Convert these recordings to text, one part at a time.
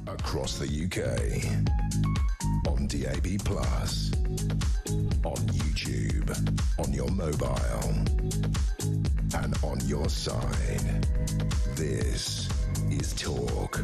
across the UK, on DAB+, on YouTube, on your mobile, and on your side. This is Talk.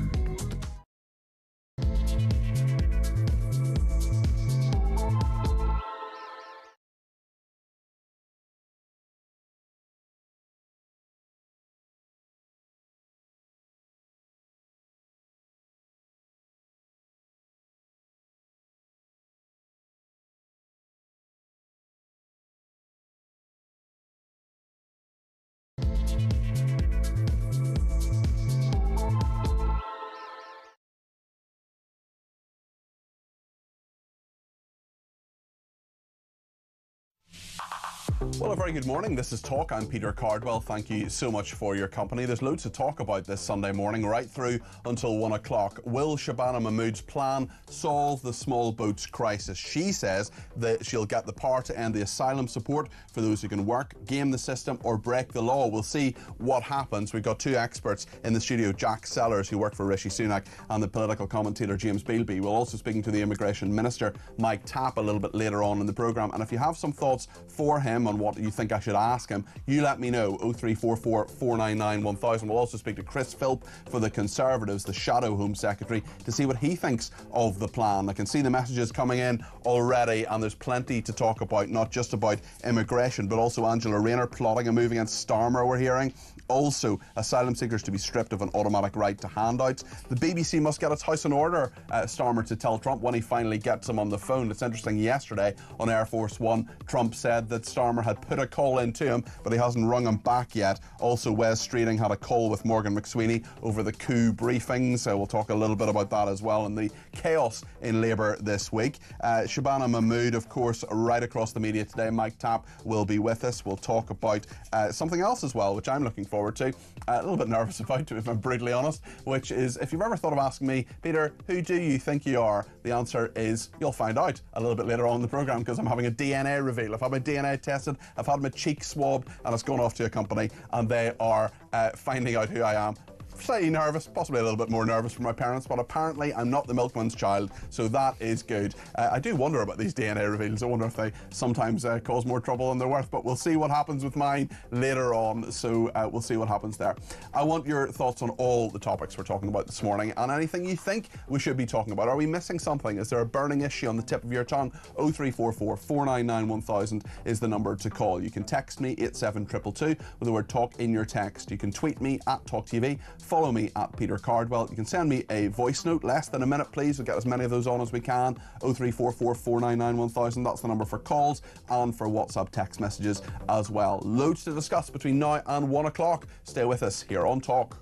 Well, a very good morning. This is Talk. I'm Peter Cardwell. Thank you so much for your company. There's loads to talk about this Sunday morning, right through until 1 o'clock. Will Shabana Mahmood's plan solve the small boats crisis? She says that she'll get the power to end the asylum support for those who can work, game the system, or break the law. We'll see what happens. We've got two experts in the studio, Jack Sellers, who worked for Rishi Sunak, and the political commentator James Bealby. We'll also speaking to the Immigration Minister, Mike Tapp, a little bit later on in the programme. And if you have some thoughts for him on what you think I should ask him, you let me know. 0344 499 1000. We'll also speak to Chris Philp for the Conservatives, the Shadow Home Secretary, to see what he thinks of the plan. I can see the messages coming in already, and there's plenty to talk about, not just about immigration, but also Angela Rayner plotting a move against Starmer, we're hearing. Also, asylum seekers to be stripped of an automatic right to handouts. The BBC must get its house in order, Starmer to tell Trump when he finally gets him on the phone. It's interesting, yesterday on Air Force One, Trump said that Starmer had put a call into him, but he hasn't rung him back yet. Also, Wes Streeting had a call with Morgan McSweeney over the coup briefings. We'll talk a little bit about that as well, and the chaos in Labour this week. Shabana Mahmood, of course, right across the media today. Mike Tapp will be with us. We'll talk about something else as well, which I'm looking forward to. A little bit nervous about, if I'm brutally honest, which is, if you've ever thought of asking me, Peter, who do you think you are? The answer is, you'll find out a little bit later on in the programme, because I'm having a DNA reveal. I've had my DNA tested, I've had my cheek swabbed, and it's gone off to a company, and they are finding out who I am. Slightly nervous, possibly a little bit more nervous for my parents, but apparently I'm not the milkman's child, so that is good. I do wonder about these DNA reveals. I wonder if they sometimes cause more trouble than they're worth, but we'll see what happens with mine later on, so we'll see what happens there. I want your thoughts on all the topics we're talking about this morning, and anything you think we should be talking about. Are we missing something? Is there a burning issue on the tip of your tongue? 0344 499 1000 is the number to call. You can text me 87222 with the word talk in your text. You can tweet me at talkTV. Follow me at Peter Cardwell. You can send me a voice note, less than a minute please. We'll get as many of those on as we can. 0344 499 1000. That's the number for calls and for WhatsApp text messages as well. Loads to discuss between now and 1 o'clock. Stay with us here on Talk.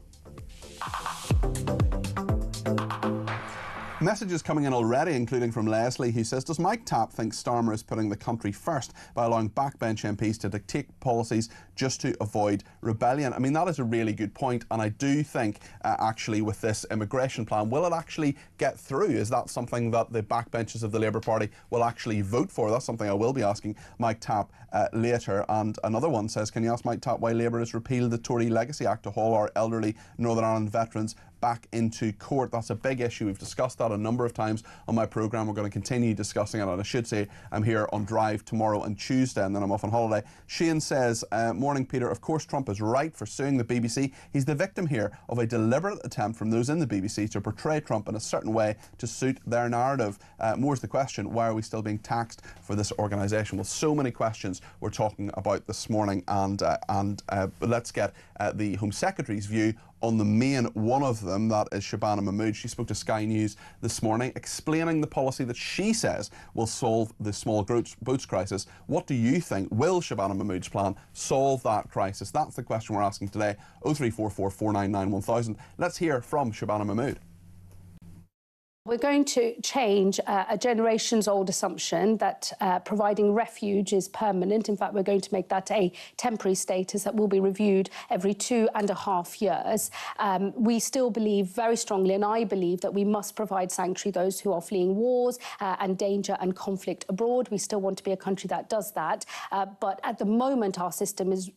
Messages coming in already, including from Leslie, who says, does Mike Tapp think Starmer is putting the country first by allowing backbench MPs to dictate policies just to avoid rebellion? I mean, that is a really good point, and I do think actually with this immigration plan, will it actually get through? Is that something that the backbenches of the Labour Party will actually vote for? That's something I will be asking Mike Tapp later. And another one says, can you ask Mike Tapp why Labour has repealed the Tory Legacy Act to haul our elderly Northern Ireland veterans back into court? That's a big issue. We've discussed that a number of times on my programme. We're going to continue discussing it, and I should say I'm here on Drive tomorrow and Tuesday, and then I'm off on holiday. Shane says, morning Peter, of course Trump is right for suing the BBC. He's the victim here of a deliberate attempt from those in the BBC to portray Trump in a certain way to suit their narrative. More's the question, why are we still being taxed for this organisation? Well, so many questions we're talking about this morning, and let's get the Home Secretary's view on the main one of them, that is Shabana Mahmood. She spoke to Sky News this morning, explaining the policy that she says will solve the small boats crisis. What do you think? Will Shabana Mahmood's plan solve that crisis? That's the question we're asking today. 0344 499 1000. Let's hear from Shabana Mahmood. We're going to change a generations-old assumption that providing refuge is permanent. In fact, we're going to make that a temporary status that will be reviewed every 2.5 years. We still believe very strongly, and I believe, that we must provide sanctuary to those who are fleeing wars and danger and conflict abroad. We still want to be a country that does that. But at the moment, our system is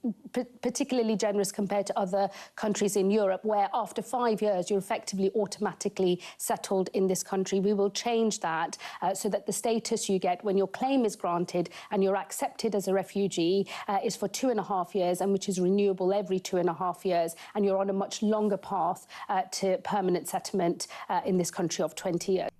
particularly generous compared to other countries in Europe, where after 5 years, you're effectively automatically settled in this country. We will change that so that the status you get when your claim is granted and you're accepted as a refugee is for 2.5 years, and which is renewable every 2.5 years, and you're on a much longer path to permanent settlement in this country of 20 years.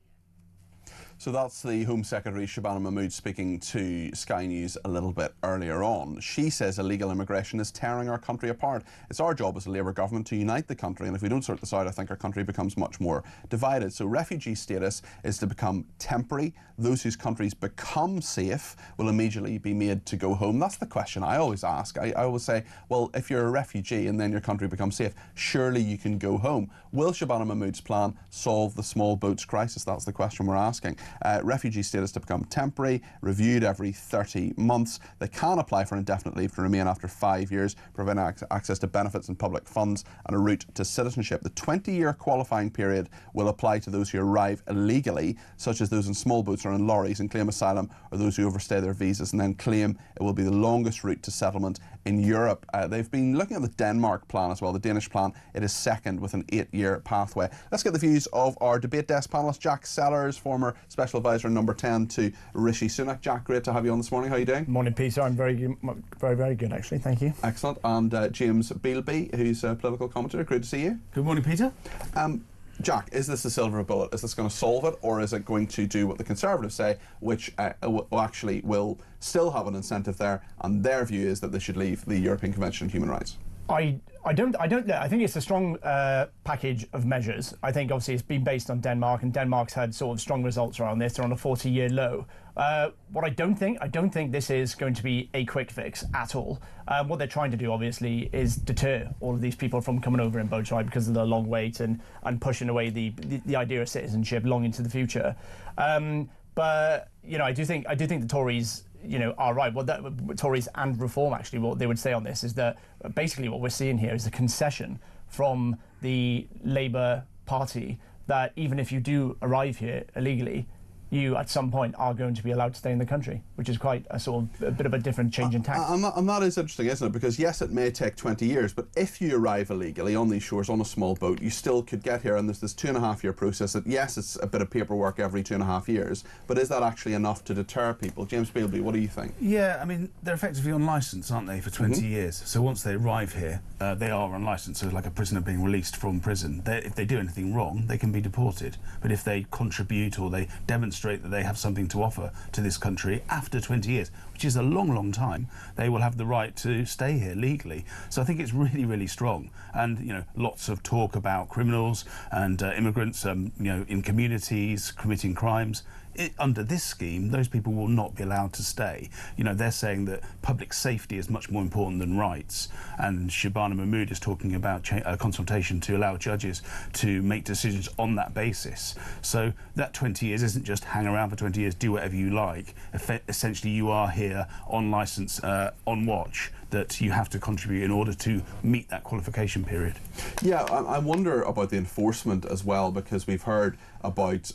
So that's the Home Secretary Shabana Mahmood speaking to Sky News a little bit earlier on. She says illegal immigration is tearing our country apart. It's our job as a Labour government to unite the country, and if we don't sort this out, I think our country becomes much more divided. So refugee status is to become temporary. Those whose countries become safe will immediately be made to go home. That's the question I always ask. I always say, well, if you're a refugee and then your country becomes safe, surely you can go home. Will Shabana Mahmood's plan solve the small boats crisis? That's the question we're asking. Refugee status to become temporary, reviewed every 30 months. They can apply for indefinite leave to remain after 5 years, providing access to benefits and public funds and a route to citizenship. The 20-year qualifying period will apply to those who arrive illegally, such as those in small boats or in lorries and claim asylum, or those who overstay their visas and then claim it will be the longest route to settlement in Europe. They've been looking at the Denmark plan as well, the Danish plan. It is second with an 8-year pathway. Let's get the views of our debate desk panelist, Jack Sellers, former Special Advisor number 10 to Rishi Sunak. Jack, great to have you on this morning. How are you doing? Morning, Peter. I'm very good, actually. Thank you. Excellent. And James Bealby, who's a political commentator. Great to see you. Good morning, Peter. Jack, is this a silver bullet? Is this going to solve it, or is it going to do what the Conservatives say, which actually will still have an incentive there, and their view is that they should leave the European Convention on Human Rights? I don't know. I think it's a strong package of measures. I think obviously it's been based on Denmark, and Denmark's had sort of strong results around this. They're on a 40-year low. What I don't think this is going to be a quick fix at all. What they're trying to do, obviously, is deter all of these people from coming over in boats, right, because of the long wait and pushing away the idea of citizenship long into the future. But you know, I do think the Tories, you know, are right. Well, Tories and Reform, actually, what they would say on this is that basically what we're seeing here is a concession from the Labour Party that even if you do arrive here illegally, you at some point are going to be allowed to stay in the country, which is quite a sort of a bit of a different change in tack. And that is interesting, isn't it? Because yes, it may take 20 years, but if you arrive illegally on these shores on a small boat, you still could get here, and there's this 2.5-year process that, yes, it's a bit of paperwork every 2.5 years, but is that actually enough to deter people? James Bealby, what do you think? Yeah, I mean, they're effectively on licence, aren't they, for 20 years? So once they arrive here, they are on licence, so like a prisoner being released from prison. If they do anything wrong, they can be deported. But if they contribute or they demonstrate that they have something to offer to this country after 20 years, which is a long, long time, they will have the right to stay here legally. So I think it's really, really strong. And, you know, lots of talk about criminals and immigrants, you know, in communities committing crimes. Under this scheme, those people will not be allowed to stay. You know, they're saying that public safety is much more important than rights. And Shabana Mahmood is talking about a consultation to allow judges to make decisions on that basis. So that 20 years isn't just hang around for 20 years, do whatever you like. Essentially, you are here on licence, on watch, that you have to contribute in order to meet that qualification period. Yeah, I wonder about the enforcement as well, because we've heard about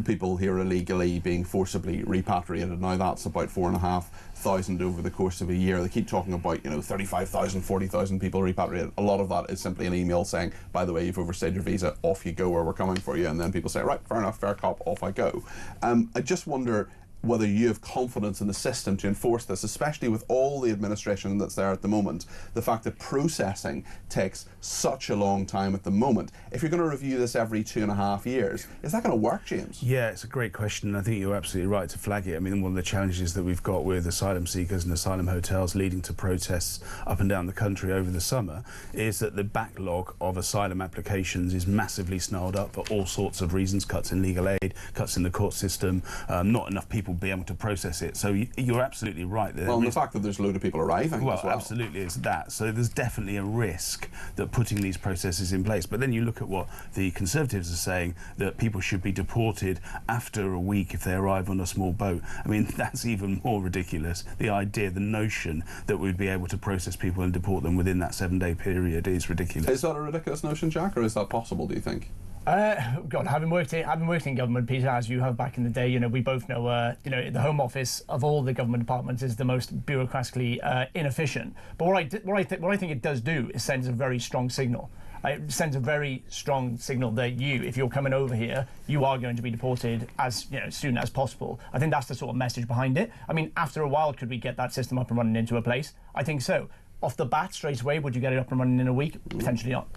people here illegally being forcibly repatriated. Now that's about 4,500 over the course of a year. They keep talking about, you know, 35,000, 40,000 people repatriated. A lot of that is simply an email saying, by the way, you've overstayed your visa, off you go, or we're coming for you. And then people say, right, fair enough, fair cop, off I go. I just wonder whether you have confidence in the system to enforce this, especially with all the administration that's there at the moment. The fact that processing takes such a long time at the moment. If you're going to review this every 2.5 years, is that going to work, James? Yeah, it's a great question, and I think you're absolutely right to flag it. I mean, one of the challenges that we've got with asylum seekers and asylum hotels leading to protests up and down the country over the summer is that the backlog of asylum applications is massively snarled up for all sorts of reasons: cuts in legal aid, cuts in the court system, not enough people people be able to process it. So you're absolutely right. Well, and the fact that there's a load of people arriving as well. Absolutely, it's that. So there's definitely a risk that putting these processes in place. But then you look at what the Conservatives are saying, that people should be deported after a week if they arrive on a small boat. I mean, that's even more ridiculous. The idea, the notion that we'd be able to process people and deport them within that 7-day period is ridiculous. Is that a ridiculous notion, Jack, or is that possible, do you think? God, having worked in government, Peter, as you have back in the day, you know, we both know, you know, the Home Office of all the government departments is the most bureaucratically inefficient. But what I think it does do is sends a very strong signal. It sends a very strong signal that if you're coming over here, you are going to be deported as soon as possible. I think that's the sort of message behind it. I mean, after a while, could we get that system up and running into a place? I think so. Off the bat, straight away, would you get it up and running in a week? Potentially not.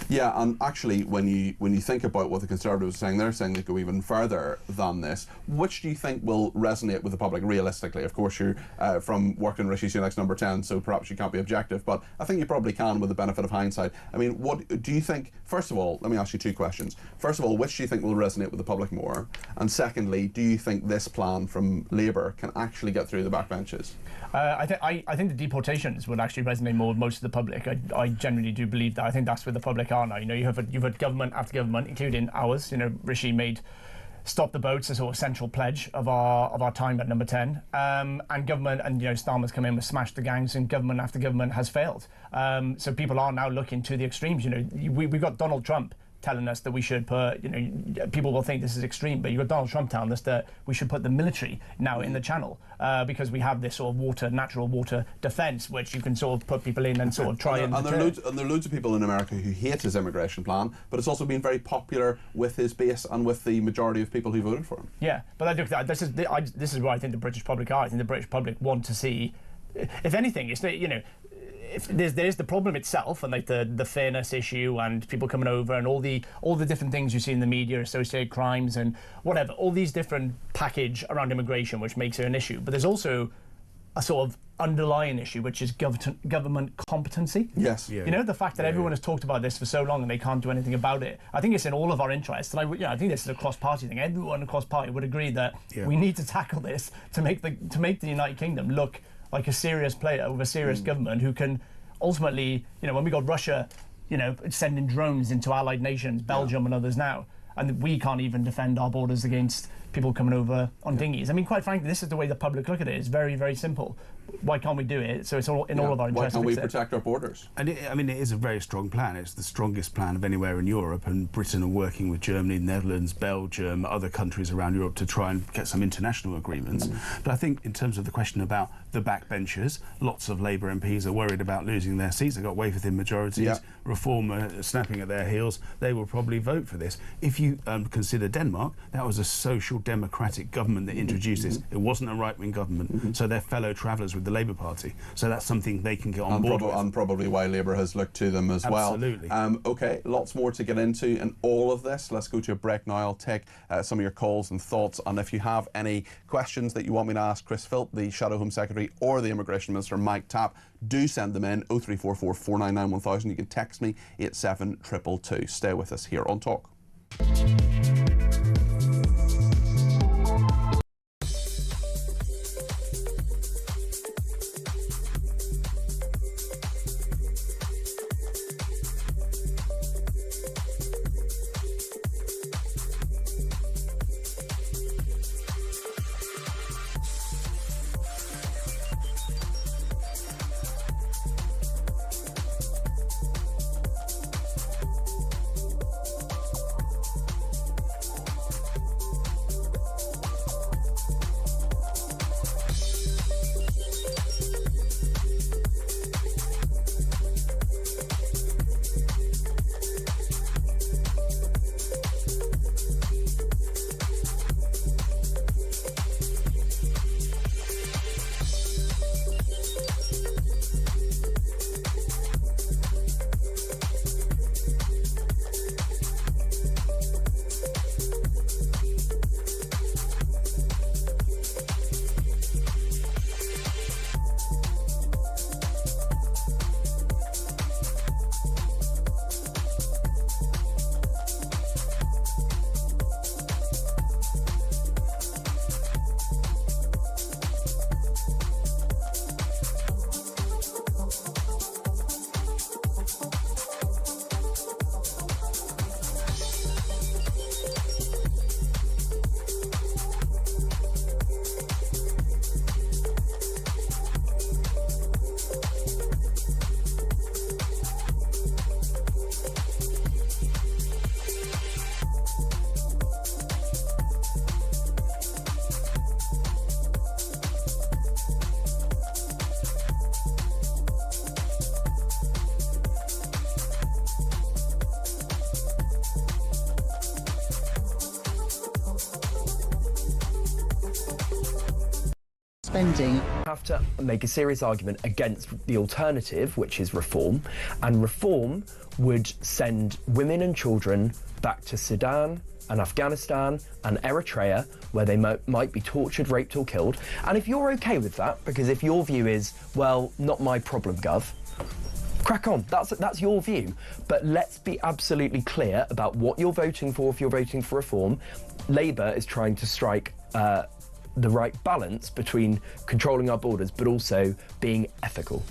Yeah, and actually, when you think about what the Conservatives are saying, they're saying they go even further than this. Which do you think will resonate with the public realistically? Of course, you're from working Rishi Sunak's number 10, so perhaps you can't be objective, but I think you probably can with the benefit of hindsight. I mean, what do you think? First of all, let me ask you two questions. First of all, which do you think will resonate with the public more? And secondly, do you think this plan from Labour can actually get through the backbenches? I think the deportations would actually resonate more with most of the public. I genuinely do believe that. I think that's where the public are now. You know, you've had government after government, including ours. You know, Rishi made stop the boats a sort of central pledge of our time at number 10. And government and Starmer's come in with smash the gangs, and government after government has failed. So people are now looking to the extremes. You know, we've got Donald Trump telling us that we should put, people will think this is extreme, but you've got Donald Trump telling us that we should put the military now in the channel because we have this sort of natural water defence, which you can sort of put people in and sort of try and there are loads of people in America who hate his immigration plan, but it's also been very popular with his base and with the majority of people who voted for him. Yeah, but this is where I think the British public are. I think the British public want to see, if anything, it's if there's the problem itself and like the fairness issue and people coming over and all the different things you see in the media, associated crimes and whatever, all these different package around immigration which makes it an issue. But there's also a sort of underlying issue which is government competency. Yes. Yeah. You know, the fact that everyone has talked about this for so long and they can't do anything about it. I think it's in all of our interests, and I think this is a cross-party thing. Everyone across party would agree that we need to tackle this to make the United Kingdom look like a serious player with a serious government who can ultimately, when we got Russia, sending drones into allied nations, Belgium and others now, and we can't even defend our borders against people coming over on dinghies. I mean, quite frankly, this is the way the public look at it. It's very, very simple. Why can't we do it? So it's all in all of our interests. Why can't we protect our borders? And it is a very strong plan. It's the strongest plan of anywhere in Europe, and Britain are working with Germany, Netherlands, Belgium, other countries around Europe to try and get some international agreements. But I think in terms of the question about the backbenchers, lots of Labour MPs are worried about losing their seats. They've got wafer-thin majorities. Reform are snapping at their heels. They will probably vote for this. If you consider Denmark, that was a social democratic government that introduced this. It wasn't a right-wing government, so they're fellow travellers with the Labour Party. So that's something they can get on board with. And probably why Labour has looked to them as well. Absolutely. OK, lots more to get into in all of this. Let's go to a break now. I'll take some of your calls and thoughts, and if you have any questions that you want me to ask Chris Philp, the Shadow Home Secretary, or the Immigration Minister, Mike Tapp, do send them in 0344 499 1000. You can text me 87222. Stay with us here on Talk. spending. Have to make a serious argument against the alternative, which is reform, and reform would send women and children back to Sudan and Afghanistan and Eritrea, where they might be tortured, raped or killed. And if you're okay with that, because if your view is, well, not my problem, Gov, crack on, that's your view. But let's be absolutely clear about what you're voting for if you're voting for reform. Labour is trying to strike the right balance between controlling our borders but also being ethical.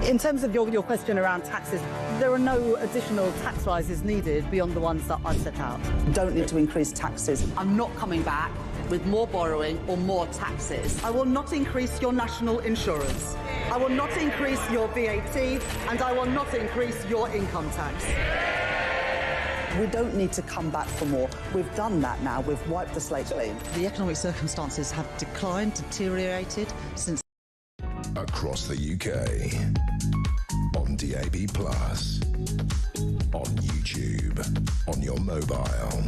In terms of your question around taxes, there are no additional tax rises needed beyond the ones that I've set out. Don't need to increase taxes. I'm not coming back with more borrowing or more taxes. I will not increase your national insurance. I will not increase your VAT, and I will not increase your income tax. We don't need to come back for more. We've done that now. We've wiped the slate clean. The economic circumstances have declined, deteriorated since... Across the UK, on DAB+, on YouTube, on your mobile,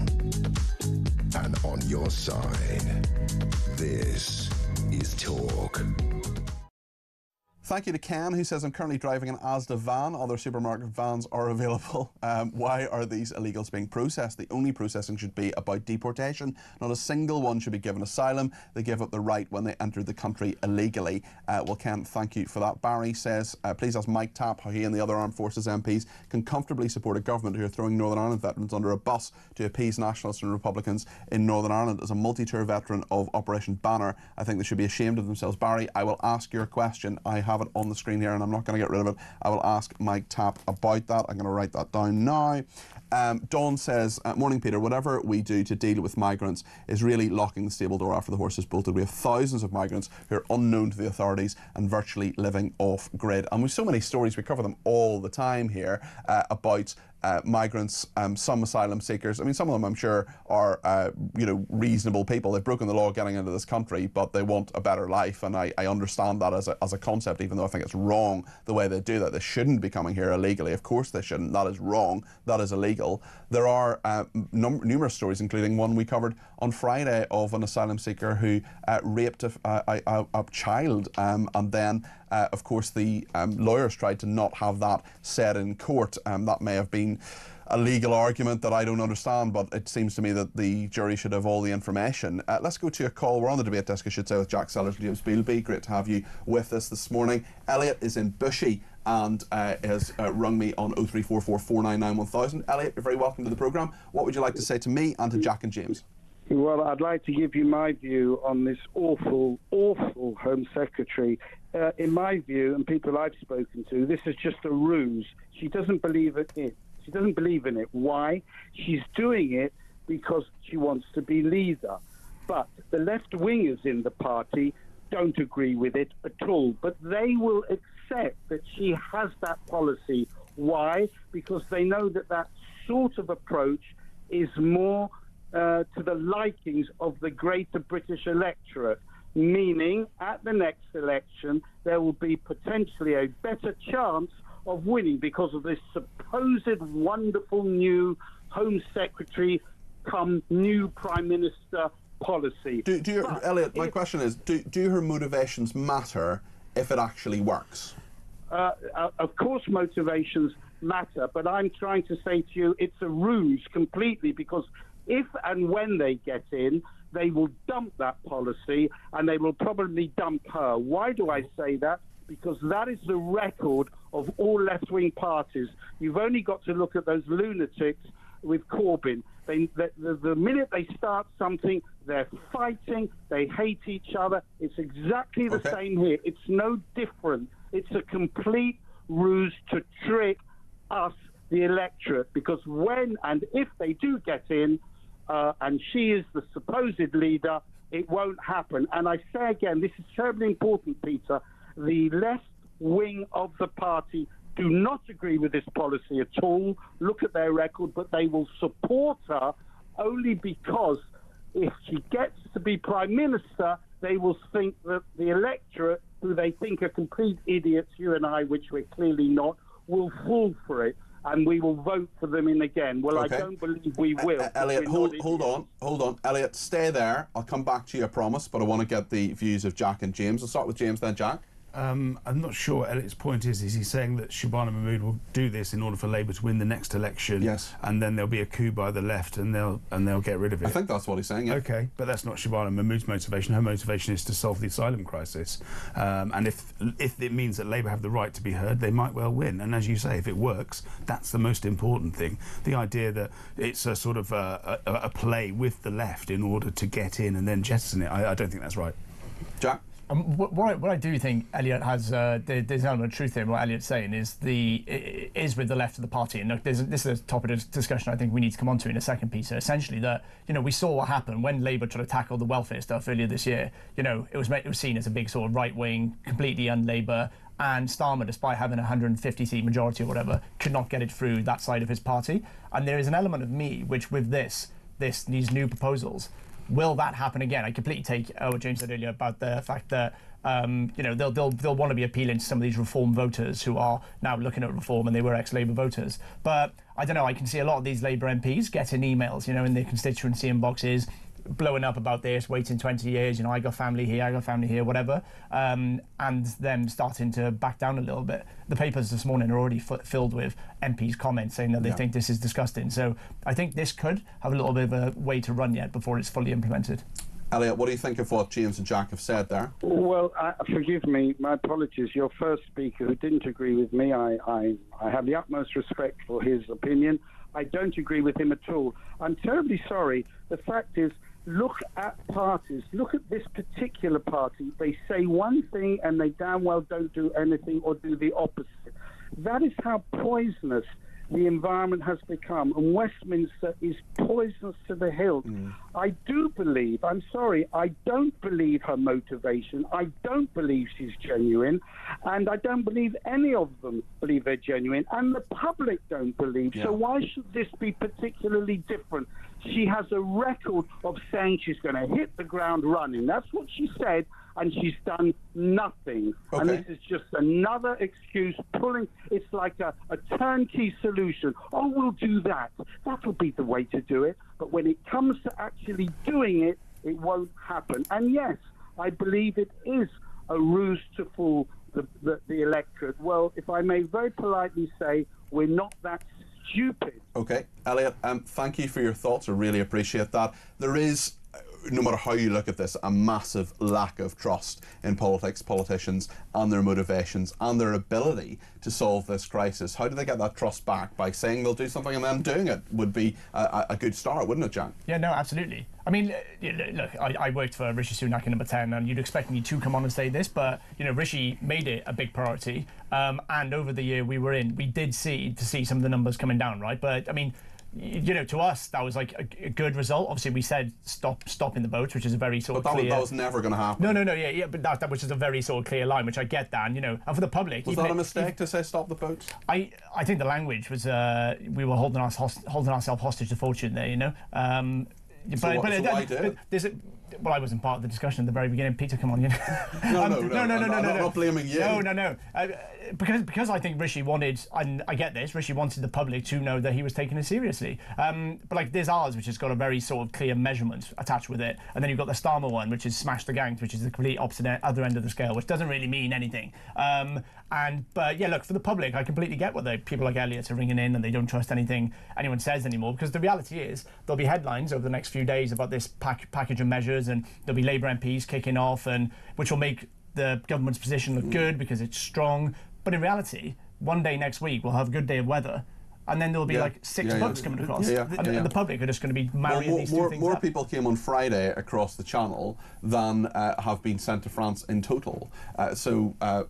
and on your side. This is Talk. Thank you to Ken, who says, I'm currently driving an Asda van. Other supermarket vans are available. Why are these illegals being processed? The only processing should be about deportation. Not a single one should be given asylum. They give up the right when they enter the country illegally. Well, Ken, thank you for that. Barry says, please ask Mike Tapp how he and the other Armed Forces MPs can comfortably support a government who are throwing Northern Ireland veterans under a bus to appease nationalists and Republicans in Northern Ireland. As a multi-tour veteran of Operation Banner, I think they should be ashamed of themselves. Barry, I will ask your question. I have it on the screen here and I'm not going to get rid of it. I will ask Mike Tapp about that. I'm going to write that down now. Dawn says, morning Peter, whatever we do to deal with migrants is really locking the stable door after the horse is bolted. We have thousands of migrants who are unknown to the authorities and virtually living off grid. And with so many stories, we cover them all the time here about migrants, some asylum seekers. I mean, some of them I'm sure are, reasonable people. They've broken the law getting into this country, but they want a better life. And I understand that as a concept, even though I think it's wrong the way they do that. They shouldn't be coming here illegally. Of course they shouldn't. That is wrong. That is illegal. There are numerous stories, including one we covered on Friday of an asylum seeker who raped a child, and then of course the lawyers tried to not have that said in court. That may have been a legal argument that I don't understand, but it seems to me that the jury should have all the information. Let's go to a call. We're on the debate desk, I should say, with Jack Sellers and James Bealby. Great to have you with us this morning. Elliot is in Bushy and has rung me on 0344 499 1000. Elliot, you're very welcome to the programme. What would you like to say to me and to Jack and James? Well, I'd like to give you my view on this awful, awful Home Secretary. In my view, and people I've spoken to, this is just a ruse. She doesn't believe in it. She doesn't believe in it. Why? She's doing it because she wants to be leader. But the left-wingers in the party don't agree with it at all. But they will accept that she has that policy. Why? Because they know that that sort of approach is more to the likings of the greater British electorate, meaning at the next election there will be potentially a better chance of winning because of this supposed wonderful new Home Secretary come new Prime Minister policy. Elliot, my question is, do her motivations matter if it actually works? Of course motivations matter, but I'm trying to say to you it's a ruse completely, because if and when they get in, they will dump that policy and they will probably dump her. Why do I say that? Because that is the record of all left-wing parties. You've only got to look at those lunatics with Corbyn. The minute they start something, they're fighting, they hate each other. It's exactly the same here. It's no different. It's a complete ruse to trick us, the electorate, because when and if they do get in, and she is the supposed leader, it won't happen. And I say again, this is terribly important, Peter, the left wing of the party do not agree with this policy at all. Look at their record, but they will support her only because if she gets to be Prime Minister, they will think that the electorate, who they think are complete idiots, you and I, which we're clearly not, will fall for it. and we will vote for them in again. Well, Okay. I don't believe we will. Elliot, We're not hold on. Elliot, stay there. I'll come back to you, I promise, but I want to get the views of Jack and James. I'll start with James then, Jack. I'm not sure what Elliot's point is he saying that Shabana Mahmood will do this in order for Labour to win the next election? Yes. And then there'll be a coup by the left, and they'll get rid of it. I think that's what he's saying, yeah. Okay, but that's not Shabana Mahmood's motivation. Her motivation is to solve the asylum crisis. And if it means that Labour have the right to be heard, they might well win. And as you say, if it works, that's the most important thing. The idea that it's a sort of a play with the left in order to get in and then jettison it, I don't think that's right. Jack? What I do think Elliot has, there's an element of truth there. What Elliot's saying is with the left of the party, and look, this is a topic of discussion I think we need to come on to in a second, Peter. Essentially, that we saw what happened when Labour tried to tackle the welfare stuff earlier this year. It was seen as a big sort of right wing, completely un-Labour. And Starmer, despite having a 150-seat majority or whatever, could not get it through that side of his party. And there is an element of me which, with these new proposals. Will that happen again? I completely take what James said earlier about the fact that they'll want to be appealing to some of these Reform voters who are now looking at Reform and they were ex-Labour voters. But I don't know. I can see a lot of these Labour MPs getting emails, in their constituency inboxes, blowing up about this, waiting 20 years, I got family here, whatever, and them starting to back down a little bit. The papers this morning are already filled with MPs' comments saying that they think this is disgusting. So I think this could have a little bit of a way to run yet before it's fully implemented. Elliot, what do you think of what James and Jack have said there? Well, forgive me, my apologies. Your first speaker who didn't agree with me, I have the utmost respect for his opinion. I don't agree with him at all. I'm terribly sorry. The fact is, look at parties. Look at this particular party. They say one thing and they damn well don't do anything or do the opposite. That is how poisonous the environment has become, and Westminster is poisonous to the hilt. I do believe, I'm sorry, I don't believe her motivation. I don't believe she's genuine, and I don't believe any of them believe they're genuine, and the public don't believe. So why should this be particularly different? She has a record of saying she's going to hit the ground running. That's what she said, and she's done nothing. Okay. And this is just another excuse pulling. It's like a turnkey solution. Oh, we'll do that. That'll be the way to do it. But when it comes to actually doing it, it won't happen. And yes, I believe it is a ruse to fool the electorate. Well, if I may very politely say, we're not that stupid. Okay, Elliot, thank you for your thoughts. I really appreciate that. There is, no matter how you look at this, a massive lack of trust in politics, politicians and their motivations and their ability to solve this crisis. How do they get that trust back? By saying they'll do something and then doing it would be a good start, wouldn't it, Jack? Yeah, no, absolutely. I mean, look, I worked for Rishi Sunak in Number 10, and you'd expect me to come on and say this, but, Rishi made it a big priority. And over the year we were in, we did see some of the numbers coming down, right? But, I mean, to us, that was like a good result. Obviously, we said stopping the boats, which is a very sort of clear... But that was never going to happen. No, yeah, but that which is a very sort of clear line, which I get that, and for the public... Was that a mistake to say stop the boats? I think the language was, we were holding ourselves hostage to fortune there, Why do it? Well, I wasn't part of the discussion at the very beginning. Peter, come on, No, I'm not blaming you. No. Because I think Rishi wanted, and I get this, Rishi wanted the public to know that he was taking it seriously. But there's ours, which has got a very sort of clear measurement attached with it, and then you've got the Starmer one, which is smash the gangs, which is the complete opposite other end of the scale, which doesn't really mean anything. But yeah, look, for the public, I completely get what people like Elliot are ringing in and they don't trust anything anyone says anymore, because the reality is there'll be headlines over the next few days about this package of measures, and there'll be Labour MPs kicking off, and which will make the government's position look good because it's strong. But in reality, one day next week we'll have a good day of weather, and then there'll be six books coming across. And the public are just going to be marrying these two things more up. people came on Friday across the channel than have been sent to France in total. I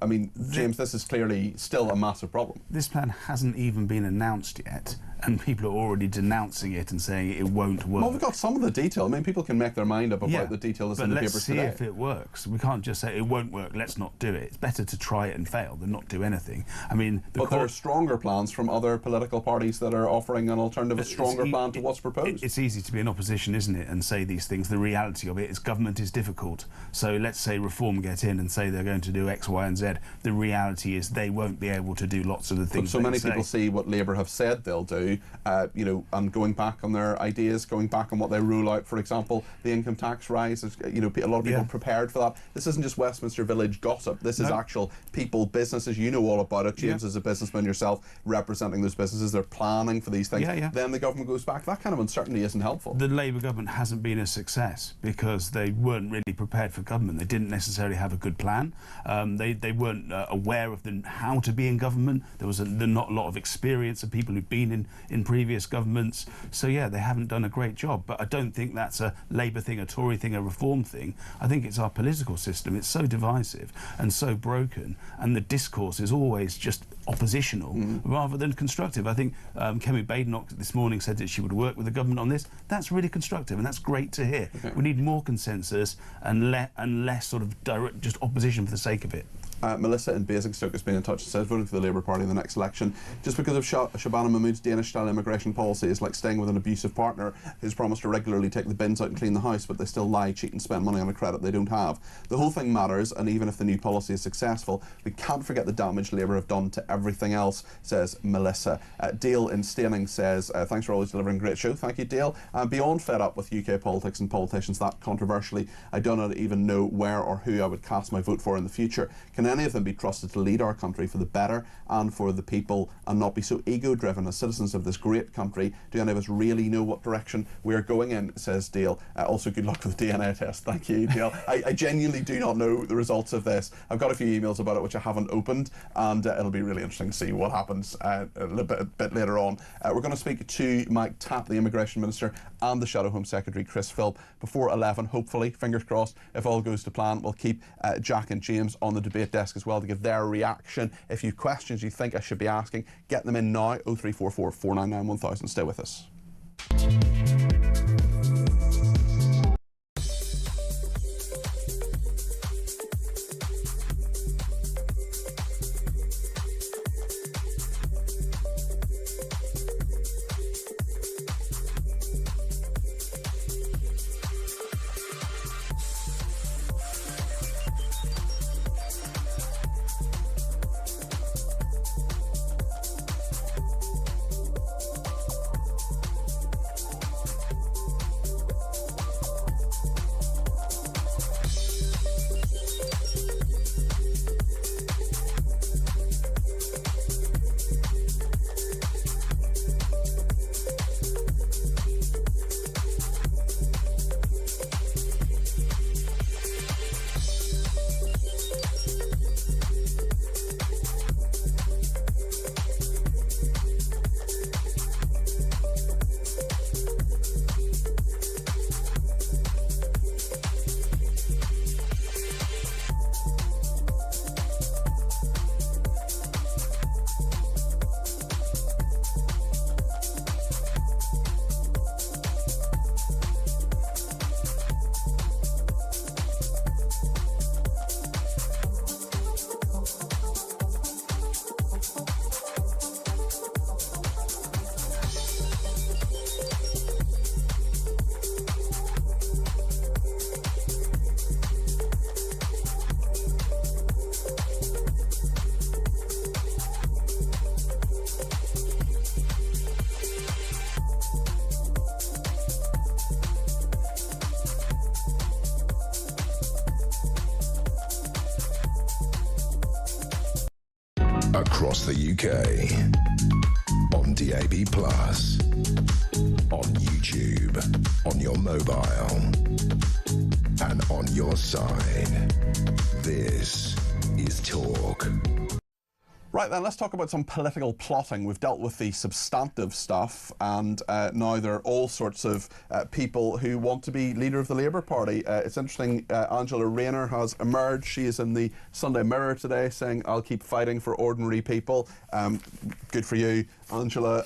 mean, James, this is clearly still a massive problem. This plan hasn't even been announced yet. and people are already denouncing it and saying it won't work. Well, we've got some of the detail. I mean, people can make their mind up about the detail that's in the papers today. But let's see if it works. We can't just say it won't work, let's not do it. It's better to try it and fail than not do anything. I mean, but there are stronger plans from other political parties that are offering an alternative, a stronger plan to what's proposed. It's easy to be in opposition, isn't it, and say these things. The reality of it is government is difficult. So let's say Reform get in and say they're going to do X, Y and Z. The reality is they won't be able to do lots of the things. But so many people see what Labour have said they'll do, you know, and going back on their ideas, going back on what they rule out. For example, the income tax rise. You know, a lot of people prepared for that. This isn't just Westminster Village gossip. This is actual people, businesses. You know all about it. James is a businessman yourself, representing those businesses. They're planning for these things. Then the government goes back. That kind of uncertainty isn't helpful. The Labour government hasn't been a success because they weren't really prepared for government. They didn't necessarily have a good plan. They weren't aware of how to be in government. There was not a lot of experience of people who've been in previous governments. So yeah, they haven't done a great job. But I don't think that's a Labour thing, a Tory thing, a Reform thing. I think it's our political system. It's so divisive and so broken, and the discourse is always just oppositional rather than constructive. I think Kemi Badenoch this morning said that she would work with the government on this. That's really constructive, and that's great to hear. We need more consensus and less sort of direct, just opposition for the sake of it. Melissa in Basingstoke has been in touch and says voting for the Labour Party in the next election just because of Shabana Mahmood's Danish-style immigration policy is like staying with an abusive partner who's promised to regularly take the bins out and clean the house, but they still lie, cheat and spend money on a credit they don't have. The whole thing matters, and even if the new policy is successful, we can't forget the damage Labour have done to everything else, says Melissa. Dale in Staining says, thanks for always delivering a great show. Thank you, Dale. Beyond fed up with UK politics and politicians that controversially, I do not even know where or who I would cast my vote for in the future. Can any of them be trusted to lead our country for the better and for the people, and not be so ego-driven as citizens of this great country? Do any of us really know what direction we're going in, says Dale. Also, good luck with the DNA test. Thank you, Dale. I genuinely do not know the results of this. I've got a few emails about it which I haven't opened, and it'll be really interesting to see what happens a bit later on. We're going to speak to Mike Tapp, the Immigration Minister, and the Shadow Home Secretary, Chris Philp, before 11. Hopefully, fingers crossed, if all goes to plan, we'll keep Jack and James on the debate desk as well to give their reaction. If you've questions you think I should be asking, get them in now. 0344 499 1000. Stay with us. Across the UK, on DAB+, on YouTube, on your mobile, and on your side. This is Talk. Right then, let's talk about some political plotting. We've dealt with the substantive stuff, and now there are all sorts of people who want to be leader of the Labour Party. It's interesting, Angela Rayner has emerged. She is in the Sunday Mirror today saying, "I'll keep fighting for ordinary people." Good for you, Angela.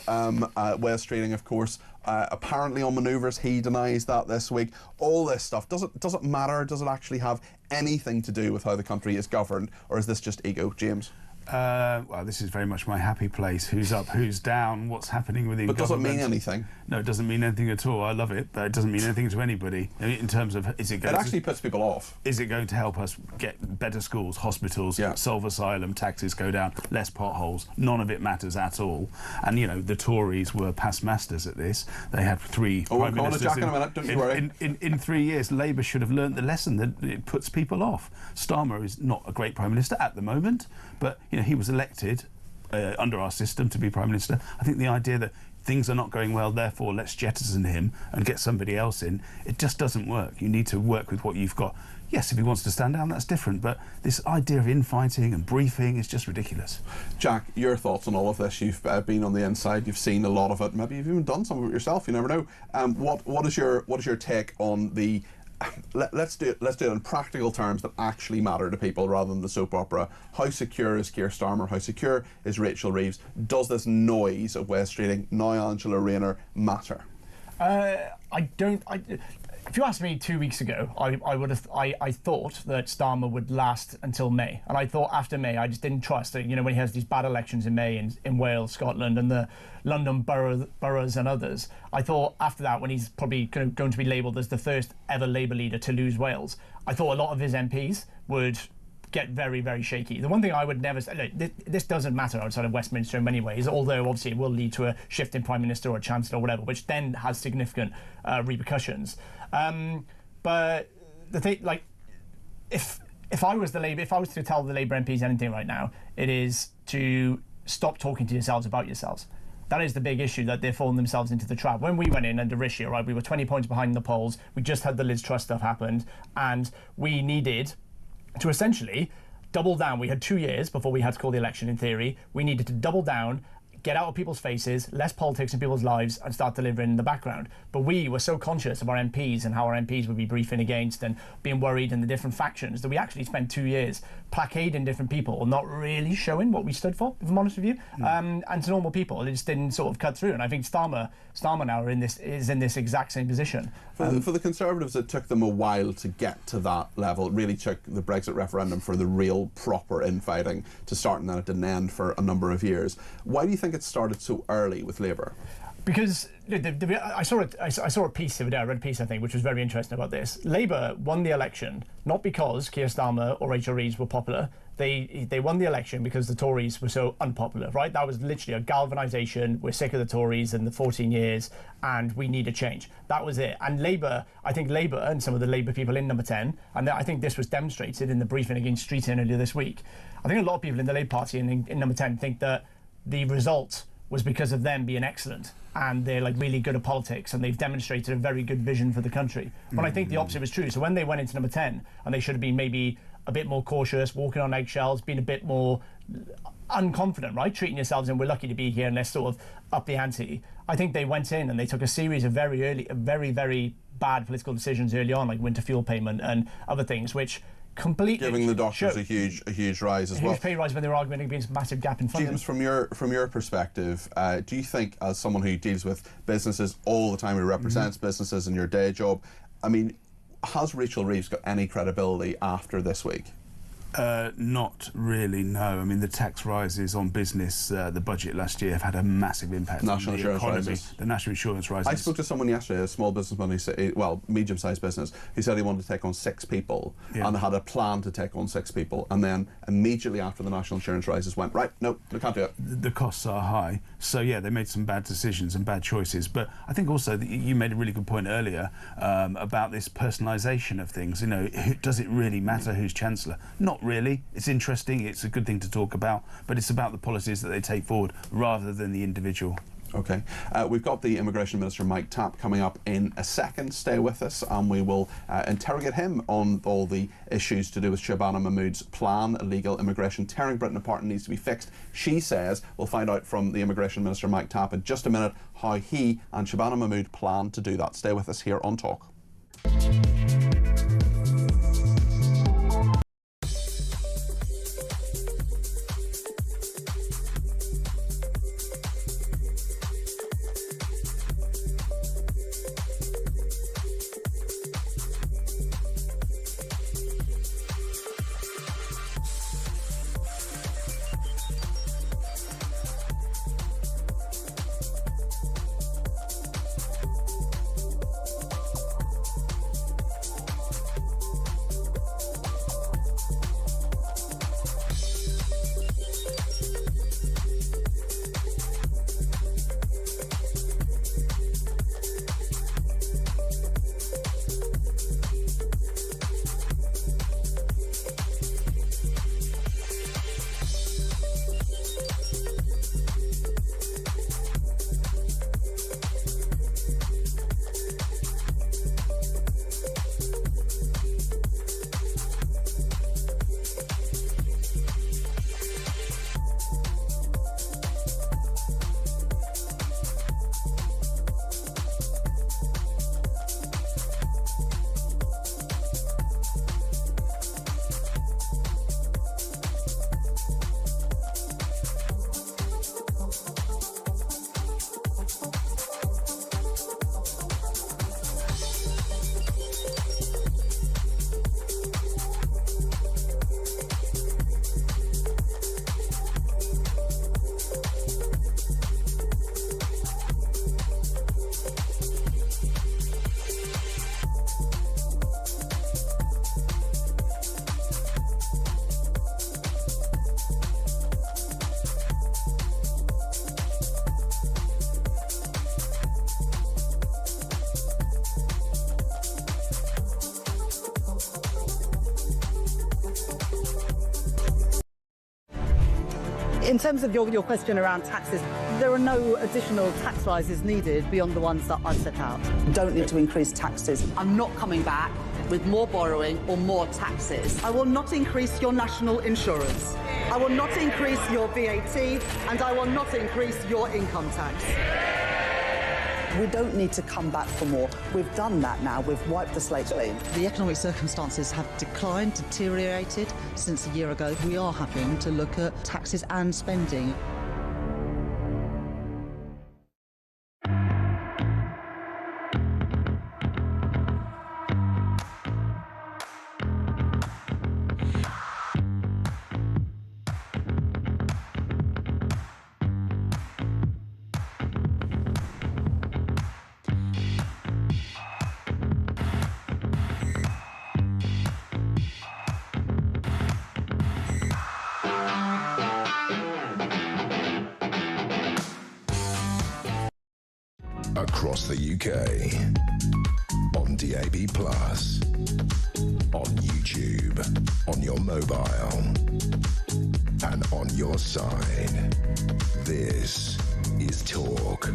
Wes Streeting, of course, apparently on manoeuvres. He denies that this week. All this stuff, does it matter? Does it actually have anything to do with how the country is governed, or is this just ego, James? Well, this is very much my happy place. Who's up, who's down, what's happening within government. But does it mean anything? No, it doesn't mean anything at all. I love it, but it doesn't mean anything to anybody. In terms of, is it going It actually puts people off. Is it going to help us get better schools, hospitals, solve asylum, taxes go down, less potholes? None of it matters at all. And, you know, the Tories were past masters at this. They had three prime ministers. Jack in a minute, don't you worry. In 3 years, Labour should have learnt the lesson that it puts people off. Starmer is not a great prime minister at the moment, but, you know, he was elected under our system to be prime minister. I think the idea that things are not going well, therefore let's jettison him and get somebody else in, it just doesn't work. You need to work with what you've got. Yes, if he wants to stand down, that's different, but this idea of infighting and briefing is just ridiculous. Jack, your thoughts on all of this? You've been on the inside, you've seen a lot of it, maybe you've even done some of it yourself, you never know. What is your take on the let's do it in practical terms that actually matter to people rather than the soap opera? How secure is Keir Starmer? How secure is Rachel Reeves? Does this noise of Wes Streeting, now Angela Rayner, matter? If you asked me 2 weeks ago, I thought that Starmer would last until May, and I thought after May I just didn't trust that. You know, when he has these bad elections in May in Wales, Scotland, and the London boroughs and others, I thought after that, when he's probably going to be labelled as the first ever Labour leader to lose Wales, I thought a lot of his MPs would get very, very shaky. The one thing I would never say, this doesn't matter outside of Westminster in many ways, although obviously it will lead to a shift in Prime Minister or Chancellor or whatever, which then has significant repercussions. But the thing, like, if I was to tell the Labour MPs anything right now, it is to stop talking to yourselves about yourselves. That is the big issue, that they're falling themselves into the trap. When we went in under Rishi, right, we were 20 points behind the polls. We just had the Liz Truss stuff happened, and we needed to essentially double down. We had 2 years before we had to call the election, in theory. We needed to double down, get out of people's faces, less politics in people's lives, and start delivering in the background. But we were so conscious of our MPs and how our MPs would be briefing against and being worried in the different factions that we actually spent 2 years placarding different people, not really showing what we stood for, if I'm honest with you. And to normal people, it just didn't sort of cut through. And I think Starmer now is in this exact same position. For the Conservatives, it took them a while to get to that level. It really took the Brexit referendum for the real proper infighting to start, and then it didn't end for a number of years. Why do you think it started so early with Labour? Because I saw a piece the other day, I read a piece, I think, which was very interesting about this. Labour won the election not because Keir Starmer or Rachel Reeves were popular. They won the election because the Tories were so unpopular, right? That was literally a galvanisation. We're sick of the Tories and the 14 years, and we need a change. That was it. And I think Labour and some of the Labour people in Number 10, and I think this was demonstrated in the briefing against Streeting earlier this week. I think a lot of people in the Labour Party in Number 10 think that the result was because of them being excellent and they're like really good at politics and they've demonstrated a very good vision for the country. But I think the opposite was true. So when they went into Number 10, and they should have been maybe a bit more cautious, walking on eggshells, being a bit more unconfident, right? Treating yourselves and we're lucky to be here and let's sort of up the ante. I think they went in and they took a series of very, very bad political decisions early on, like winter fuel payment and other things, which completely giving the doctors a huge rise as well. A huge pay rise when they were arguing against a massive gap in funding. James, from your perspective, do you think, as someone who deals with businesses all the time, who represents businesses in your day job, I mean, has Rachel Reeves got any credibility after this week? Not really, no. I mean, the tax rises on business, the budget last year have had a massive impact on the economy. The national insurance rises. I spoke to someone yesterday, a small businessman, who said, well, medium-sized business, he said he wanted to take on 6 people and had a plan to take on 6 people, and then immediately after the national insurance rises went, right, no, we can't do it. The costs are high, so yeah, they made some bad decisions and bad choices, but I think also that you made a really good point earlier about this personalisation of things. You know, does it really matter who's Chancellor? Not really. It's interesting, it's a good thing to talk about, but it's about the policies that they take forward rather than the individual. OK. We've got the Immigration Minister, Mike Tapp, coming up in a second. Stay with us and we will interrogate him on all the issues to do with Shabana Mahmood's plan. Illegal immigration tearing Britain apart and needs to be fixed, she says. We'll find out from the Immigration Minister, Mike Tapp, in just a minute how he and Shabana Mahmood plan to do that. Stay with us here on Talk. In terms of your question around taxes, there are no additional tax rises needed beyond the ones that I've set out. Don't need to increase taxes. I'm not coming back with more borrowing or more taxes. I will not increase your national insurance. I will not increase your VAT, and I will not increase your income tax. We don't need to come back for more. We've done that now. We've wiped the slate clean. The economic circumstances have declined, deteriorated since a year ago. We are having to look at taxes and spending. Across the UK, on DAB+, on YouTube, on your mobile, and on your side. This is Talk.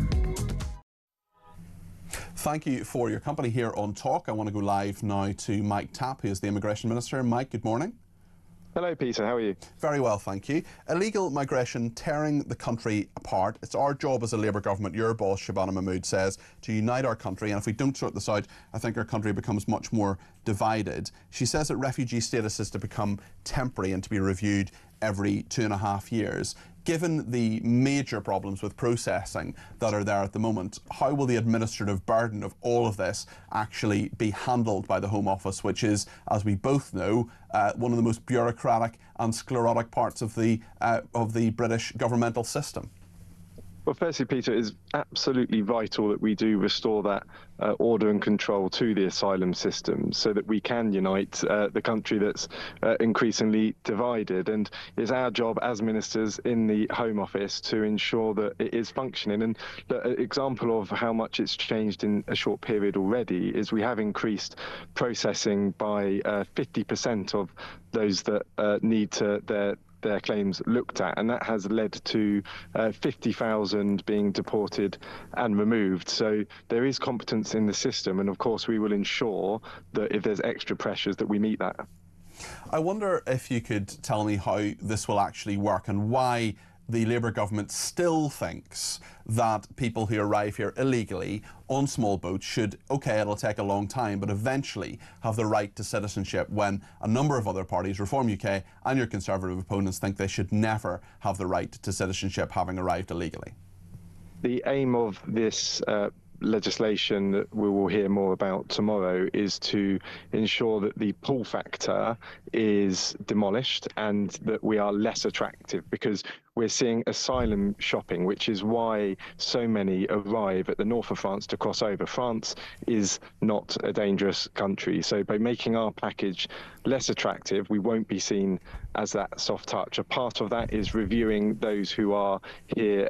Thank you for your company here on Talk. I want to go live now to Mike Tapp, who is the Immigration Minister. Mike, good morning. Hello, Peter. How are you? Very well, thank you. Illegal migration tearing the country apart. It's our job as a Labour government, your boss, Shabana Mahmood, says, to unite our country. And if we don't sort this out, I think our country becomes much more divided. She says that refugee status is to become temporary and to be reviewed every 2.5 years. Given the major problems with processing that are there at the moment, how will the administrative burden of all of this actually be handled by the Home Office, which is, as we both know, one of the most bureaucratic and sclerotic parts of the British governmental system? Well, firstly, Peter, it is absolutely vital that we do restore that order and control to the asylum system so that we can unite the country that's increasingly divided. And it's our job as ministers in the Home Office to ensure that it is functioning. And an example of how much it's changed in a short period already is we have increased processing by 50% of those that need their their claims looked at, and that has led to 50,000 being deported and removed. So there is competence in the system, and of course we will ensure that if there's extra pressures that we meet that. I wonder if you could tell me how this will actually work and why the Labour government still thinks that people who arrive here illegally on small boats should, okay, it'll take a long time, but eventually have the right to citizenship, when a number of other parties, Reform UK and your Conservative opponents, think they should never have the right to citizenship having arrived illegally. The aim of this legislation that we will hear more about tomorrow is to ensure that the pull factor is demolished and that we are less attractive, because we're seeing asylum shopping, which is why so many arrive at the north of France to cross over. France is not a dangerous country, so by making our package less attractive, we won't be seen as that soft touch. A part of that is reviewing those who are here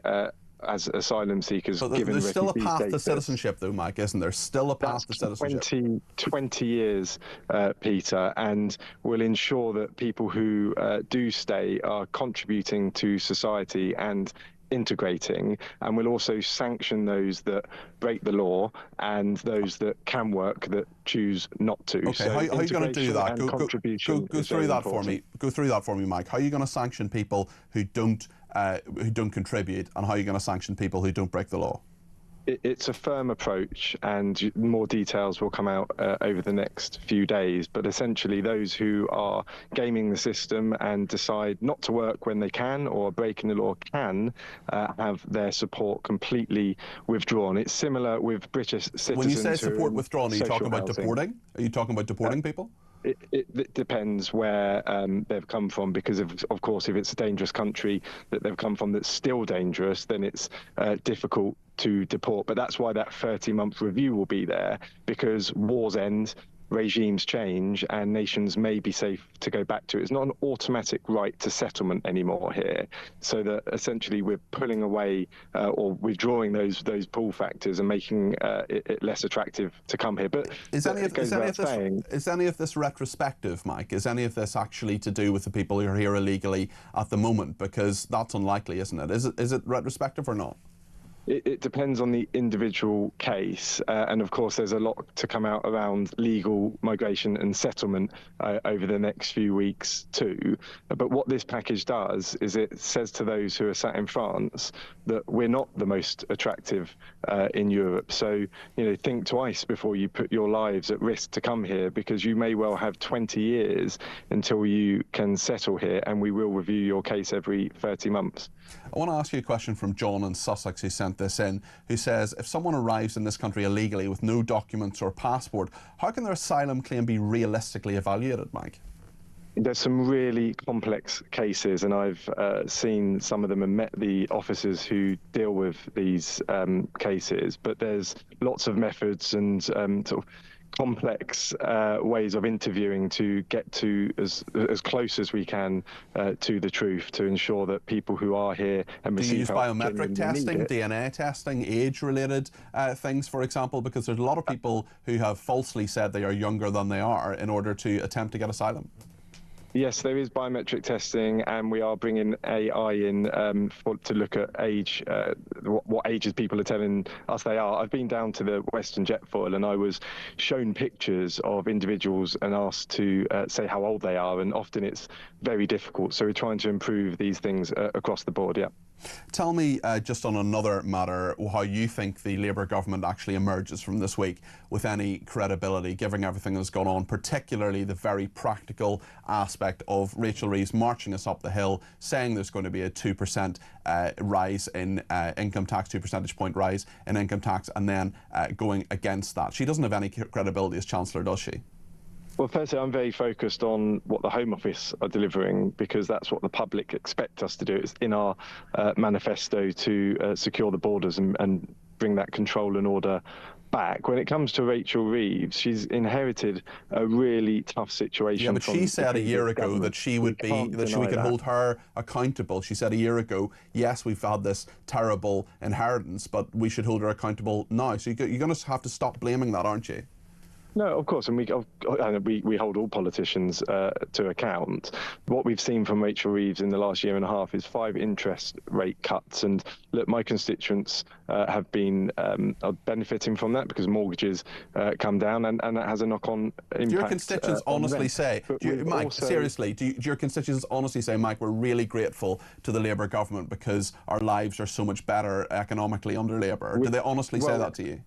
as asylum seekers. But given there's still a refugee path to status. citizenship, though, Mike, isn't there? Still a path to citizenship. 20 years, Peter, and will ensure that people who do stay are contributing to society and integrating, and will also sanction those that break the law and those that can work that choose not to. Okay, so how are you going to do that? Go through that for me. Go through that for me, Mike. How are you going to sanction people who don't contribute, and how are you going to sanction people who don't break the law? It's a firm approach, and more details will come out over the next few days. But essentially, those who are gaming the system and decide not to work when they can or breaking the law can have their support completely withdrawn. It's similar with British citizens. When you say support withdrawn, are you talking about housing. deporting? Are you talking about deporting people? It depends where they've come from, because of course, if it's a dangerous country that they've come from that's still dangerous, then it's difficult to deport. But that's why that 30-month review will be there, because wars end, regimes change, and nations may be safe to go back to. It's not an automatic right to settlement anymore here, so that essentially we're pulling away or withdrawing those pull factors and making it less attractive to come here. But is any of this retrospective, Mike? Is any of this actually to do with the people who are here illegally at the moment? Because that's unlikely, isn't it? Is it retrospective or not? It depends on the individual case, and of course there's a lot to come out around legal migration and settlement over the next few weeks too. But what this package does is it says to those who are sat in France that we're not the most attractive in Europe. So, think twice before you put your lives at risk to come here, because you may well have 20 years until you can settle here, and we will review your case every 30 months. I want to ask you a question from John in Sussex, who sent this in, who says, if someone arrives in this country illegally with no documents or passport, how can their asylum claim be realistically evaluated, Mike? There's some really complex cases, and I've seen some of them and met the officers who deal with these cases, but there's lots of methods and sort of complex ways of interviewing to get to as close as we can to the truth, to ensure that people who are here and receive Do you use help biometric testing, DNA testing, age-related things, for example? Because there's a lot of people who have falsely said they are younger than they are in order to attempt to get asylum. Yes, there is biometric testing, and we are bringing AI in to look at age, what ages people are telling us they are. I've been down to the Western Jetfoil, and I was shown pictures of individuals and asked to say how old they are, and often it's very difficult. So we're trying to improve these things across the board, yeah. Tell me, just on another matter, how you think the Labour government actually emerges from this week with any credibility, given everything that's gone on, particularly the very practical aspect of Rachel Reeves marching us up the hill, saying there's going to be a 2% rise in income tax, 2 percentage point rise in income tax, and then going against that. She doesn't have any credibility as Chancellor, does she? Well, firstly, I'm very focused on what the Home Office are delivering, because that's what the public expect us to do. It's in our manifesto to secure the borders and bring that control and order back. When it comes to Rachel Reeves, she's inherited a really tough situation. Yeah, but she said a year ago that she would be, that we could hold her accountable. She said a year ago, yes, we've had this terrible inheritance, but we should hold her accountable now. So you're going to have to stop blaming that, aren't you? No, of course, and we hold all politicians to account. What we've seen from Rachel Reeves in the last year and a half is 5 interest rate cuts, and look, my constituents have been benefiting from that because mortgages come down, and that has a knock-on impact. Do your constituents honestly say, Mike, seriously, do your constituents honestly say, Mike, we're really grateful to the Labour government because our lives are so much better economically under Labour? Do they honestly say that to you?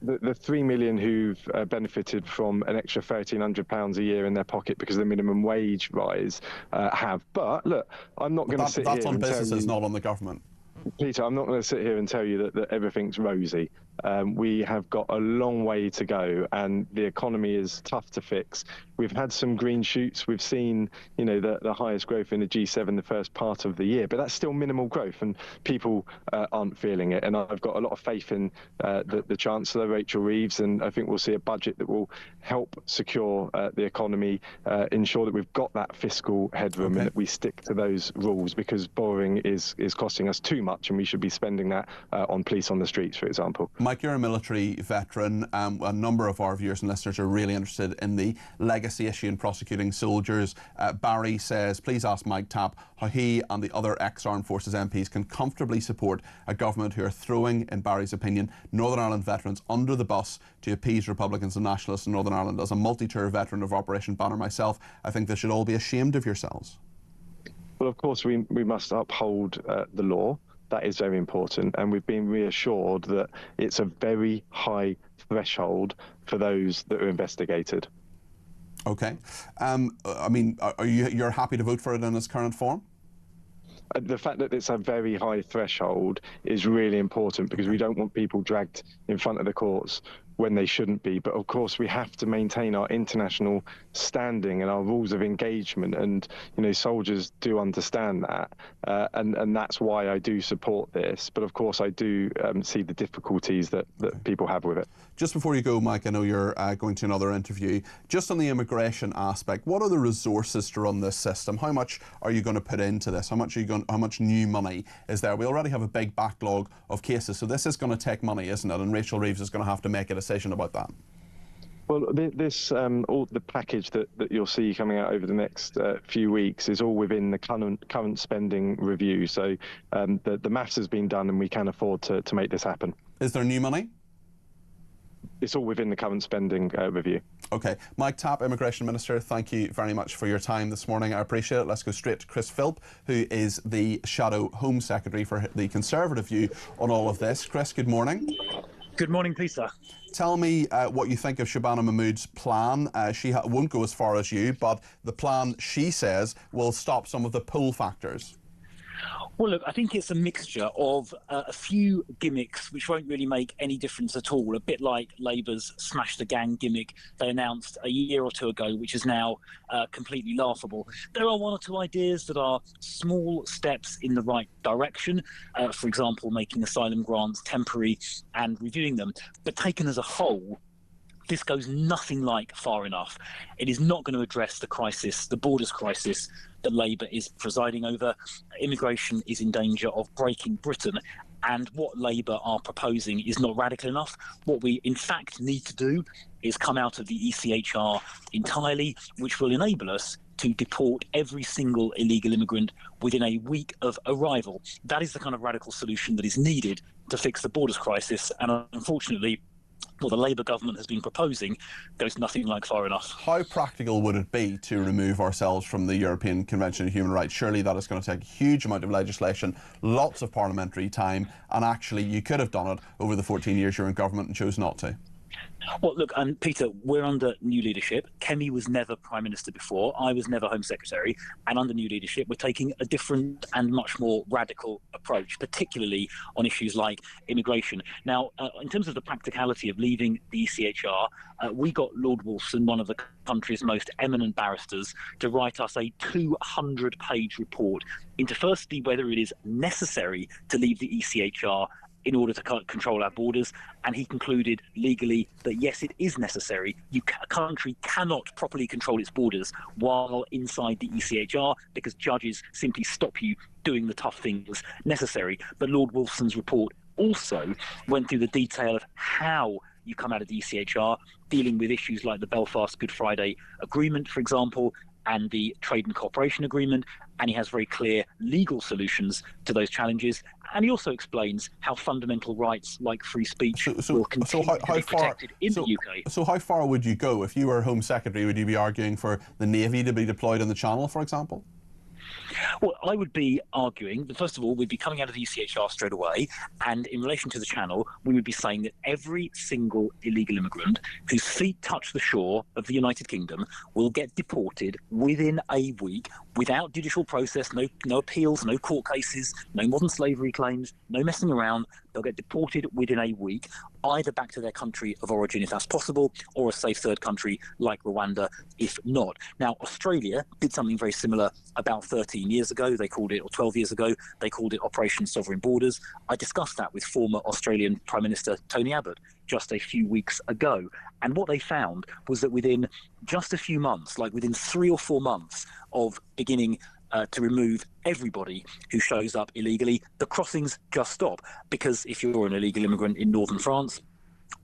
The 3 million who've benefited from an extra £1,300 a year in their pocket because of the minimum wage rise have. But look, I'm not going to sit here and tell you... That's on businesses, not on the government. Peter, I'm not going to sit here and tell you that everything's rosy. We have got a long way to go, and the economy is tough to fix. We've had some green shoots. We've seen, the highest growth in the G7 the first part of the year, but that's still minimal growth, and people aren't feeling it. And I've got a lot of faith in the Chancellor, Rachel Reeves, and I think we'll see a budget that will help secure the economy, ensure that we've got that fiscal headroom and that we stick to those rules, because borrowing is costing us too much, and we should be spending that on police on the streets, for example. Mike, you're a military veteran. A number of our viewers and listeners are really interested in the legacy issue in prosecuting soldiers. Barry says, please ask Mike Tapp how he and the other ex-Armed Forces MPs can comfortably support a government who are throwing, in Barry's opinion, Northern Ireland veterans under the bus to appease Republicans and Nationalists in Northern Ireland. As a multi-tour veteran of Operation Banner myself, I think they should all be ashamed of yourselves. Well, of course, we must uphold the law. That is very important, and we've been reassured that it's a very high threshold for those that are investigated. Okay. I mean, you're happy to vote for it in its current form? The fact that it's a very high threshold is really important, because we don't want people dragged in front of the courts when they shouldn't be. But of course, we have to maintain our international standing and our rules of engagement, and soldiers do understand that, and that's why I do support this. But of course, I do see the difficulties that people have with it. Just before you go, Mike, I know you're going to another interview. Just on the immigration aspect, what are the resources to run this system? How much are you going to put into this? How much new money is there? We already have a big backlog of cases, so this is going to take money, isn't it? And Rachel Reeves is going to have to make a decision about that. Well, this all the package that you'll see coming out over the next few weeks is all within the current spending review. So the maths has been done, and we can afford to make this happen. Is there new money? It's all within the current spending review. Okay. Mike Tapp, Immigration Minister, thank you very much for your time this morning. I appreciate it. Let's go straight to Chris Philp, who is the Shadow Home Secretary for the Conservative view on all of this. Chris, good morning. Good morning, Peter. Tell me what you think of Shabana Mahmood's plan. She won't go as far as you, but the plan, she says, will stop some of the pull factors. Well, look, I think it's a mixture of a few gimmicks which won't really make any difference at all, a bit like Labour's Smash the Gang gimmick they announced a year or two ago, which is now completely laughable. There are one or two ideas that are small steps in the right direction, for example, making asylum grants temporary and reviewing them. But taken as a whole, this goes nothing like far enough. It is not going to address the crisis, the borders crisis that Labour is presiding over. Immigration is in danger of breaking Britain, and what Labour are proposing is not radical enough. What we in fact need to do is come out of the ECHR entirely, which will enable us to deport every single illegal immigrant within a week of arrival. That is the kind of radical solution that is needed to fix the borders crisis, and unfortunately, what the Labour government has been proposing goes nothing like far enough. How practical would it be to remove ourselves from the European Convention on Human Rights? Surely that is going to take a huge amount of legislation, lots of parliamentary time, and actually you could have done it over the 14 years you're in government and chose not to. Well, look, Peter, we're under new leadership. Kemi was never Prime Minister before. I was never Home Secretary. And under new leadership, we're taking a different and much more radical approach, particularly on issues like immigration. Now, in terms of the practicality of leaving the ECHR, we got Lord Wolfson, one of the country's most eminent barristers, to write us a 200-page report into firstly whether it is necessary to leave the ECHR in order to control our borders, and he concluded legally that yes, it is necessary. A country cannot properly control its borders while inside the ECHR, because judges simply stop you doing the tough things necessary. But Lord Wolfson's report also went through the detail of how you come out of the ECHR, dealing with issues like the Belfast Good Friday Agreement, for example, and the Trade and Cooperation Agreement, and he has very clear legal solutions to those challenges. And he also explains how fundamental rights like free speech will continue to be protected in the UK. So how far would you go? If you were Home Secretary, would you be arguing for the Navy to be deployed in the Channel, for example? Well, I would be arguing that, first of all, we'd be coming out of the ECHR straight away, and in relation to the Channel, we would be saying that every single illegal immigrant whose feet touch the shore of the United Kingdom will get deported within a week without judicial process, no appeals, no court cases, no modern slavery claims, no messing around. They'll get deported within a week, either back to their country of origin if that's possible, or a safe third country like Rwanda if not. Now, Australia did something very similar about 13 years ago. They called it, or 12 years ago, they called it Operation Sovereign Borders. I discussed that with former Australian Prime Minister Tony Abbott just a few weeks ago. And what they found was that within just a few months, like within 3 or 4 months of beginning to remove everybody who shows up illegally, the crossings just stop. Because if you're an illegal immigrant in northern France,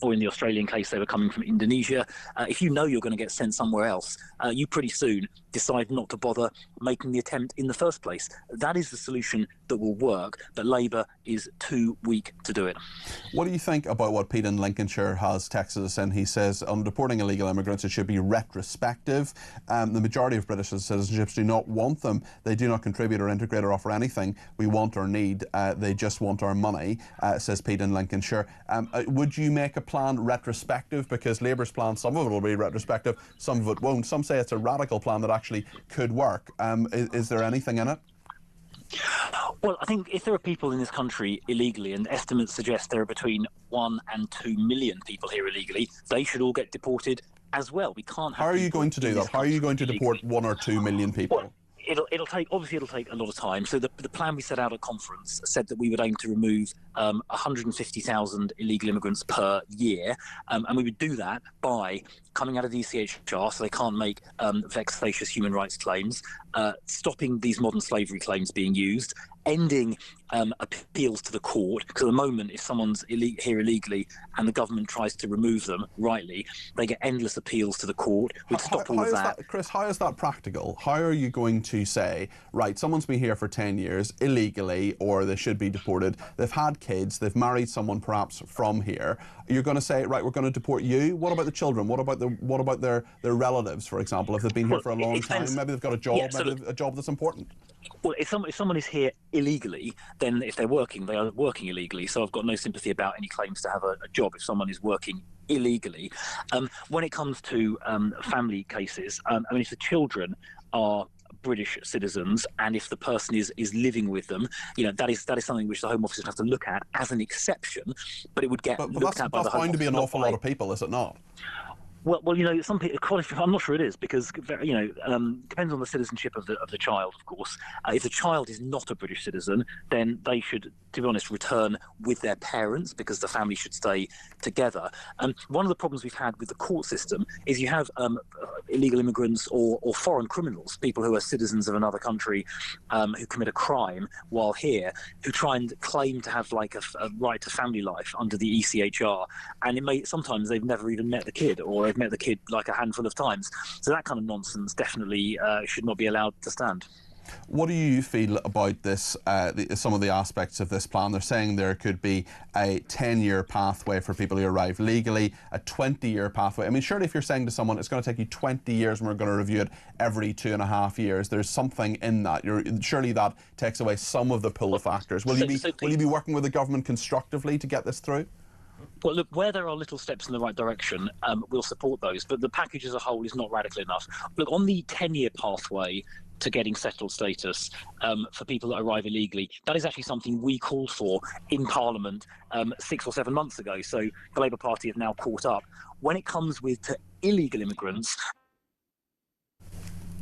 or in the Australian case, they were coming from Indonesia, if you know you're going to get sent somewhere else, you pretty soon decide not to bother making the attempt in the first place. That is the solution that will work, but Labour is too weak to do it. What do you think about what Pete in Lincolnshire has texted us in? He says, on deporting illegal immigrants, it should be retrospective. The majority of British citizenships do not want them. They do not contribute or integrate or offer anything we want or need. They just want our money, says Pete in Lincolnshire. Would you make a plan retrospective? Because Labour's plan, some of it will be retrospective, some of it won't. Some say it's a radical plan that actually could work. Is there anything in it? Well, I think if there are people in this country illegally, and estimates suggest there are between 1 and 2 million people here illegally, they should all get deported as well. We can't have. How are you going to do that? How are you going to deport 1 or 2 million people? Well, it'll take a lot of time. So the plan we set out at conference said that we would aim to remove 150,000 illegal immigrants per year, and we would do that by coming out of the ECHR, so they can't make vexatious human rights claims, stopping these modern slavery claims being used, ending appeals to the court, because at the moment, if someone's here illegally and the government tries to remove them, rightly, they get endless appeals to the court. We'd stop all of that. Chris, how is that practical? How are you going to say, right, someone's been here for 10 years illegally, or they should be deported, they've had kids, they've married someone perhaps from here, you're going to say, right, we're going to deport you? What about the children? What about their relatives, for example, if they've been here for a long time? Maybe they've got a job, maybe a job that's important. Well, if someone is here illegally, then if they're working, they are working illegally. So I've got no sympathy about any claims to have a job if someone is working illegally. When it comes to family cases, I mean, if the children are British citizens, and if the person is living with them, you know, that is something which the Home Office would have to look at as an exception, but it would get looked at by the Home Office. That's bound to be an awful lot of people, is it not? Well, you know, some people, I'm not sure it is, because, you know, depends on the citizenship of the child, of course. If the child is not a British citizen, then they should, to be honest, return with their parents, because the family should stay together. One of the problems we've had with the court system is you have illegal immigrants or foreign criminals, people who are citizens of another country who commit a crime while here, who try and claim to have like a right to family life under the ECHR, and sometimes they've never even met the kid, or they've met the kid like a handful of times. So that kind of nonsense definitely should not be allowed to stand. What do you feel about this, some of the aspects of this plan? They're saying there could be a 10-year pathway for people who arrive legally, a 20-year pathway. I mean, surely if you're saying to someone, it's going to take you 20 years and we're going to review it every 2.5 years, there's something in that. Surely that takes away some of the pull factors. Will you be working with the government constructively to get this through? Well, look, where there are little steps in the right direction, we'll support those, but the package as a whole is not radical enough. Look, on the 10-year pathway to getting settled status for people that arrive illegally, that is actually something we called for in Parliament 6 or 7 months ago, so the Labour Party have now caught up. When it comes to illegal immigrants...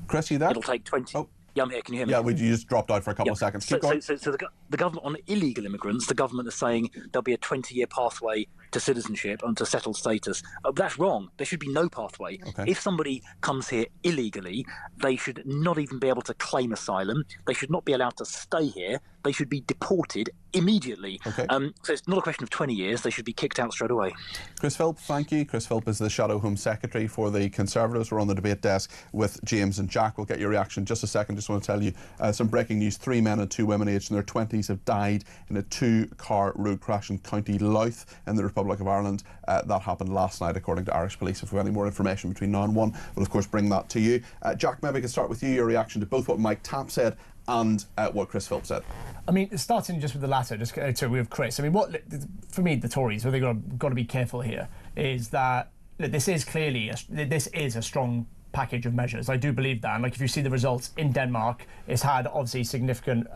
Chris, you there? It'll take 20... Oh. Yeah, I'm here. Can you hear me? Yeah, you just dropped out for a couple of seconds. So the government on illegal immigrants, the government is saying there'll be a 20-year pathway to citizenship and to settled status. That's wrong. There should be no pathway. Okay. If somebody comes here illegally, they should not even be able to claim asylum. They should not be allowed to stay here. they should be deported immediately. Okay. So it's not a question of 20 years. They should be kicked out straight away. Chris Philp, thank you. Chris Philp is the Shadow Home Secretary for the Conservatives. We're on the debate desk with James and Jack. We'll get your reaction in just a second. Just want to tell you some breaking news. 3 men and 2 women aged in their 20s have died in a 2-car road crash in County Louth in the Republic of Ireland. That happened last night, according to Irish police. If we have any more information between now and 1, we'll of course bring that to you. Jack, maybe I can start with you, your reaction to both what Mike Tapp said and what Chris Philp said. I mean, starting just with the latter, just with Chris. I mean, for me, the Tories, what they've got to be careful here is that this is clearly this is a strong package of measures. I do believe that. And like, if you see the results in Denmark, it's had obviously significant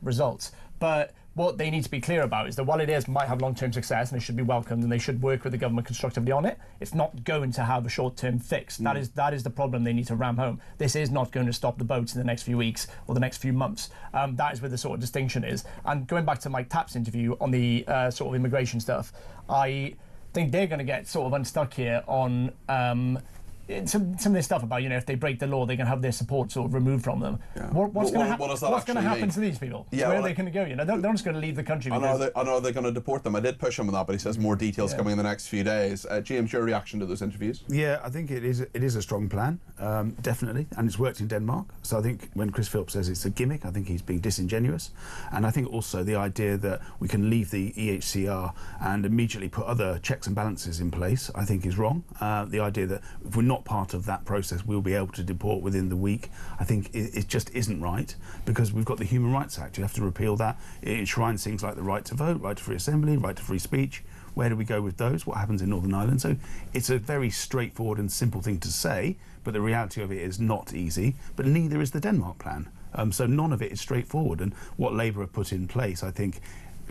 results. But what they need to be clear about is that while it might have long-term success and it should be welcomed and they should work with the government constructively on it, it's not going to have a short-term fix. That is the problem they need to ram home. This is not going to stop the boats in the next few weeks or the next few months. That is where the sort of distinction is. And going back to Mike Tapp's interview on the sort of immigration stuff, I think they're going to get sort of unstuck here on some of this stuff about, if they break the law, they're going to have their support sort of removed from them. Yeah. What's going to happen to these people? Yeah, where are they going to go? They're not just going to leave the country. I know they're going to deport them. I did push him on that, but he says more details coming in the next few days. James, your reaction to those interviews? Yeah, I think it is a strong plan, definitely, and it's worked in Denmark. So I think when Chris Philp says it's a gimmick, I think he's being disingenuous. And I think also the idea that we can leave the EHCR and immediately put other checks and balances in place, I think is wrong. The idea that if we're not part of that process, we'll be able to deport within the week, I think it just isn't right, because we've got the Human Rights Act. You have to repeal that. It enshrines things like the right to vote, right to free assembly, right to free speech. Where do we go with those? What happens in Northern Ireland? So it's a very straightforward and simple thing to say, but the reality of it is not easy, but neither is the Denmark plan. So none of it is straightforward, and what Labour have put in place, I think,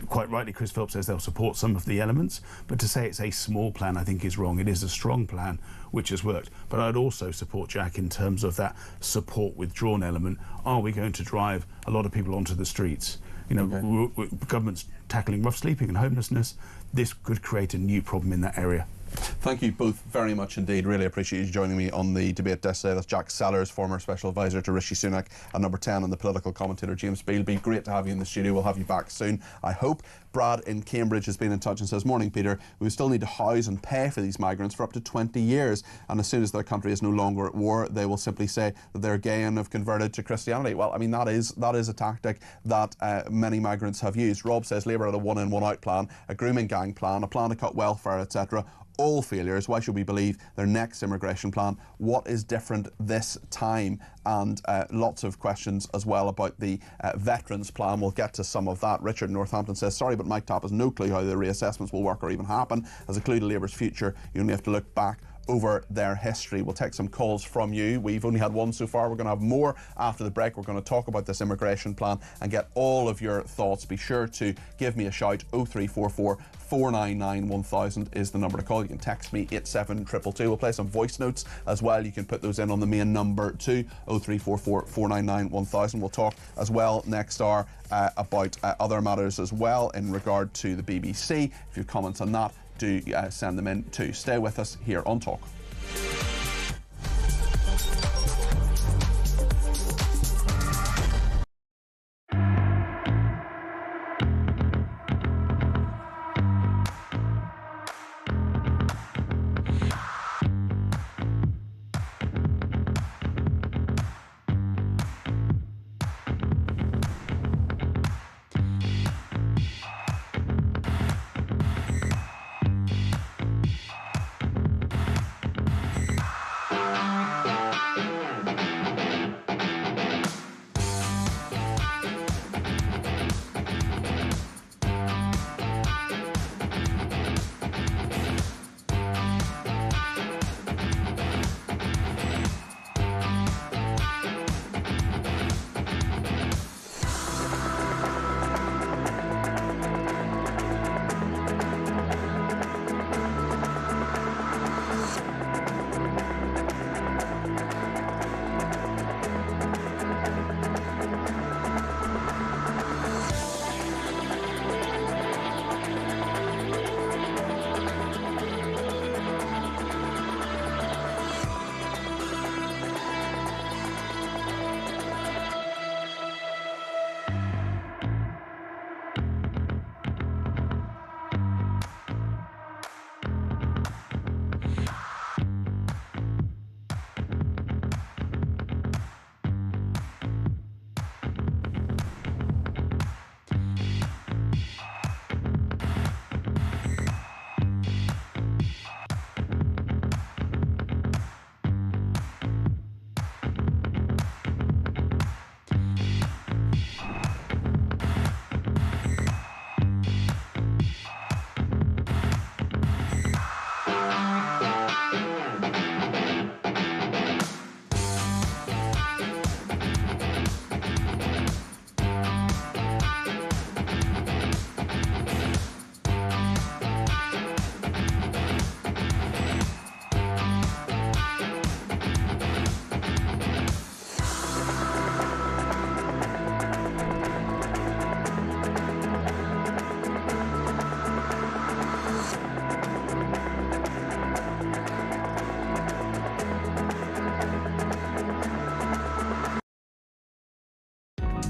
quite rightly, Chris Philp says they'll support some of the elements, but to say it's a small plan, I think, is wrong. It is a strong plan which has worked. But I'd also support Jack in terms of that support withdrawn element. Are we going to drive a lot of people onto the streets? Government's tackling rough sleeping and homelessness. This could create a new problem in that area. Thank you both very much indeed. Really appreciate you joining me on the debate desk today. That's Jack Sellers, former special advisor to Rishi Sunak, and number 10 on the political commentator James Bealby. Great to have you in the studio. We'll have you back soon, I hope. Brad in Cambridge has been in touch and says, "Morning, Peter. We still need to house and pay for these migrants for up to 20 years. And as soon as their country is no longer at war, they will simply say that they're gay and have converted to Christianity." Well, I mean, that is a tactic that many migrants have used. Rob says Labour had a one-in, one-out plan, a grooming gang plan, a plan to cut welfare, etc. All failures. Why should we believe their next immigration plan? What is different this time? And lots of questions as well about the veterans plan. We'll get to some of that. Richard in Northampton says, "Sorry, but Mike Tapp has no clue how the reassessments will work or even happen. As a clue to Labour's future, you only have to look back over their history." We'll take some calls from you. We've only had one so far. We're going to have more after the break. We're going to talk about this immigration plan and get all of your thoughts. Be sure to give me a shout. 0344 499 1000 is the number to call. You can text me 87222. We'll play some voice notes as well. You can put those in on the main number too, 0344 499 1000. We'll talk as well next hour about other matters as well in regard to the BBC. If you have comments on that, do send them in too. Stay with us here on Talk.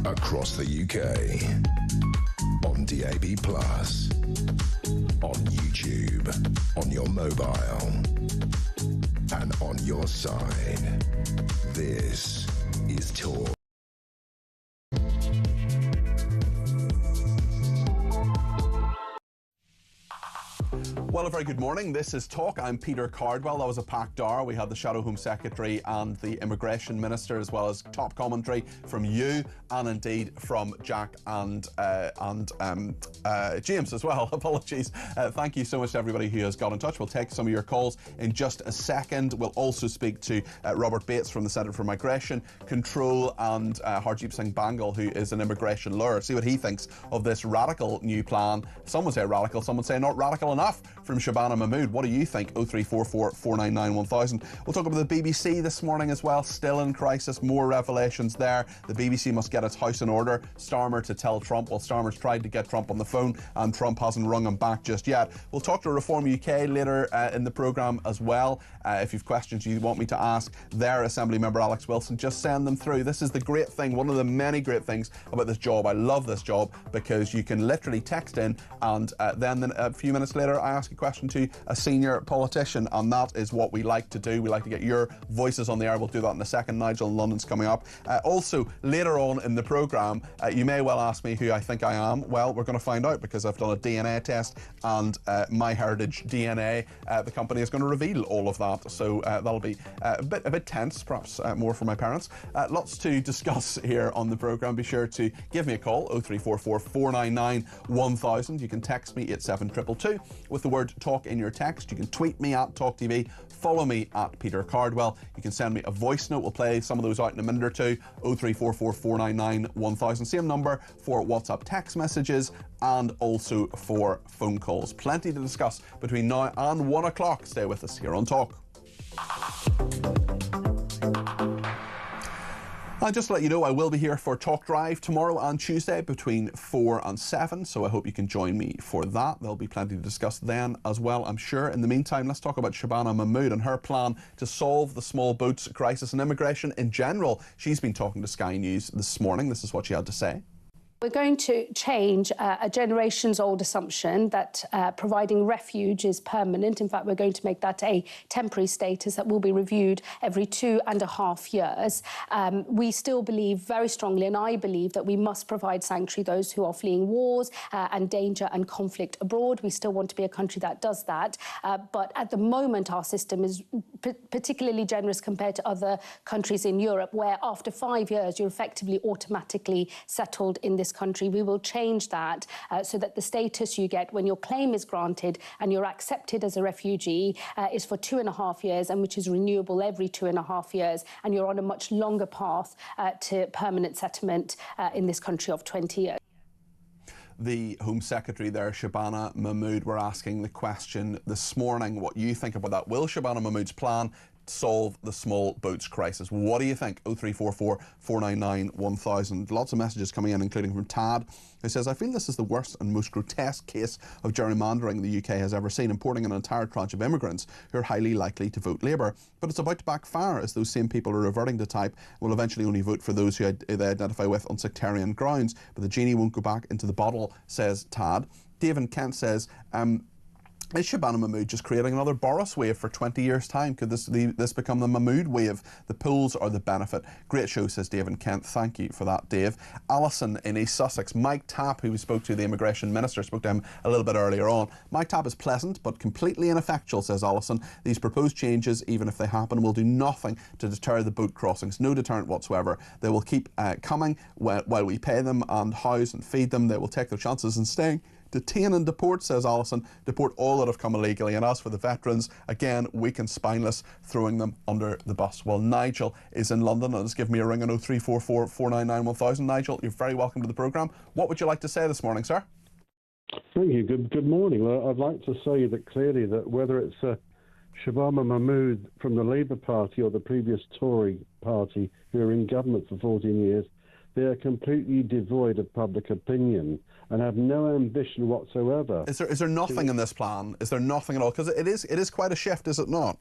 across the UK, on DAB+, on YouTube, on your mobile, and on your side. This is Talk. Well, a very good morning. This is Talk. I'm Peter Cardwell. That was a packed hour. We had the Shadow Home Secretary and the Immigration Minister, as well as top commentary from you and indeed from Jack and James as well. Apologies. Thank you so much to everybody who has got in touch. We'll take some of your calls in just a second. We'll also speak to Robert Bates from the Centre for Migration Control and Harjeep Singh Bangal, who is an immigration lawyer. See what he thinks of this radical new plan. Some would say radical, some would say not radical enough, from Shabana Mahmood. What do you think? 0344 499 1000. We'll talk about the BBC this morning as well. Still in crisis, more revelations there. The BBC must get its house in order. Starmer to tell Trump. Well, Starmer's tried to get Trump on the phone and Trump hasn't rung him back just yet. We'll talk to Reform UK later in the programme as well. If you've questions you want me to ask their Assembly member Alex Wilson, just send them through. This is the great thing, one of the many great things about this job. I love this job because you can literally text in and then a few minutes later I ask a question to a senior politician, and that is what we like to do. We like to get your voices on the air. We'll do that in a second. Nigel in London's coming up. Also, later on in the programme, you may well ask me who I think I am. Well, we're going to find out because I've done a DNA test and MyHeritage DNA, the company, is going to reveal all of that. So that'll be a bit tense, perhaps more for my parents. Lots to discuss here on the programme. Be sure to give me a call, 0344 499 1000. You can text me at 7222 with the word Talk in your text. You can tweet me at talkTV, follow me at Peter Cardwell. You can send me a voice note. We'll play some of those out in a minute or two. 0344 499 1000. Same number for WhatsApp text messages and also for phone calls. Plenty to discuss between now and 1 o'clock. Stay with us here on Talk. And just to let you know, I will be here for Talk Drive tomorrow and Tuesday between 4 and 7, so I hope you can join me for that. There'll be plenty to discuss then as well, I'm sure. In the meantime, let's talk about Shabana Mahmood and her plan to solve the small boats crisis and immigration in general. She's been talking to Sky News this morning. This is what she had to say. We're going to change a generations-old assumption that providing refuge is permanent. In fact, we're going to make that a temporary status that will be reviewed every 2.5 years. We still believe very strongly, and I believe, that we must provide sanctuary those who are fleeing wars and danger and conflict abroad. We still want to be a country that does that. But at the moment, our system is particularly generous compared to other countries in Europe, where after 5 years, you're effectively automatically settled in this country. We will change that so that the status you get when your claim is granted and you're accepted as a refugee is for 2.5 years, and which is renewable every 2.5 years, and you're on a much longer path to permanent settlement in this country of 20 years. The Home Secretary there, Shabana Mahmood, were asking the question this morning what you think about that. Will Shabana Mahmood's plan solve the small boats crisis? What do you think? 0344 499 1000. Lots of messages coming in, including from Tad, who says, I feel this is the worst and most grotesque case of gerrymandering the UK has ever seen, importing an entire tranche of immigrants who are highly likely to vote Labour. But it's about to backfire, as those same people are reverting to type will eventually only vote for those who they identify with on sectarian grounds. But the genie won't go back into the bottle, says Tad. David Kent says, is Shabana Mahmood just creating another Boris wave for 20 years' time? Could this become the Mahmood wave? The pools are the benefit. Great show, says David Kent. Thank you for that, Dave. Alison in East Sussex. Mike Tapp, who we spoke to, the Immigration Minister, spoke to him a little bit earlier on. Mike Tapp is pleasant but completely ineffectual, says Alison. These proposed changes, even if they happen, will do nothing to deter the boat crossings. No deterrent whatsoever. They will keep coming while we pay them and house and feed them. They will take their chances in staying. Detain and deport, says Alison. Deport all that have come illegally. And as for the veterans, again, weak and spineless, throwing them under the bus. Well, Nigel is in London and has given me a ring on 0344 499 1000. Nigel, you're very welcome to the programme. What would you like to say this morning, sir? Thank you. Good morning. Well, I'd like to say that clearly that whether it's Shabana Mahmood from the Labour Party or the previous Tory party who are in government for 14 years, they are completely devoid of public opinion and have no ambition whatsoever. Is there nothing in this plan? Is there nothing at all? Because it is quite a shift, is it not?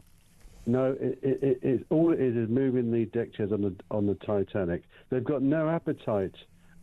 No, all it is moving the deck chairs on the Titanic. They've got no appetite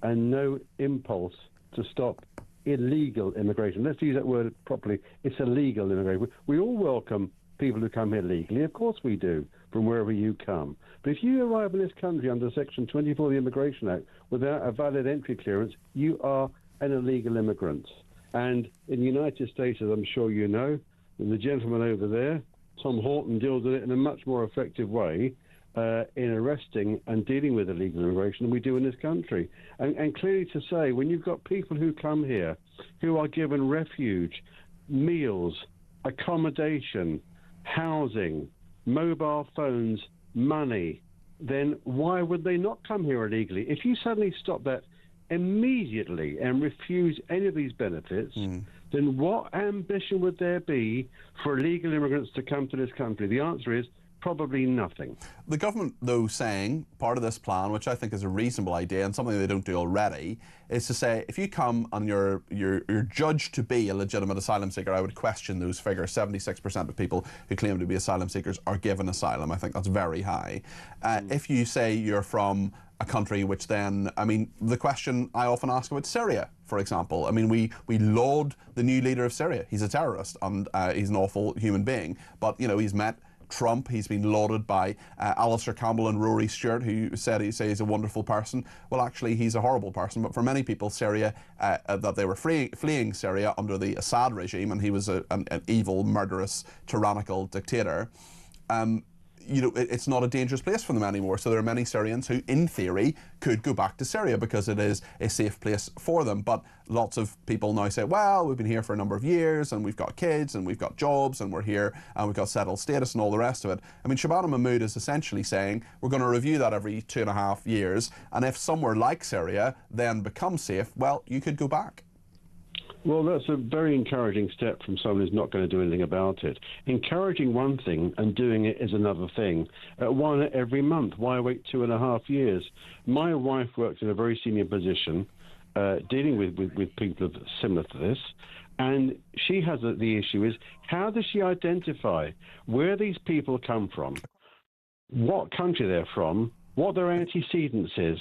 and no impulse to stop illegal immigration. Let's use that word properly. It's illegal immigration. We all welcome people who come here legally. Of course we do, from wherever you come. But if you arrive in this country under Section 24 of the Immigration Act without a valid entry clearance, you are an illegal immigrant. And in the United States, as I'm sure you know, the gentleman over there, Tom Horton, deals with it in a much more effective way in arresting and dealing with illegal immigration than we do in this country. And clearly to say, when you've got people who come here who are given refuge, meals, accommodation, housing, mobile phones, money, then why would they not come here illegally? If you suddenly stop that immediately and refuse any of these benefits, then what ambition would there be for illegal immigrants to come to this country? The answer is probably nothing. The government, though, saying part of this plan, which I think is a reasonable idea and something they don't do already, is to say if you come and you're judged to be a legitimate asylum seeker, I would question those figures. 76% of people who claim to be asylum seekers are given asylum. I think that's very high. If you say you're from a country which then, I mean, the question I often ask about Syria, for example. I mean, we laud the new leader of Syria. He's a terrorist and he's an awful human being. But, you know, he's met Trump, he's been lauded by Alistair Campbell and Rory Stewart, who said he's a wonderful person. Well, actually, he's a horrible person. But for many people, Syria, that they were fleeing Syria under the Assad regime, and he was an evil, murderous, tyrannical dictator. You know, it's not a dangerous place for them anymore. So there are many Syrians who, in theory, could go back to Syria because it is a safe place for them. But lots of people now say, well, we've been here for a number of years and we've got kids and we've got jobs and we're here and we've got settled status and all the rest of it. I mean, Shabana Mahmood is essentially saying we're going to review that every 2.5 years. And if somewhere like Syria then becomes safe, well, you could go back. Well, that's a very encouraging step from someone who's not going to do anything about it. Encouraging one thing and doing it is another thing. One every month. Why wait 2.5 years? My wife works in a very senior position dealing with people similar to this. And she has the issue is, how does she identify where these people come from, what country they're from, what their antecedents is,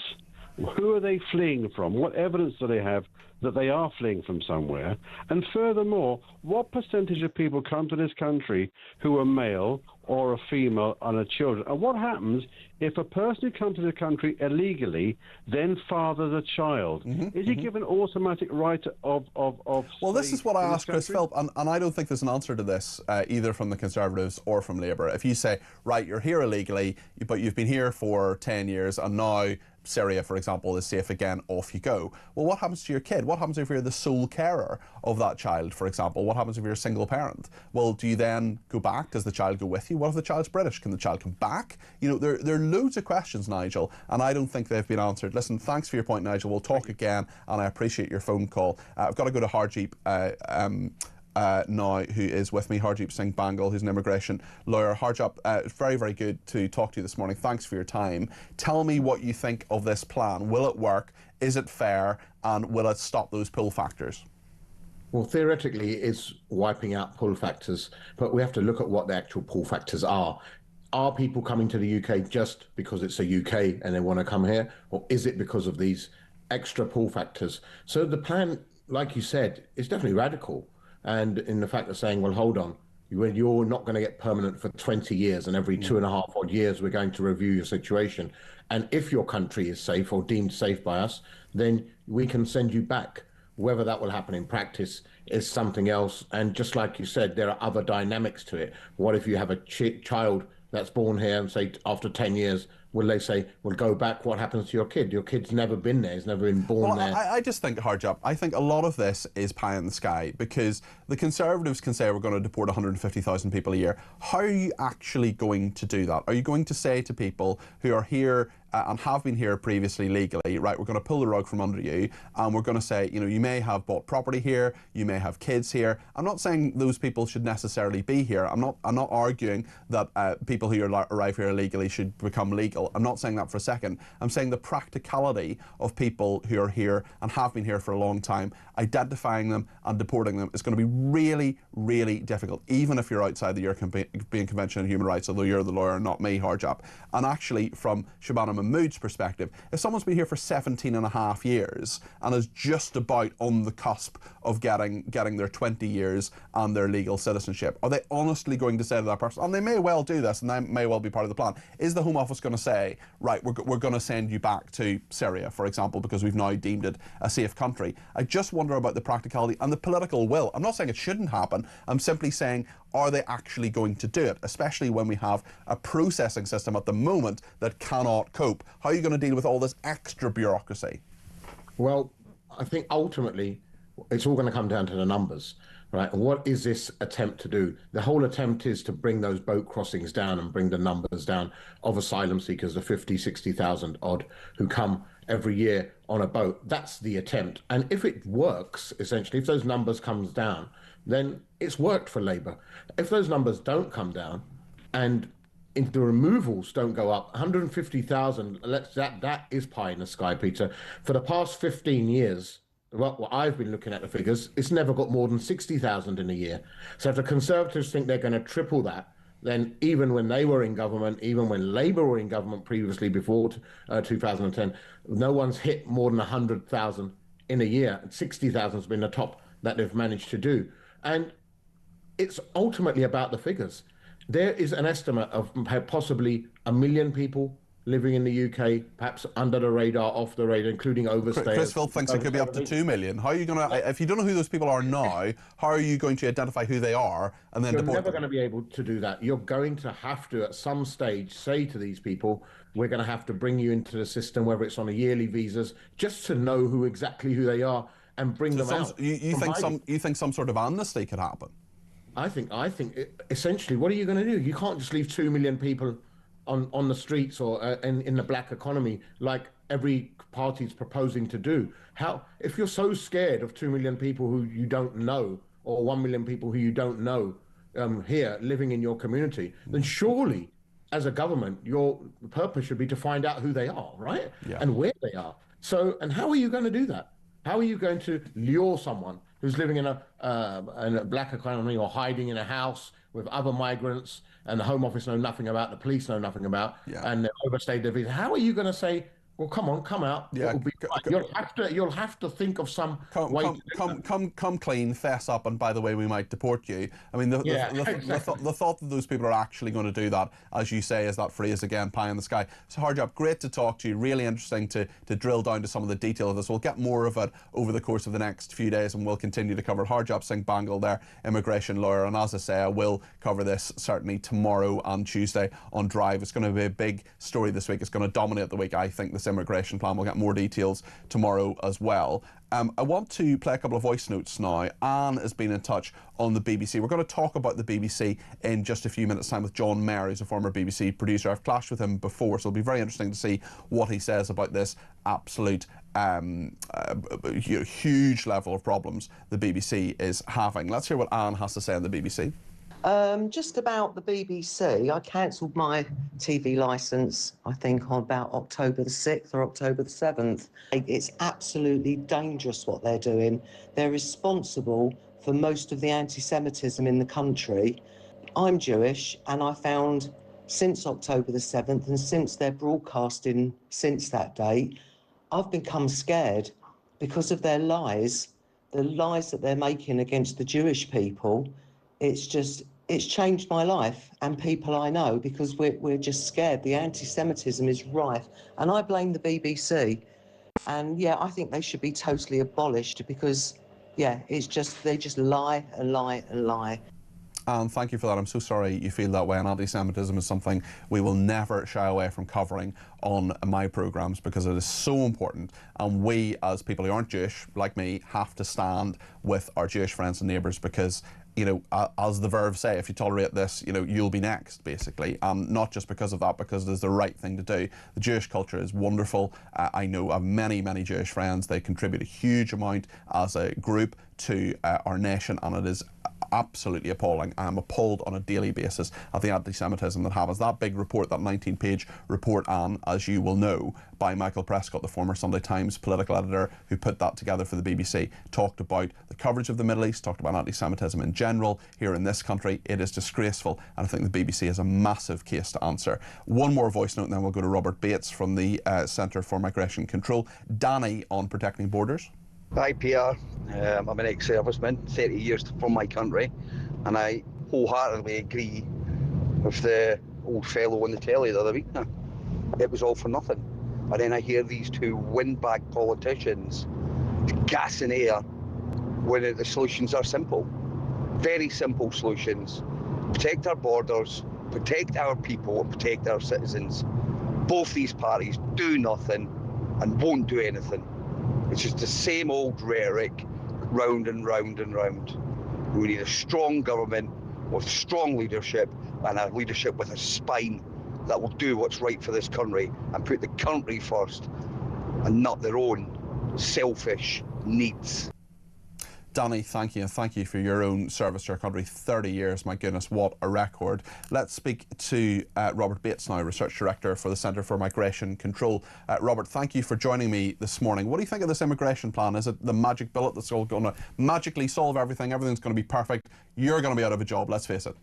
who are they fleeing from, what evidence do they have that they are fleeing from somewhere? And furthermore, what percentage of people come to this country who are male or a female and are children? And what happens if a person who comes to the country illegally then fathers a child? Is he given automatic right of Well, this is what I asked Chris Philp, and I don't think there's an answer to this either from the Conservatives or from Labour. If you say, right, you're here illegally, but you've been here for 10 years and now Syria, for example, is safe again, off you go. Well, what happens to your kid? What happens if you're the sole carer of that child, for example? What happens if you're a single parent? Well, do you then go back? Does the child go with you? What if the child's British? Can the child come back? You know, there are loads of questions, Nigel, and I don't think they've been answered. Listen, thanks for your point, Nigel. We'll talk again, and I appreciate your phone call. I've got to go to Harjeep now, who is with me, Harjeep Singh Bangal, who's an immigration lawyer. Harjeep, it's very, very good to talk to you this morning. Thanks for your time. Tell me what you think of this plan. Will it work? Is it fair? And will it stop those pull factors? Well, theoretically, it's wiping out pull factors, but we have to look at what the actual pull factors are. Are people coming to the UK just because it's a UK and they want to come here? Or is it because of these extra pull factors? So the plan, like you said, is definitely radical. And in the fact of saying, well, hold on, you're not going to get permanent for 20 years and every 2.5 odd years we're going to review your situation. And if your country is safe or deemed safe by us, then we can send you back. Whether that will happen in practice is something else. And just like you said, there are other dynamics to it. What if you have a child that's born here and say after 10 years, will they say, well, go back, what happens to your kid? Your kid's never been there, he's never been born there. I just think, Harjeep, I think a lot of this is pie in the sky, because the Conservatives can say we're going to deport 150,000 people a year. How are you actually going to do that? Are you going to say to people who are here and have been here previously legally, right, we're going to pull the rug from under you, and we're going to say, you know, you may have bought property here, you may have kids here. I'm not saying those people should necessarily be here. I'm not arguing that people who arrive here illegally should become legal. I'm not saying that for a second. I'm saying the practicality of people who are here and have been here for a long time, identifying them and deporting them is going to be really, really difficult, even if you're outside the European Convention on Human Rights, although you're the lawyer, not me, Harjeep. And actually, from Shabana Mahmood's perspective, if someone's been here for 17 and a half years and is just about on the cusp of getting their 20 years and their legal citizenship, are they honestly going to say to that person, and they may well do this and that may well be part of the plan, is the Home Office going to say, right, we're going to send you back to Syria, for example, because we've now deemed it a safe country? I just wonder about the practicality and the political will. I'm not saying it shouldn't happen, I'm simply saying, are they actually going to do it, especially when we have a processing system at the moment that cannot cope? How are you going to deal with all this extra bureaucracy? Well, I think ultimately it's all going to come down to the numbers, right? And what is this attempt to do? The whole attempt is to bring those boat crossings down and bring the numbers down of asylum seekers, the 50, 60,000 odd who come every year on a boat. That's the attempt. And if it works, essentially, if those numbers comes down, then it's worked for Labour. If those numbers don't come down and if the removals don't go up, 150,000, that is pie in the sky, Peter. For the past 15 years, well, I've been looking at the figures, it's never got more than 60,000 in a year. So if the Conservatives think they're going to triple that, then even when they were in government, even when Labour were in government previously before 2010, no one's hit more than 100,000 in a year. 60,000 has been the top that they've managed to do. And it's ultimately about the figures. There is an estimate of possibly 1 million people living in the UK, perhaps under the radar, off the radar, including overstayers. Chris Phil thinks it could be up to 2 million. How are you going to, if you don't know who those people are now, how are you going to identify who they are and then You're deport never them? going to be able to do that. You're going to have to, at some stage, say to these people, we're going to have to bring you into the system, whether it's on a yearly visas, just to know exactly who they are and bring them out. You think some sort of amnesty could happen? I think essentially, what are you going to do? You can't just leave 2 million people on the streets or in the black economy like every party's proposing to do. How, if you're so scared of 2 million people who you don't know, or 1 million people who you don't know here living in your community, then surely as a government your purpose should be to find out who they are, right? Yeah. And where they are. So, and how are you going to do that? How are you going to lure someone who's living in a black economy or hiding in a house with other migrants and the Home Office know nothing about, the police know nothing about, and they've overstayed their visa? How are you going to say, well, come on, come out? Yeah, you'll have to think of some way. Come clean, fess up, and by the way, we might deport you. I mean, the thought that those people are actually going to do that, as you say, is that phrase again, pie in the sky. So Harjab, great to talk to you. Really interesting to drill down to some of the detail of this. We'll get more of it over the course of the next few days, and we'll continue to cover it. Harjab Singh Bangal, their immigration lawyer, and as I say, I will cover this certainly tomorrow and Tuesday on Drive. It's going to be a big story this week. It's going to dominate the week, I think, this immigration plan. We'll get more details tomorrow as well. I want to play a couple of voice notes now. Anne has been in touch on the BBC. We're going to talk about the BBC in just a few minutes' time with John Mayer, who's a former BBC producer. I've clashed with him before, so it'll be very interesting to see what he says about this absolute huge level of problems the BBC is having. Let's hear what Anne has to say on the BBC. Just about the BBC, I cancelled my TV licence, I think, on about October the 6th or October the 7th. It's absolutely dangerous what they're doing. They're responsible for most of the anti-Semitism in the country. I'm Jewish, and I found since October the 7th and since their broadcasting since that date, I've become scared because of their lies, the lies that they're making against the Jewish people. It's changed my life and people I know because we're just scared. The anti-Semitism is rife, and I blame the BBC. And yeah, I think they should be totally abolished because, yeah, they just lie and lie and lie. And thank you for that. I'm so sorry you feel that way, and anti-Semitism is something we will never shy away from covering on my programmes because it is so important, and we as people who aren't Jewish, like me, have to stand with our Jewish friends and neighbours because, you know, as the Verve say, if you tolerate this, you know, you'll be next, basically. Not just because of that, because it is the right thing to do. The Jewish culture is wonderful. I know of many, many Jewish friends. They contribute a huge amount as a group to our nation, and it is absolutely appalling. I am appalled on a daily basis at the anti-Semitism that happens. That big report, that 19-page report, Anne, as you will know, by Michael Prescott, the former Sunday Times political editor who put that together for the BBC, talked about the coverage of the Middle East, talked about anti-Semitism in general here in this country. It is disgraceful, and I think the BBC has a massive case to answer. One more voice note and then we'll go to Robert Bates from the Centre for Migration Control. Danny on protecting borders. Hi, Peter. I'm an ex-serviceman, 30 years from my country, and I wholeheartedly agree with the old fellow on the telly the other week now. It was all for nothing. And then I hear these two windbag politicians gassing air when the solutions are simple. Very simple solutions. Protect our borders, protect our people, and protect our citizens. Both these parties do nothing and won't do anything. It's just the same old rhetoric, round and round and round. We need a strong government with strong leadership, and a leadership with a spine that will do what's right for this country and put the country first and not their own selfish needs. Danny, thank you, and thank you for your own service to our country. 30 years, my goodness, what a record. Let's speak to Robert Bates now, Research Director for the Centre for Migration Control. Robert, thank you for joining me this morning. What do you think of this immigration plan? Is it the magic bullet that's all going to magically solve everything? Everything's going to be perfect. You're going to be out of a job, let's face it.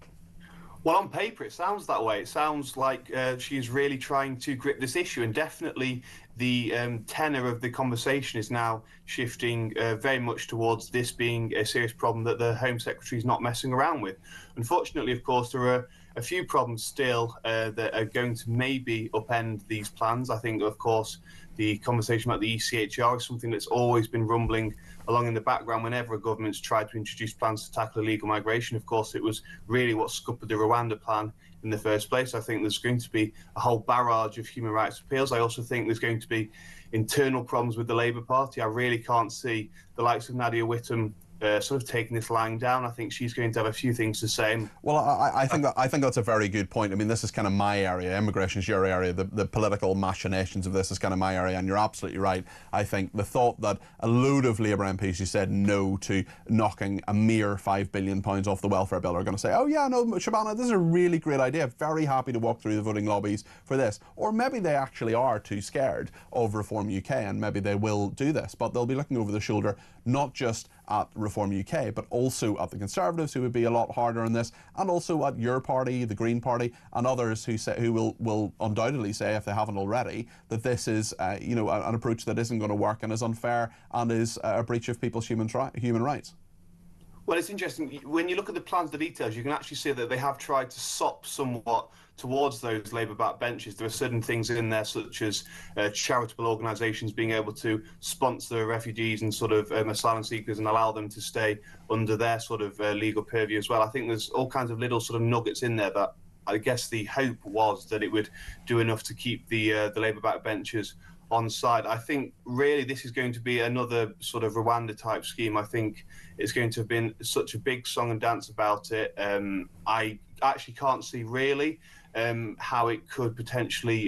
Well, on paper, it sounds that way. It sounds like she's really trying to grip this issue, and definitely the tenor of the conversation is now shifting very much towards this being a serious problem that the Home Secretary is not messing around with. Unfortunately, of course, there are a few problems still that are going to maybe upend these plans. I think, of course, the conversation about the ECHR is something that's always been rumbling along in the background whenever a government's tried to introduce plans to tackle illegal migration. Of course, it was really what scuppered the Rwanda plan in the first place. I think there's going to be a whole barrage of human rights appeals. I also think there's going to be internal problems with the Labour Party. I really can't see the likes of Nadia Whittome sort of taking this lying down. I think she's going to have a few things to say. Well, I think that's a very good point. I mean, this is kind of my area. Immigration is your area. The political machinations of this is kind of my area, and you're absolutely right. I think the thought that a load of Labour MPs who said no to knocking a mere £5 billion off the welfare bill are going to say, oh yeah, no, Shabana, this is a really great idea. Very happy to walk through the voting lobbies for this. Or maybe they actually are too scared of Reform UK, and maybe they will do this, but they'll be looking over the shoulder, not just at Reform UK, but also at the Conservatives, who would be a lot harder on this, and also at your party, the Green Party, and others who will undoubtedly say, if they haven't already, that this is an approach that isn't going to work and is unfair and is a breach of people's human rights. Well, it's interesting. When you look at the plans, the details, you can actually see that they have tried to sop somewhat towards those Labour backbenches. There are certain things in there, such as charitable organisations being able to sponsor refugees and sort of asylum seekers and allow them to stay under their sort of legal purview as well. I think there's all kinds of little sort of nuggets in there that I guess the hope was that it would do enough to keep the Labour backbenchers on side. I think really this is going to be another sort of Rwanda type scheme. I think it's going to have been such a big song and dance about it. I actually can't see really how it could potentially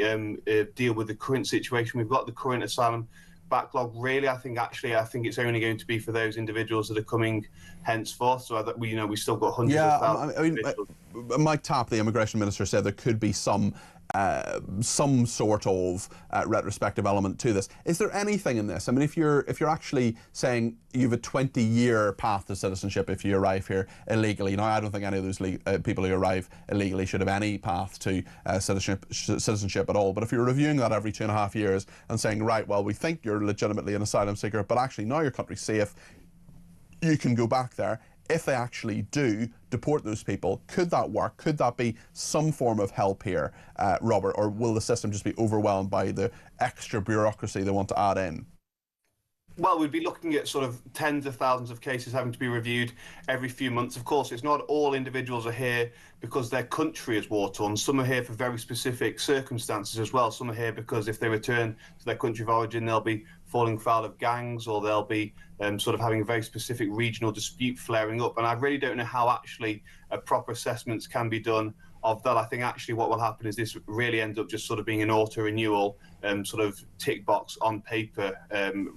deal with the current situation. We've got the current asylum backlog. Really, I think it's only going to be for those individuals that are coming henceforth. So that we still got hundreds of thousands. I mean, Mike Tapp, the immigration minister, said there could be some sort of retrospective element to this. Is there anything in this? I mean, if you're actually saying you have a 20-year path to citizenship if you arrive here illegally. Now, I don't think any of those people who arrive illegally should have any path to citizenship at all. But if you're reviewing that every 2.5 years and saying, right, well, we think you're legitimately an asylum seeker, but actually now your country's safe, you can go back there. If they actually do deport those people, could that work? Could that be some form of help here, Robert? Or will the system just be overwhelmed by the extra bureaucracy they want to add in? Well, we'd be looking at sort of tens of thousands of cases having to be reviewed every few months. Of course, it's not all individuals are here because their country is war-torn. Some are here for very specific circumstances as well. Some are here because if they return to their country of origin, they'll be falling foul of gangs, or they'll be sort of having a very specific regional dispute flaring up. And I really don't know how actually proper assessments can be done of that, I think actually what will happen is this really ends up just sort of being an auto-renewal, sort of tick box on paper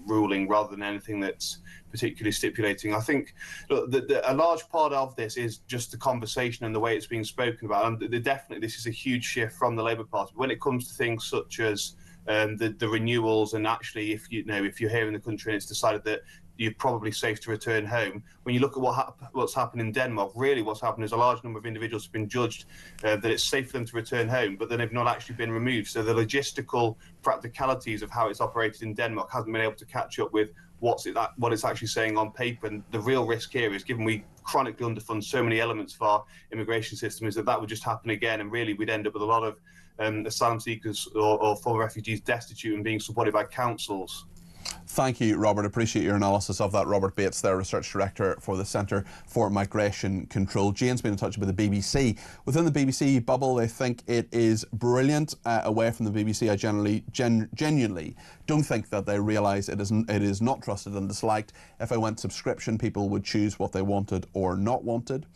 ruling rather than anything that's particularly stipulating. I think look, a large part of this is just the conversation and the way it's being spoken about. And definitely this is a huge shift from the Labour Party. When it comes to things such as the renewals, and actually if you're here in the country and it's decided that you're probably safe to return home. When you look at what's happened in Denmark, really what's happened is a large number of individuals have been judged that it's safe for them to return home, but then they've not actually been removed. So the logistical practicalities of how it's operated in Denmark hasn't been able to catch up with what it's actually saying on paper. And the real risk here is, given we chronically underfund so many elements of our immigration system, is that would just happen again, and really we'd end up with a lot of asylum seekers or former refugees destitute and being supported by councils. Thank you, Robert. Appreciate your analysis of that. Robert Bates, their Research Director for the Centre for Migration Control. Jane's been in touch with the BBC. Within the BBC bubble, they think it is brilliant. Away from the BBC, I genuinely don't think that they realise it is not trusted and disliked. If I went subscription, people would choose what they wanted or not wanted.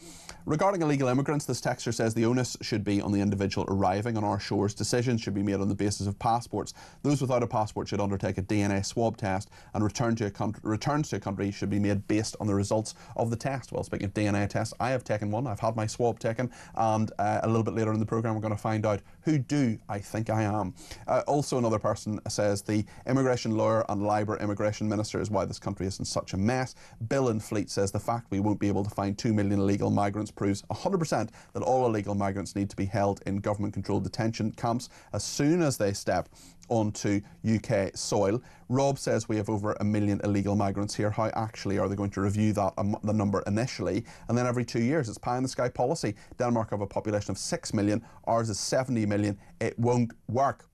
Regarding illegal immigrants, this texter says the onus should be on the individual arriving on our shores. Decisions should be made on the basis of passports. Those without a passport should undertake a DNA swab test, and returns to a country should be made based on the results of the test. Well, speaking of DNA tests, I have taken one. I've had my swab taken, and a little bit later in the programme we're going to find out who I think I am. Also, another person says the immigration lawyer and Labour immigration minister is why this country is in such a mess. Bill in Fleet says the fact we won't be able to find 2 million illegal migrants proves 100% that all illegal migrants need to be held in government-controlled detention camps as soon as they step onto UK soil. Rob says we have over 1 million illegal migrants here. How actually are they going to review that, the number initially, and then every 2 years? It's pie in the sky policy. Denmark have a population of 6 million. Ours is 70 million. It won't work.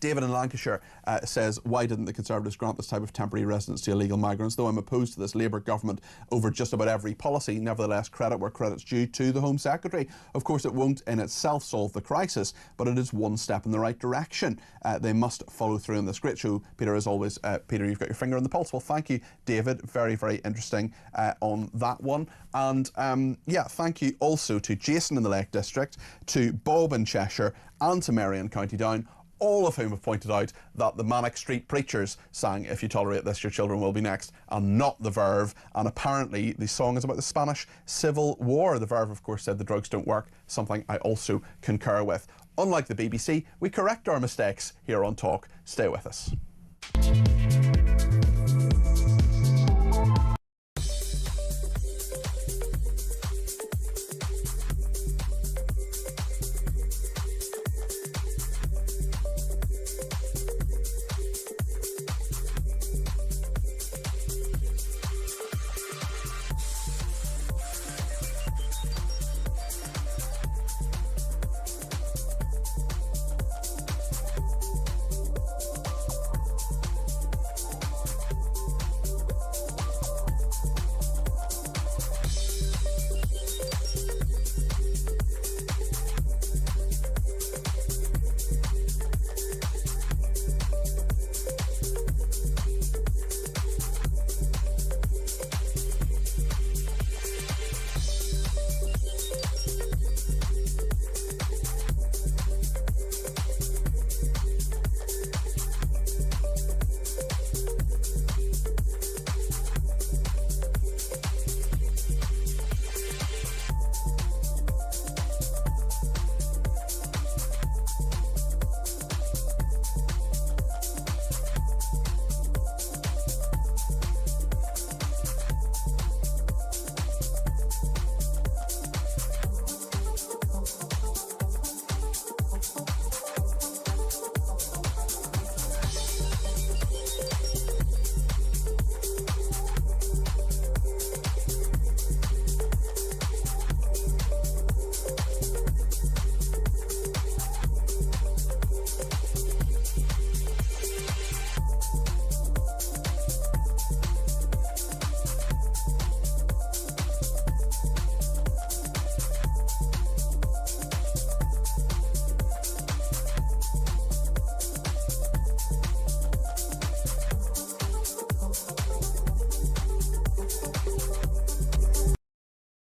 David in Lancashire says, why didn't the Conservatives grant this type of temporary residence to illegal migrants? Though I'm opposed to this Labour government over just about every policy, nevertheless, credit where credit's due to the Home Secretary. Of course, it won't in itself solve the crisis, but it is one step in the right direction. They must follow through on this. Great show, Peter, as always. Peter, you've got your finger on the pulse. Well, thank you, David. Very, very interesting on that one. And yeah, thank you also to Jason in the Lake District, to Bob in Cheshire, and to Mary in County Down, all of whom have pointed out that the Manic Street Preachers sang If You Tolerate This, Your Children Will Be Next, and not the Verve. And apparently the song is about the Spanish Civil War. The Verve, of course, said the drugs don't work, something I also concur with. Unlike the BBC, we correct our mistakes here on Talk. Stay with us.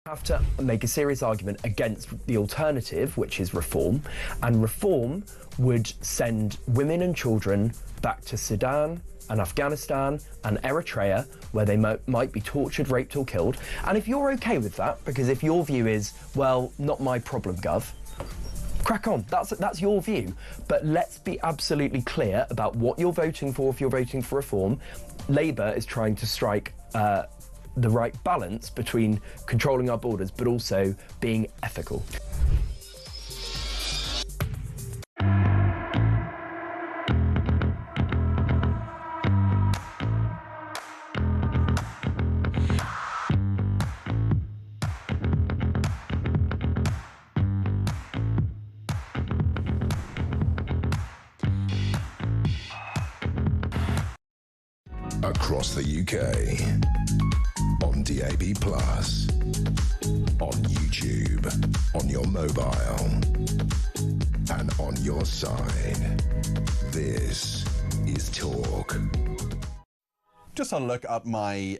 Have to make a serious argument against the alternative, which is reform, and reform would send women and children back to Sudan and Afghanistan and Eritrea, where they might be tortured, raped or killed. And if you're okay with that, because if your view is, well, not my problem, Gov, crack on, that's your view. But let's be absolutely clear about what you're voting for if you're voting for reform. Labour is trying to strike the right balance between controlling our borders but also being ethical. Across the UK, on DAB+, on YouTube, on your mobile, and on your side. This is Talk. Just had a look at my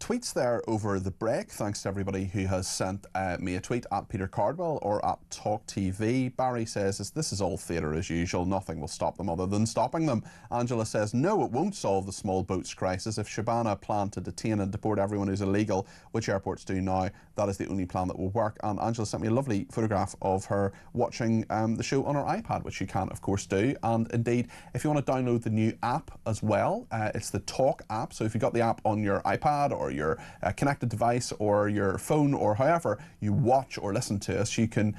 tweets there over the break. Thanks to everybody who has sent me a tweet at Peter Cardwell or at talkTV. Barry says, this is all theatre as usual. Nothing will stop them other than stopping them. Angela says, no, it won't solve the small boats crisis. If Shabana planned to detain and deport everyone who's illegal, which airports do now, that is the only plan that will work. And Angela sent me a lovely photograph of her watching the show on her iPad, which you can, of course, do. And indeed, if you want to download the new app as well, it's the Talk app. So if you've got the app on your iPad or your connected device or your phone or however you watch or listen to us, you can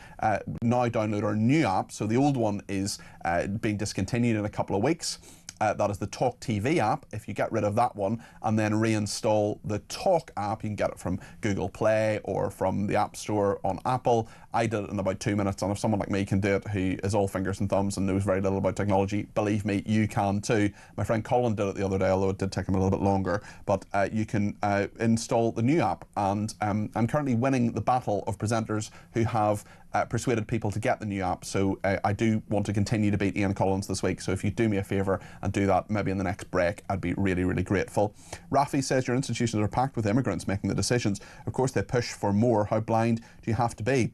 now download our new app. So the old one is being discontinued in a couple of weeks. That is the talkTV app. If you get rid of that one and then reinstall the Talk app, you can get it from Google Play or from the App Store on Apple. I did it in about 2 minutes, and if someone like me can do it who is all fingers and thumbs and knows very little about technology, believe me, you can too. My friend Colin did it the other day, although it did take him a little bit longer. But you can install the new app, and I'm currently winning the battle of presenters who have persuaded people to get the new app. So I do want to continue to beat Ian Collins this week. So if you do me a favour and do that maybe in the next break, I'd be really, really grateful. Rafi says, your institutions are packed with immigrants making the decisions. Of course they push for more. How blind do you have to be?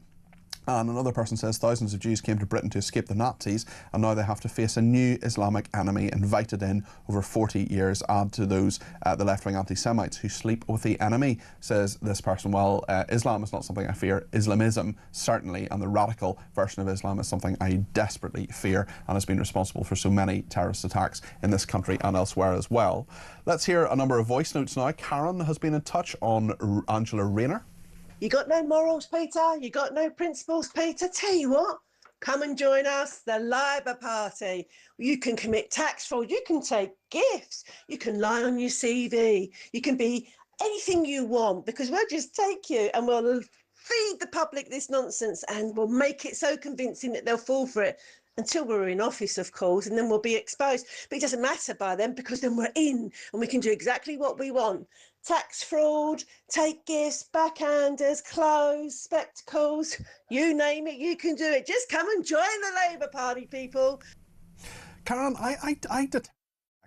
And another person says, thousands of Jews came to Britain to escape the Nazis, and now they have to face a new Islamic enemy invited in over 40 years. Add to those the left-wing anti-Semites who sleep with the enemy. Says this person, well, Islam is not something I fear. Islamism, certainly, and the radical version of Islam is something I desperately fear and has been responsible for so many terrorist attacks in this country and elsewhere as well. Let's hear a number of voice notes now. Karen has been in touch on Angela Rayner. You got no morals, Peter? You got no principles, Peter? Tell you what, come and join us, the Labour Party. You can commit tax fraud, you can take gifts, you can lie on your CV, you can be anything you want, because we'll just take you and we'll feed the public this nonsense and we'll make it so convincing that they'll fall for it. Until we're in office, of course, and then we'll be exposed. But it doesn't matter by then, because then we're in and we can do exactly what we want. Tax fraud, take gifts, backhanders, clothes, spectacles, you name it, you can do it. Just come and join the Labour Party, people. Karen, I detect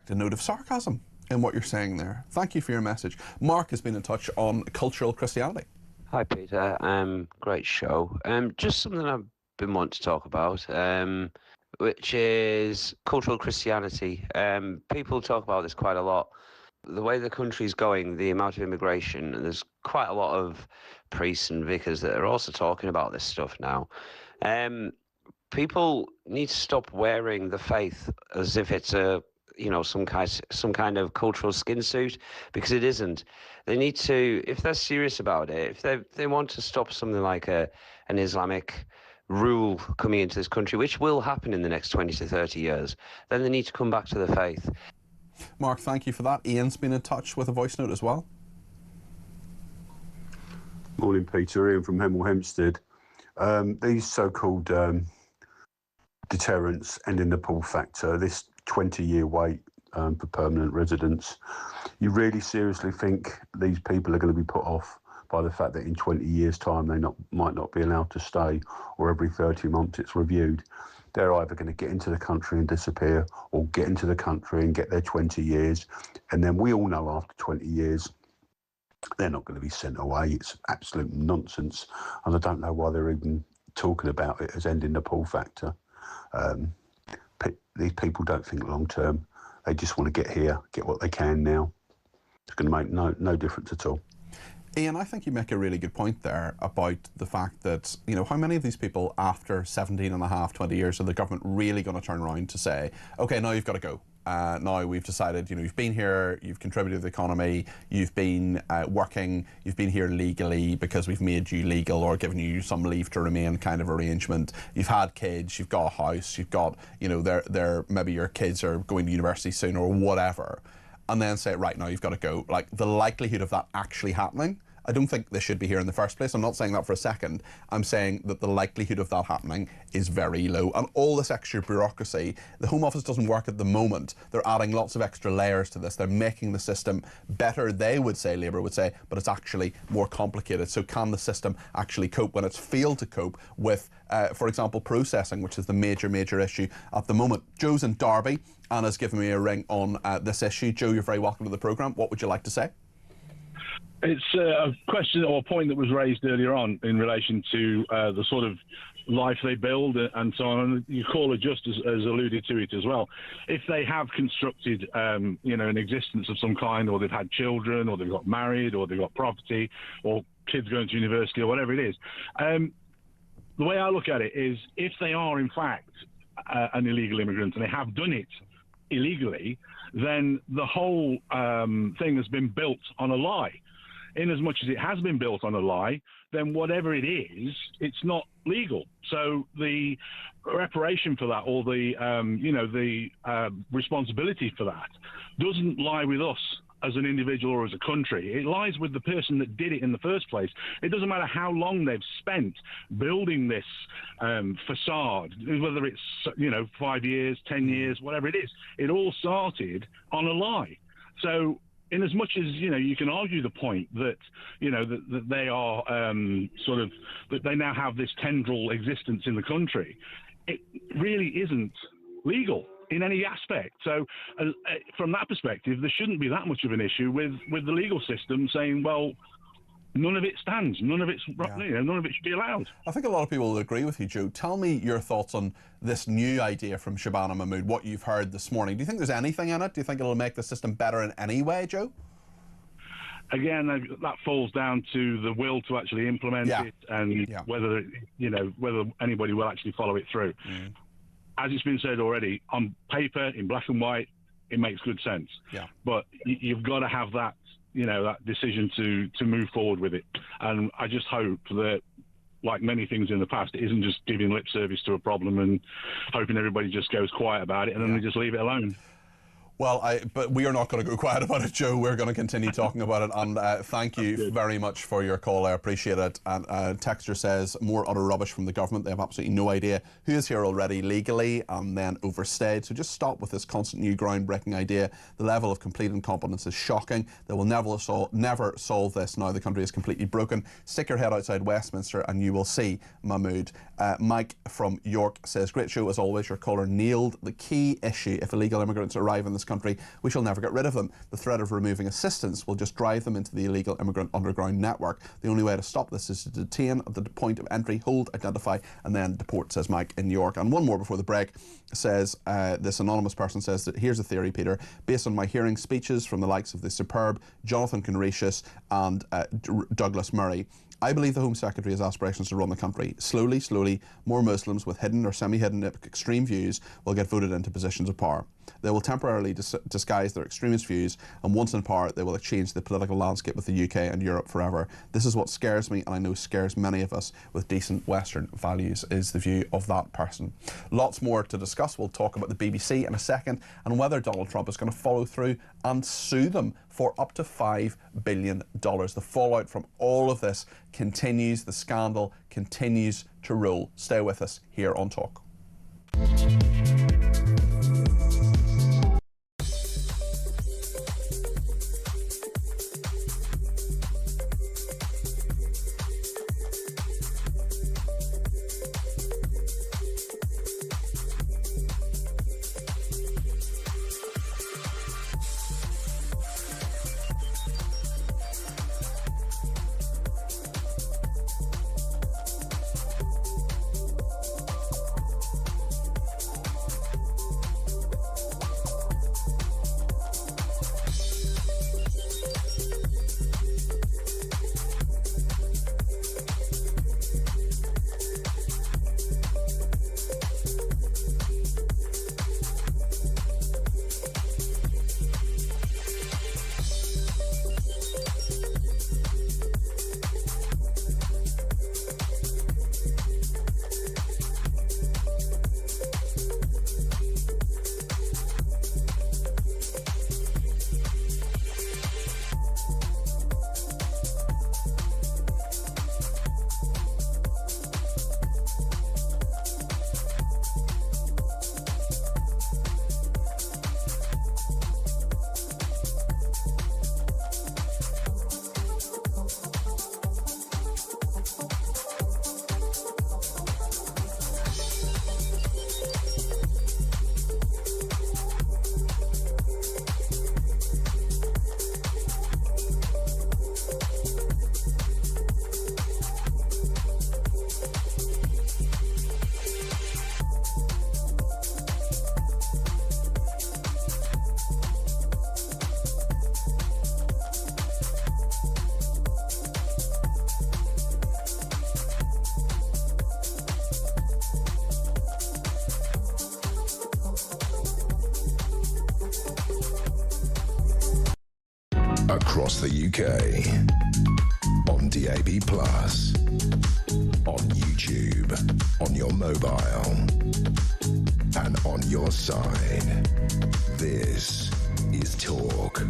a note of sarcasm in what you're saying there. Thank you for your message. Mark has been in touch on cultural Christianity. Hi, Peter. Great show. Just something I've been wanting to talk about, which is cultural Christianity. People talk about this quite a lot. The way the country's going, the amount of immigration, and there's quite a lot of priests and vicars that are also talking about this stuff now. People need to stop wearing the faith as if it's a, you know, some kind of cultural skin suit, because it isn't. They need to, if they're serious about it, if they want to stop something like an Islamic rule coming into this country, which will happen in the next 20 to 30 years, then they need to come back to the faith. Mark, thank you for that. Ian's been in touch with a voice note as well. Morning, Peter. Ian from Hemel Hempstead. These so-called deterrents ending the pull factor, this 20-year wait for permanent residence, you really seriously think these people are going to be put off by the fact that in 20 years' time they might not be allowed to stay, or every 30 months it's reviewed? They're either going to get into the country and disappear, or get into the country and get their 20 years. And then we all know after 20 years, They're not going to be sent away. It's absolute nonsense, and I don't know why they're even talking about it as ending the pull factor. These people don't think long term. They just want to get here, get what they can now. It's going to make no difference at all. Ian, I think you make a really good point there about the fact that, you know, how many of these people after 17 and a half, 20 years are the government really going to turn around to say, OK, now you've got to go. Now we've decided, you know, you've been here, you've contributed to the economy, you've been working, you've been here legally because we've made you legal or given you some leave to remain kind of arrangement. You've had kids, you've got a house, you've got, you know, maybe your kids are going to university soon or whatever. And then say, right, now you've got to go. Like, the likelihood of that actually happening, I don't think they should be here in the first place. I'm not saying that for a second. I'm saying that the likelihood of that happening is very low. And all this extra bureaucracy, the Home Office doesn't work at the moment. They're adding lots of extra layers to this. They're making the system better, they would say, Labour would say, but it's actually more complicated. So can the system actually cope when it's failed to cope with, for example, processing, which is the major issue at the moment? Joe's in Derby and has given me a ring on this issue. Joe, you're very welcome to the programme. What would you like to say? It's a question or a point that was raised earlier on in relation to the sort of life they build and so on. Your caller just has alluded to it as well. If they have constructed, you know, an existence of some kind, or they've had children, or they've got married, or they've got property, or kids going to university, or whatever it is, the way I look at it is, if they are in fact an illegal immigrant and they have done it illegally, then the whole thing has been built on a lie. In as much as it has been built on a lie, then whatever it is, it's not legal. So the reparation for that, or the you know, the responsibility for that, doesn't lie with us as an individual or as a country. It lies with the person that did it in the first place. It doesn't matter how long they've spent building this facade, whether it's, you know, 5 years, 10 years, whatever it is. It all started on a lie. So in as much as, you know, you can argue the point that, you know, that they are sort of, that they now have this tendril existence in the country, it really isn't legal in any aspect. So from that perspective, there shouldn't be that much of an issue with the legal system saying, well, none of it stands, none of it's, you know, none of it should be allowed. I think a lot of people will agree with you, Joe. Tell me your thoughts on this new idea from Shabana Mahmood, what you've heard this morning. Do you think there's anything in it? Do you think it'll make the system better in any way, Joe? Again, that falls down to the will to actually implement it, and whether, you know, whether anybody will actually follow it through. As it's been said already, on paper, in black and white, it makes good sense. But you've got to have that, you know, that decision to move forward with it. And I just hope that, like many things in the past, it isn't just giving lip service to a problem and hoping everybody just goes quiet about it and then they just leave it alone. Well, but we are not going to go quiet about it, Joe. We're going to continue talking about it. And thank you very much for your call. I appreciate it. And Texter says, more utter rubbish from the government. They have absolutely no idea who is here already legally and then overstayed. So just stop with this constant new groundbreaking idea. The level of complete incompetence is shocking. They will never solve this now the country is completely broken. Stick your head outside Westminster and you will see Mahmood. Mike from York says, great show as always. Your caller nailed the key issue. If illegal immigrants arrive in this country, we shall never get rid of them. The threat of removing assistance will just drive them into the illegal immigrant underground network. The only way to stop this is to detain at the point of entry, hold, identify, and then deport, says Mike in York. And one more before the break says, this anonymous person says that here's a theory, Peter, based on my hearing speeches from the likes of the superb Jonathan Conratius and Douglas Murray. I believe the Home Secretary has aspirations to run the country. Slowly, more Muslims with hidden or semi-hidden extreme views will get voted into positions of power. They will temporarily disguise their extremist views, and once in power, they will change the political landscape of the UK and Europe forever. This is what scares me, and I know scares many of us with decent Western values, is the view of that person. Lots more to discuss. We'll talk about the BBC in a second, and whether Donald Trump is going to follow through and sue them for up to $5 billion. The fallout from all of this continues. The scandal continues to roll. Stay with us here on Talk. Across the UK. On DAB+. On YouTube. On your mobile. And on your side. This is Talk.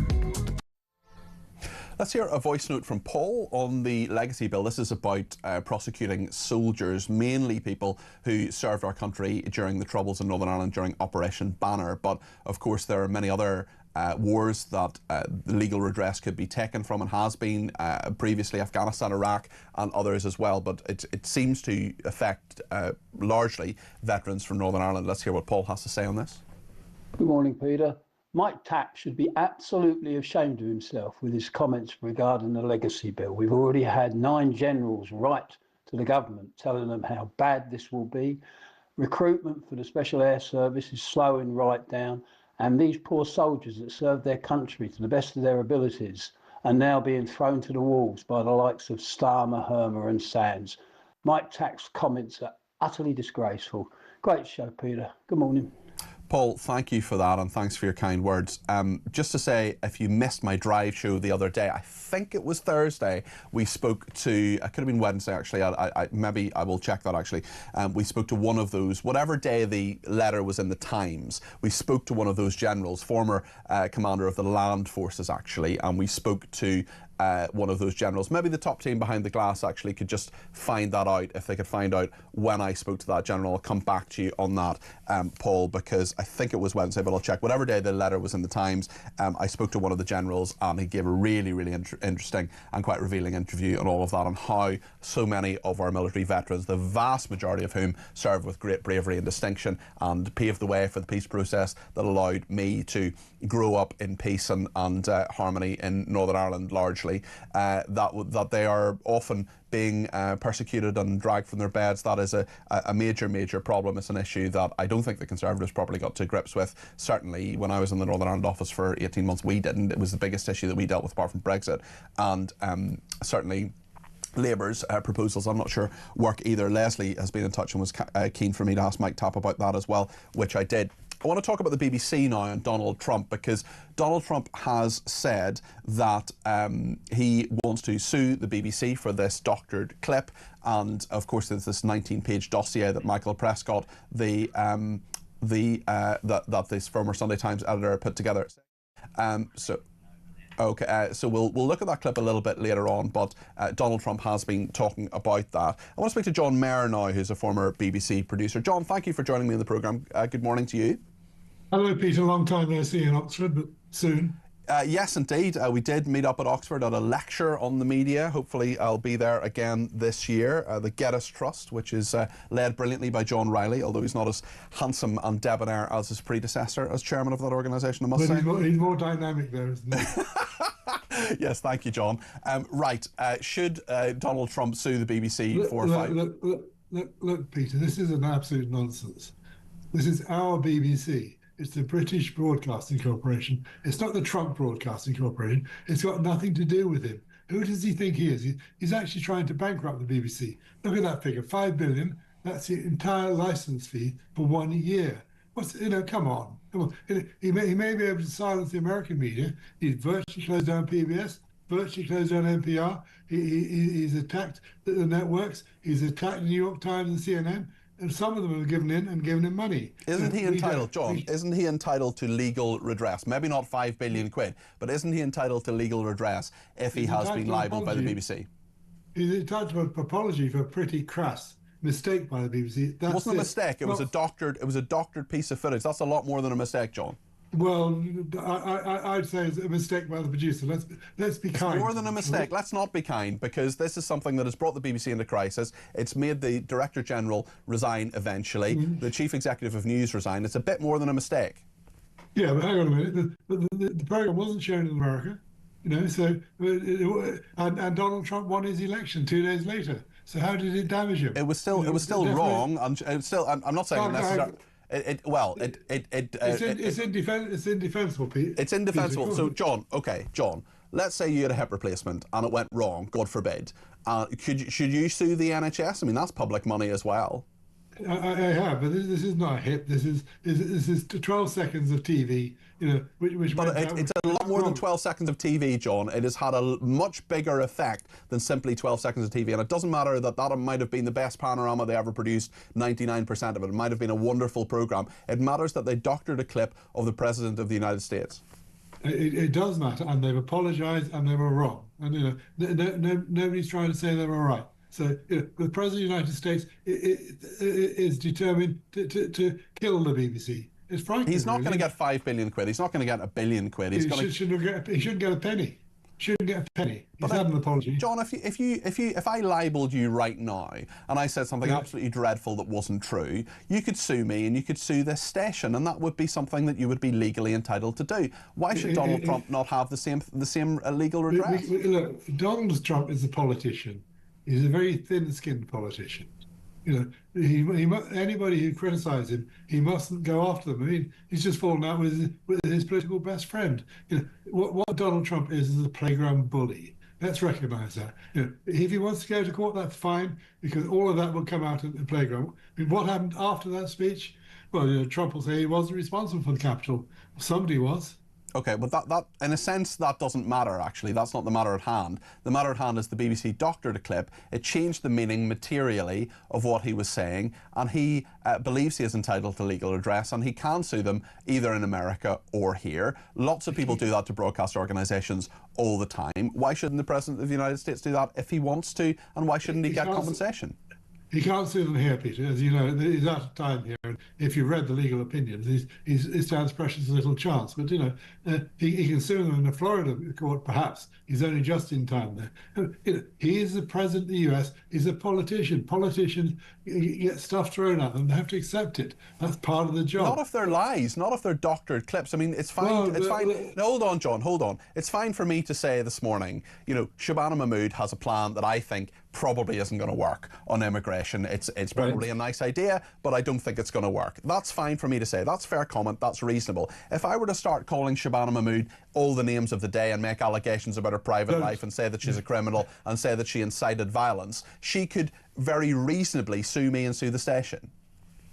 Let's hear a voice note from Paul on the legacy bill. This is about prosecuting soldiers, mainly people who served our country during the Troubles in Northern Ireland during Operation Banner. But of course there are many other wars that legal redress could be taken from, and has been previously, Afghanistan, Iraq and others as well. But it seems to affect largely veterans from Northern Ireland. Let's hear what Paul has to say on this. Good morning, Peter. Mike Tack should be absolutely ashamed of himself with his comments regarding the legacy bill. We've already had 9 generals write to the government telling them how bad this will be. Recruitment for the Special Air Service is slowing right down, and these poor soldiers that served their country to the best of their abilities are now being thrown to the wolves by the likes of Starmer, Hermer and Sands. Mike Tack's comments are utterly disgraceful. Great show, Peter. Good morning. Paul, thank you for that, and thanks for your kind words. Just to say, if you missed my drive show the other day, I think it was Thursday, we spoke to, it could have been Wednesday actually, maybe I will check that actually. We spoke to one of those, whatever day the letter was in the Times, we spoke to one of those generals, former commander of the land forces actually, and we spoke to one of those generals. Maybe the top team behind the glass actually could just find that out, if they could find out when I spoke to that general. I'll come back to you on that, Paul, because I think it was Wednesday, but I'll check. Whatever day the letter was in the Times, I spoke to one of the generals, and he gave a really, really interesting and quite revealing interview on all of that, on how so many of our military veterans, the vast majority of whom served with great bravery and distinction and paved the way for the peace process that allowed me to grow up in peace and harmony in Northern Ireland largely, that they are often being persecuted and dragged from their beds. That is a major problem. It's an issue that I don't think the Conservatives properly got to grips with. Certainly when I was in the Northern Ireland office for 18 months, we didn't. It was the biggest issue that we dealt with apart from Brexit. And certainly Labour's proposals, I'm not sure, work either. Leslie has been in touch and was keen for me to ask Mike Tapp about that as well, which I did. I want to talk about the BBC now and Donald Trump, because Donald Trump has said that he wants to sue the BBC for this doctored clip, and of course there's this 19-page dossier that Michael Prescott, that this former Sunday Times editor, put together. So we'll look at that clip a little bit later on, but Donald Trump has been talking about that. I want to speak to John Mayer now, who's a former BBC producer. John, thank you for joining me in the programme. Good morning to you. Hello, Peter. Long time no see in Oxford, but soon. Yes, indeed. We did meet up at Oxford at a lecture on the media. Hopefully I'll be there again this year. The Get Us Trust, which is led brilliantly by John Riley, although he's not as handsome and debonair as his predecessor as chairman of that organisation, I must say. He's more dynamic there, isn't he? Yes, thank you, John. Should Donald Trump sue the BBC for Look, Peter, this is an absolute nonsense. This is our BBC. It's the British Broadcasting Corporation. It's not the Trump Broadcasting Corporation. It's got nothing to do with him. Who does he think he is? He's actually trying to bankrupt the BBC. Look at that figure, $5 billion. That's the entire license fee for 1 year. Come on. He may be able to silence the American media. He's virtually closed down PBS, virtually closed down NPR. He's attacked the networks. He's attacked the New York Times and CNN. And some of them have given him money. Isn't he entitled, John, isn't he entitled to legal redress? Maybe not £5 billion, but isn't he entitled to legal redress if he has been libelled by the BBC? He's entitled to an apology for a pretty crass mistake by the BBC. It wasn't a mistake. It was a doctored piece of footage. That's a lot more than a mistake, John. Well, I'd say it's a mistake by the producer. Let's be kind. It's more than a mistake. Let's not be kind, because this is something that has brought the BBC into crisis. It's made the Director General resign eventually. The Chief Executive of News resign. It's a bit more than a mistake. Yeah, but hang on a minute. The programme wasn't shown in America, and Donald Trump won his election 2 days later. So how did it damage him? It was still wrong. I'm not saying necessarily. It's indefensible, Pete. It's indefensible. So, John, let's say you had a hip replacement and it went wrong, God forbid. Should you sue the NHS? I mean, that's public money as well. I have, but this is not a hit. This is 12 seconds of TV. Which but it's a lot more than 12 seconds of TV, John. It has had a much bigger effect than simply 12 seconds of TV, and it doesn't matter that might have been the best panorama they ever produced. 99% of it might have been a wonderful program. It matters that they doctored a clip of the President of the United States. It does matter, and they've apologised, and they were wrong, and nobody's trying to say they were right. So the President of the United States is determined to kill the BBC. It's frightening. He's not going to get 5 billion quid. He's not going to get £1 billion. He shouldn't get a penny. Shouldn't get a penny. He's had an apology. John, if I libelled you right now and I said something absolutely dreadful that wasn't true, you could sue me and you could sue this station, and that would be something that you would be legally entitled to do. Why should Donald Trump not have the same legal redress? Look, Donald Trump is a politician. He's a very thin-skinned politician. Anybody who criticises him, he mustn't go after them. I mean, he's just fallen out with his political best friend. What Donald Trump is a playground bully. Let's recognise that. If he wants to go to court, that's fine, because all of that will come out in the playground. I mean, what happened after that speech? Well, Trump will say he wasn't responsible for the Capitol. Somebody was. Okay, but that in a sense, that doesn't matter, actually. That's not the matter at hand. The matter at hand is the BBC doctored a clip. It changed the meaning materially of what he was saying, and he believes he is entitled to legal redress, and he can sue them either in America or here. Lots of people do that to broadcast organisations all the time. Why shouldn't the President of the United States do that if he wants to, and why shouldn't he get compensation? He can't sue them here, Peter. As you know, he's out of time here. And if you read the legal opinions, he stands precious little chance. But, he can sue them in the Florida court, perhaps. He's only just in time there. He is the President of the US. He's a politician. Politicians get stuff thrown at them. They have to accept it. That's part of the job. Not if they're lies, not if they're doctored clips. I mean, it's fine. It's fine. No, hold on, John, hold on. It's fine for me to say this morning, Shabana Mahmood has a plan that I think probably isn't going to work on immigration. It's probably a nice idea, but I don't think it's going to work. That's fine for me to say. That's fair comment. That's reasonable. If I were to start calling Shabana Mahmood all the names of the day and make allegations about her private life and say that she's a criminal and say that she incited violence, she could very reasonably sue me and sue the station.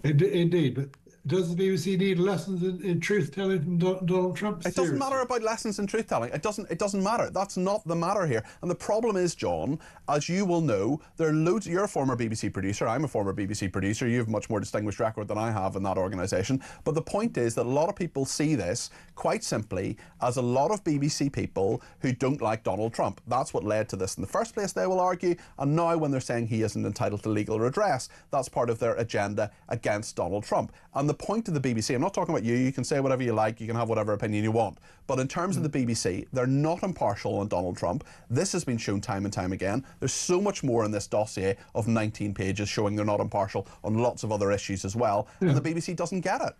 Indeed, but does the BBC need lessons in truth-telling from Donald Trump? It doesn't matter about lessons in truth-telling. It doesn't matter. That's not the matter here. And the problem is, John, as you will know, there are loads. You're a former BBC producer. I'm a former BBC producer. You have a much more distinguished record than I have in that organisation. But the point is that a lot of people see this quite simply as a lot of BBC people who don't like Donald Trump. That's what led to this in the first place, they will argue. And now when they're saying he isn't entitled to legal redress, that's part of their agenda against Donald Trump. And the point of the BBC, I'm not talking about you can say whatever you like, you can have whatever opinion you want, but in terms of the BBC, they're not impartial on Donald Trump. This has been shown time and time again. There's so much more in this dossier of 19 pages showing they're not impartial on lots of other issues as well, and the BBC doesn't get it.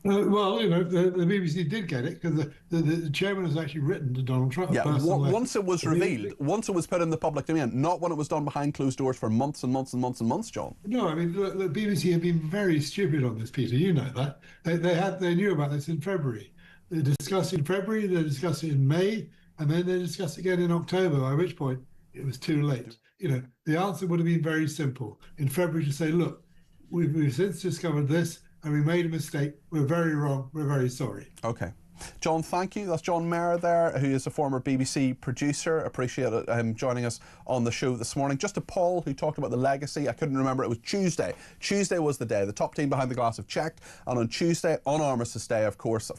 Well, the BBC did get it because the chairman has actually written to Donald Trump. Yeah, once it was revealed, once it was put in the public domain, not when it was done behind closed doors for months and months and months and months, John. No, I mean, the BBC have been very stupid on this, Peter. You know that. They knew about this in February. They discussed it in February, they discussed it in May, and then they discussed it again in October, by which point it was too late. The answer would have been very simple. In February to say, look, we've since discovered this, and we made a mistake. We're very wrong. We're very sorry. Okay. John, thank you. That's John Mayer there, who is a former BBC producer. Appreciate him joining us on the show this morning. Just to Paul, who talked about the legacy. I couldn't remember. It was Tuesday. Tuesday was the day. The top team behind the glass have checked, and on Tuesday, on Armistice Day, of course,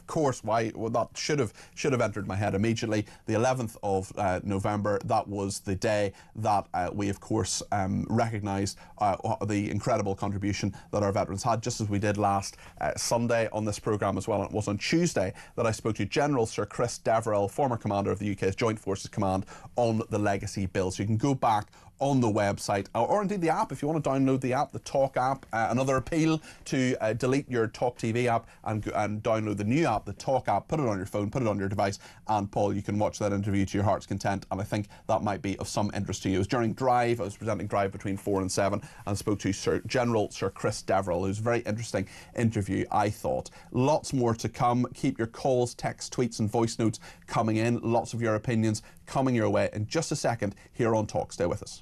why? Well, that should have entered my head immediately. The 11th of November. That was the day that we, of course, recognised the incredible contribution that our veterans had, just as we did last Sunday on this programme as well. And it was on Tuesday that I spoke to General Sir Chris Deverell, former commander of the UK's Joint Forces Command, on the legacy bill. So you can go back on the website, or indeed the app, if you want to download the app, the Talk app. Another appeal to delete your talkTV app and download the new app, the Talk app, put it on your phone, put it on your device, and Paul, you can watch that interview to your heart's content, and I think that might be of some interest to you. It was during Drive. I was presenting Drive between 4 and 7 and spoke to General Sir Chris Deverell. It was a very interesting interview, I thought. Lots more to come. Keep your calls, texts, tweets and voice notes coming in. Lots of your opinions coming your way in just a second here on Talk. Stay with us.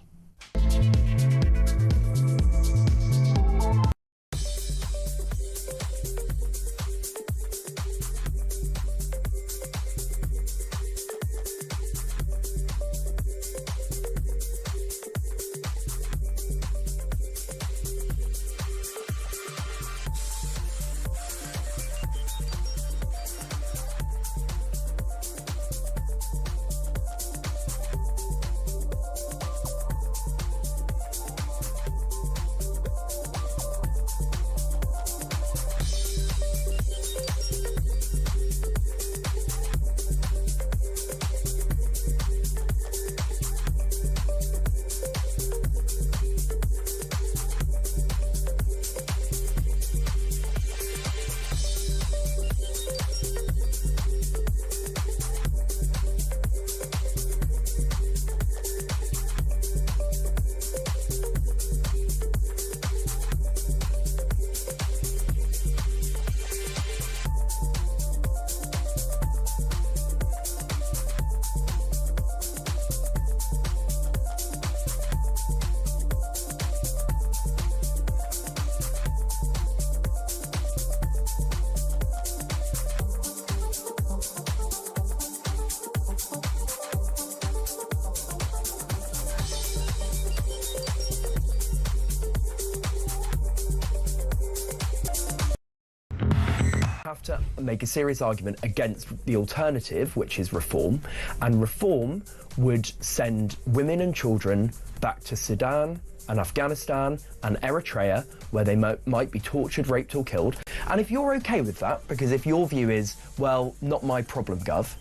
have to make a serious argument against the alternative, which is reform, and reform would send women and children back to Sudan and Afghanistan and Eritrea, where they might be tortured, raped or killed. And if you're okay with that, because if your view is, well, not my problem, Gov,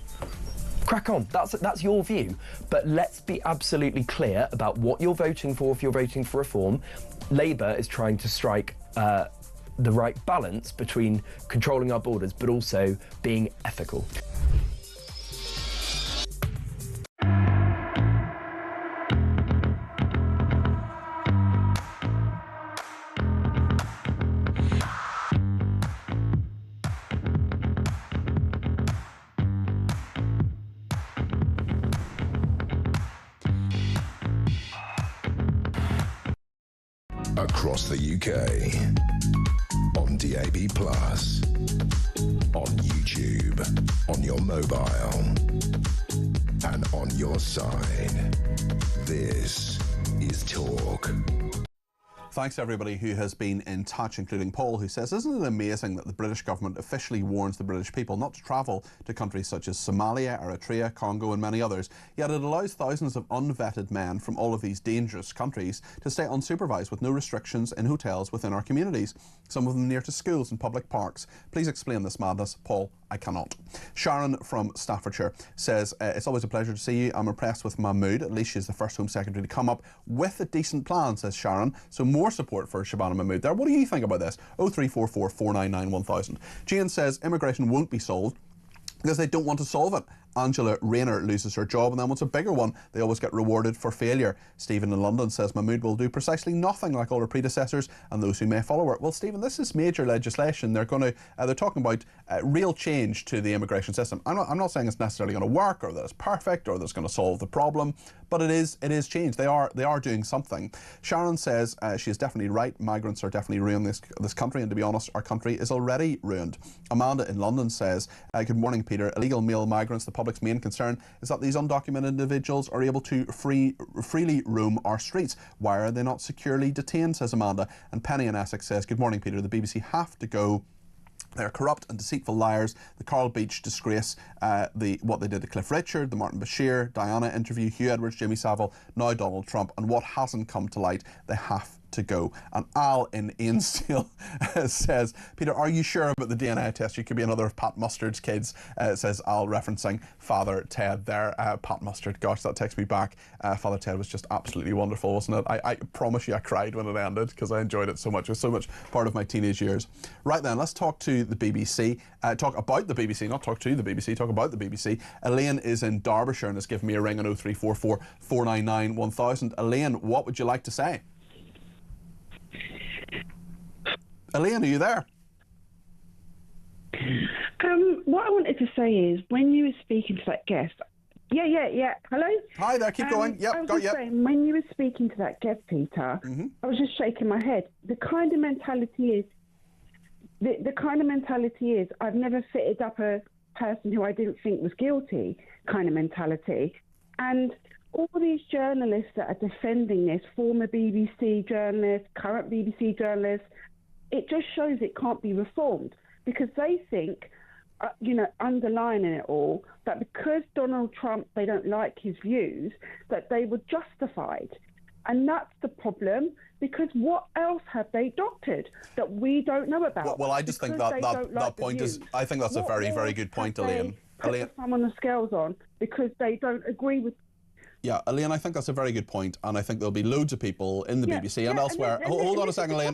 crack on, that's your view. But let's be absolutely clear about what you're voting for if you're voting for reform. Labour is trying to strike the right balance between controlling our borders but also being ethical. Across the UK, on DAB+, on YouTube, on your mobile, and on your side. This is Talk. Thanks to everybody who has been in touch, including Paul, who says, isn't it amazing that the British government officially warns the British people not to travel to countries such as Somalia, Eritrea, Congo and many others, yet it allows thousands of unvetted men from all of these dangerous countries to stay unsupervised with no restrictions in hotels within our communities, some of them near to schools and public parks. Please explain this madness. Paul, I cannot. Sharon from Staffordshire says, it's always a pleasure to see you. I'm impressed with Mahmood. At least she's the first Home Secretary to come up with a decent plan, says Sharon. So more support for Shabana Mahmood there. What do you think about this? 0344 499 1000. Jane says, immigration won't be solved because they don't want to solve it. Angela Rayner loses her job and then wants a bigger one. They always get rewarded for failure. Stephen in London says Mahmood will do precisely nothing like all her predecessors and those who may follow her. Well, Stephen, this is major legislation. They're talking about real change to the immigration system. I'm not saying it's necessarily going to work or that it's perfect or that it's going to solve the problem, but it is change. They are doing something. Sharon says she is definitely right. Migrants are definitely ruining this country, and to be honest, our country is already ruined. Amanda in London says, good morning, Peter. Illegal male migrants, the public's main concern is that these undocumented individuals are able to freely roam our streets. Why are they not securely detained, says Amanda. And Penny in Essex says, good morning, Peter. The BBC have to go. They're corrupt and deceitful liars. The Coral Beach disgrace, what they did to Cliff Richard, the Martin Bashir, Diana interview, Hugh Edwards, Jimmy Savile, now Donald Trump, and what hasn't come to light, they have to go. And Al in Ainsdale says, Peter, are you sure about the DNA test? You could be another of Pat Mustard's kids, says Al, referencing Father Ted there. Pat Mustard, gosh, that takes me back. Father Ted was just absolutely wonderful, wasn't it? I promise you I cried when it ended because I enjoyed it so much. It was so much part of my teenage years. Right then, let's talk to the BBC. Talk about the BBC, not talk to the BBC, talk about the BBC. Elaine is in Derbyshire and has given me a ring on 0344 499 1000. Elaine, what would you like to say? Elaine, are you there? What I wanted to say is, when you were speaking to that guest, yeah. Hello. Hi there. Keep going. Yep, I was got just you. saying, when you were speaking to that guest, Peter, I was just shaking my head. The kind of mentality is, I've never fitted up a person who I didn't think was guilty. Kind of mentality, and all these journalists that are defending this, former BBC journalists, current BBC journalists, it just shows it can't be reformed because they think, underlining it all, that because Donald Trump, they don't like his views, that they were justified. And that's the problem, because what else have they doctored that we don't know about? Well, I just think that point is, I think that's a very, very good point, Elaine. Put the thumb on the scales on because they don't agree with. Yeah, Elaine, I think that's a very good point, and I think there'll be loads of people in the BBC and elsewhere. Hold on a second, Elaine.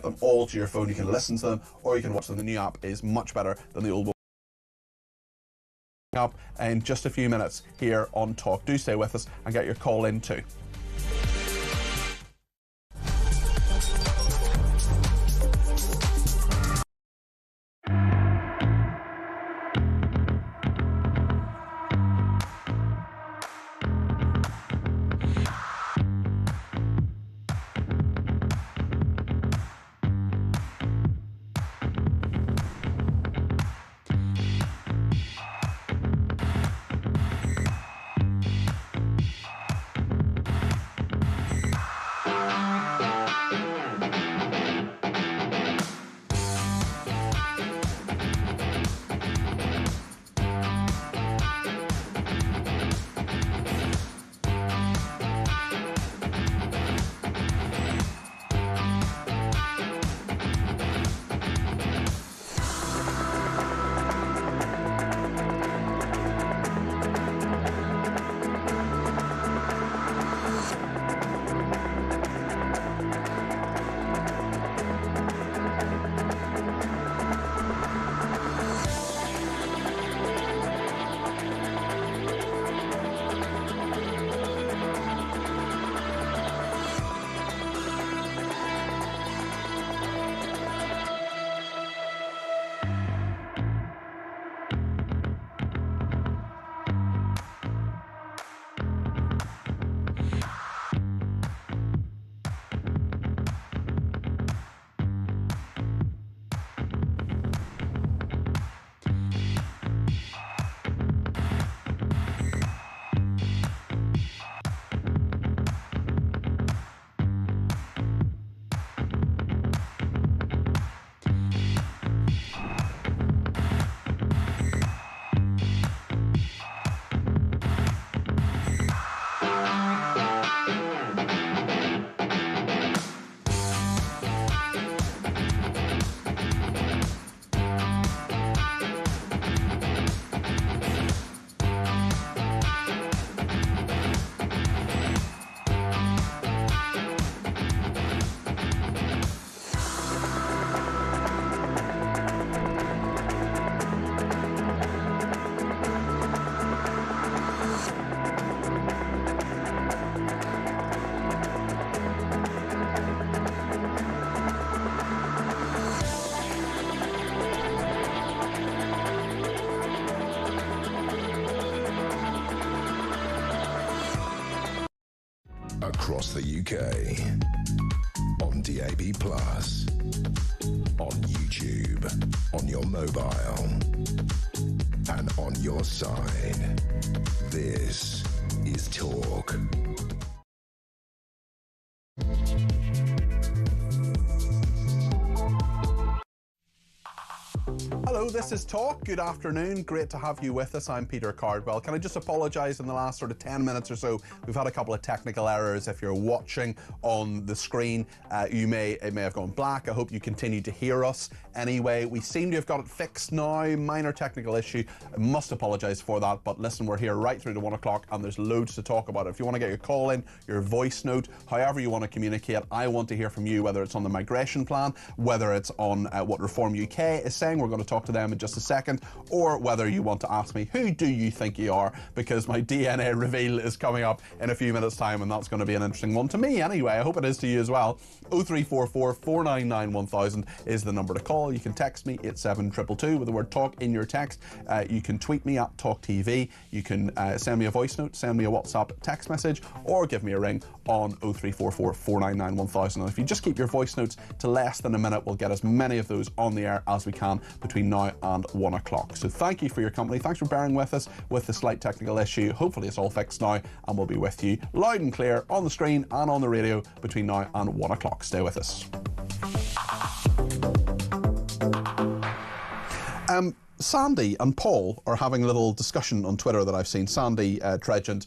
get them all to your phone. You can listen to them, or you can watch them. The new app is much better than the old one. Up in just a few minutes here on Talk. Do stay with us and get your call in too. Across the UK, on DAB+, on YouTube, on your mobile, and on your side. This is Talk. Hello, this is Talk. Good afternoon. Great to have you with us. I'm Peter Cardwell. Can I just apologise in the last sort of 10 minutes or so? We've had a couple of technical errors. If you're watching on the screen, it may have gone black. I hope you continue to hear us. Anyway, we seem to have got it fixed now. Minor technical issue. I must apologise for that. But listen, we're here right through to 1 o'clock and there's loads to talk about. If you want to get your call in, your voice note, however you want to communicate, I want to hear from you, whether it's on the migration plan, whether it's on what Reform UK is saying. We're going to talk to them in just a second, or whether you want to ask me, who do you think you are? Because my DNA reveal is coming up in a few minutes time, and that's going to be an interesting one to me anyway. I hope it is to you as well. 0344 499 1000 is the number to call. You can text me 87222 with the word talk in your text. You can tweet me at talkTV. You can send me a voice note, send me a WhatsApp text message, or give me a ring on 0344 499 1000. And if you just keep your voice notes to less than a minute, we'll get as many of those on the air as we can between now and 1 o'clock. So thank you for your company. Thanks for bearing with us with the slight technical issue. Hopefully it's all fixed now, and we'll be with you loud and clear on the screen and on the radio between now and 1 o'clock. Stay with us. Sandy and Paul are having a little discussion on Twitter that I've seen. Sandy Tregent,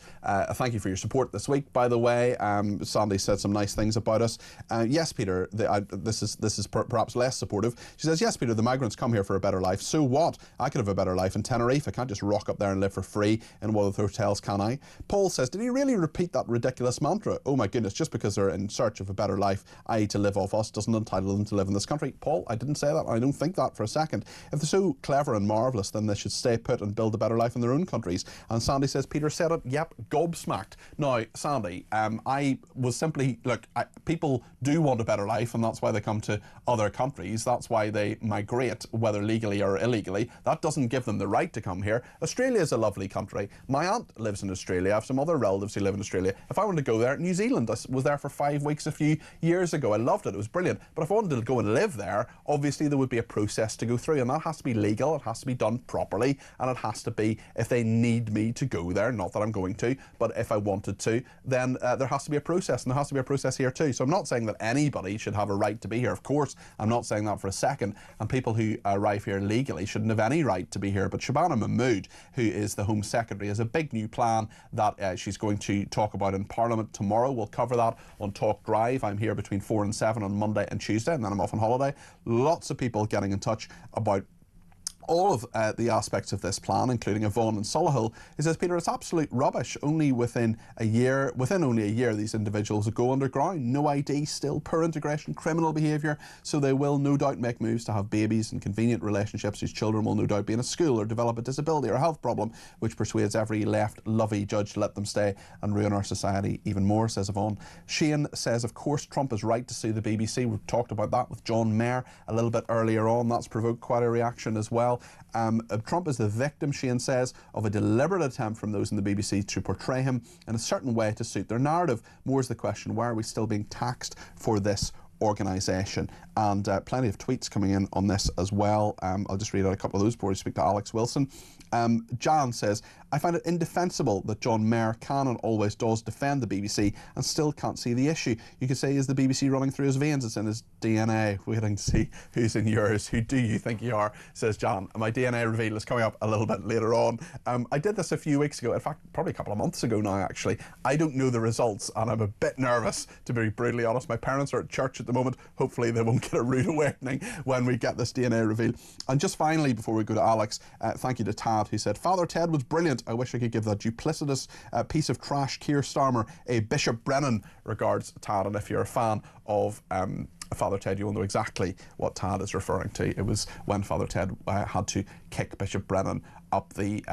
thank you for your support this week, by the way. Sandy said some nice things about us. Yes, Peter, this is perhaps less supportive. She says, yes, Peter, the migrants come here for a better life. So what? I could have a better life in Tenerife. I can't just rock up there and live for free in one of the hotels, can I? Paul says, did he really repeat that ridiculous mantra? Oh my goodness, just because they're in search of a better life, i.e. to live off us, doesn't entitle them to live in this country. Paul, I didn't say that. I don't think that for a second. If they're so clever and marvellous, then they should stay put and build a better life in their own countries. And Sandy says, Peter said it, yep, gobsmacked. Now, Sandy, I was simply, look, people do want a better life, and that's why they come to other countries. That's why they migrate, whether legally or illegally. That doesn't give them the right to come here. Australia is a lovely country. My aunt lives in Australia. I have some other relatives who live in Australia. If I wanted to go there, New Zealand, I was there for 5 weeks a few years ago. I loved it. It was brilliant. But if I wanted to go and live there, obviously there would be a process to go through, and that has to be legal. It has to be done properly, and it has to be, if they need me to go there, not that I'm going to, but if I wanted to, then there has to be a process, and there has to be a process here too. So I'm not saying that anybody should have a right to be here. Of course, I'm not saying that for a second, and people who arrive here legally shouldn't have any right to be here. But Shabana Mahmood, who is the Home Secretary, has a big new plan that she's going to talk about in Parliament tomorrow. We'll cover that on Talk Drive. I'm here between 4 and 7 on Monday and Tuesday, and then I'm off on holiday. Lots of people getting in touch about all of the aspects of this plan, including Yvonne and Solihull. He says, Peter, it's absolute rubbish. Within only a year, these individuals will go underground. No ID, still poor integration, criminal behaviour. So they will no doubt make moves to have babies and convenient relationships whose children will no doubt be in a school or develop a disability or a health problem, which persuades every left-lovey judge to let them stay and ruin our society even more, says Yvonne. Shane says, of course, Trump is right to sue the BBC. We've talked about that with John Mayer a little bit earlier on. That's provoked quite a reaction as well. Trump is the victim, Shane says, of a deliberate attempt from those in the BBC to portray him in a certain way to suit their narrative. More is the question, why are we still being taxed for this organisation? And plenty of tweets coming in on this as well. I'll just read out a couple of those before we speak to Alex Wilson. Jan says, I find it indefensible that John Mayer can and always does defend the BBC and still can't see the issue. You could say, is the BBC running through his veins? It's in his DNA. Waiting to see who's in yours. Who do you think you are? Says Jan. My DNA reveal is coming up a little bit later on. I did this a few weeks ago. In fact, probably a couple of months ago now, actually. I don't know the results, and I'm a bit nervous, to be brutally honest. My parents are at church at the moment. Hopefully they won't get a rude awakening when we get this DNA reveal. And just finally, before we go to Alex, thank you to Tad, who said, Father Ted was brilliant. I wish I could give that duplicitous piece of trash Keir Starmer a Bishop Brennan. Regards, Tad. And if you're a fan of Father Ted, you'll know exactly what Tad is referring to. It was when Father Ted had to kick Bishop Brennan up the,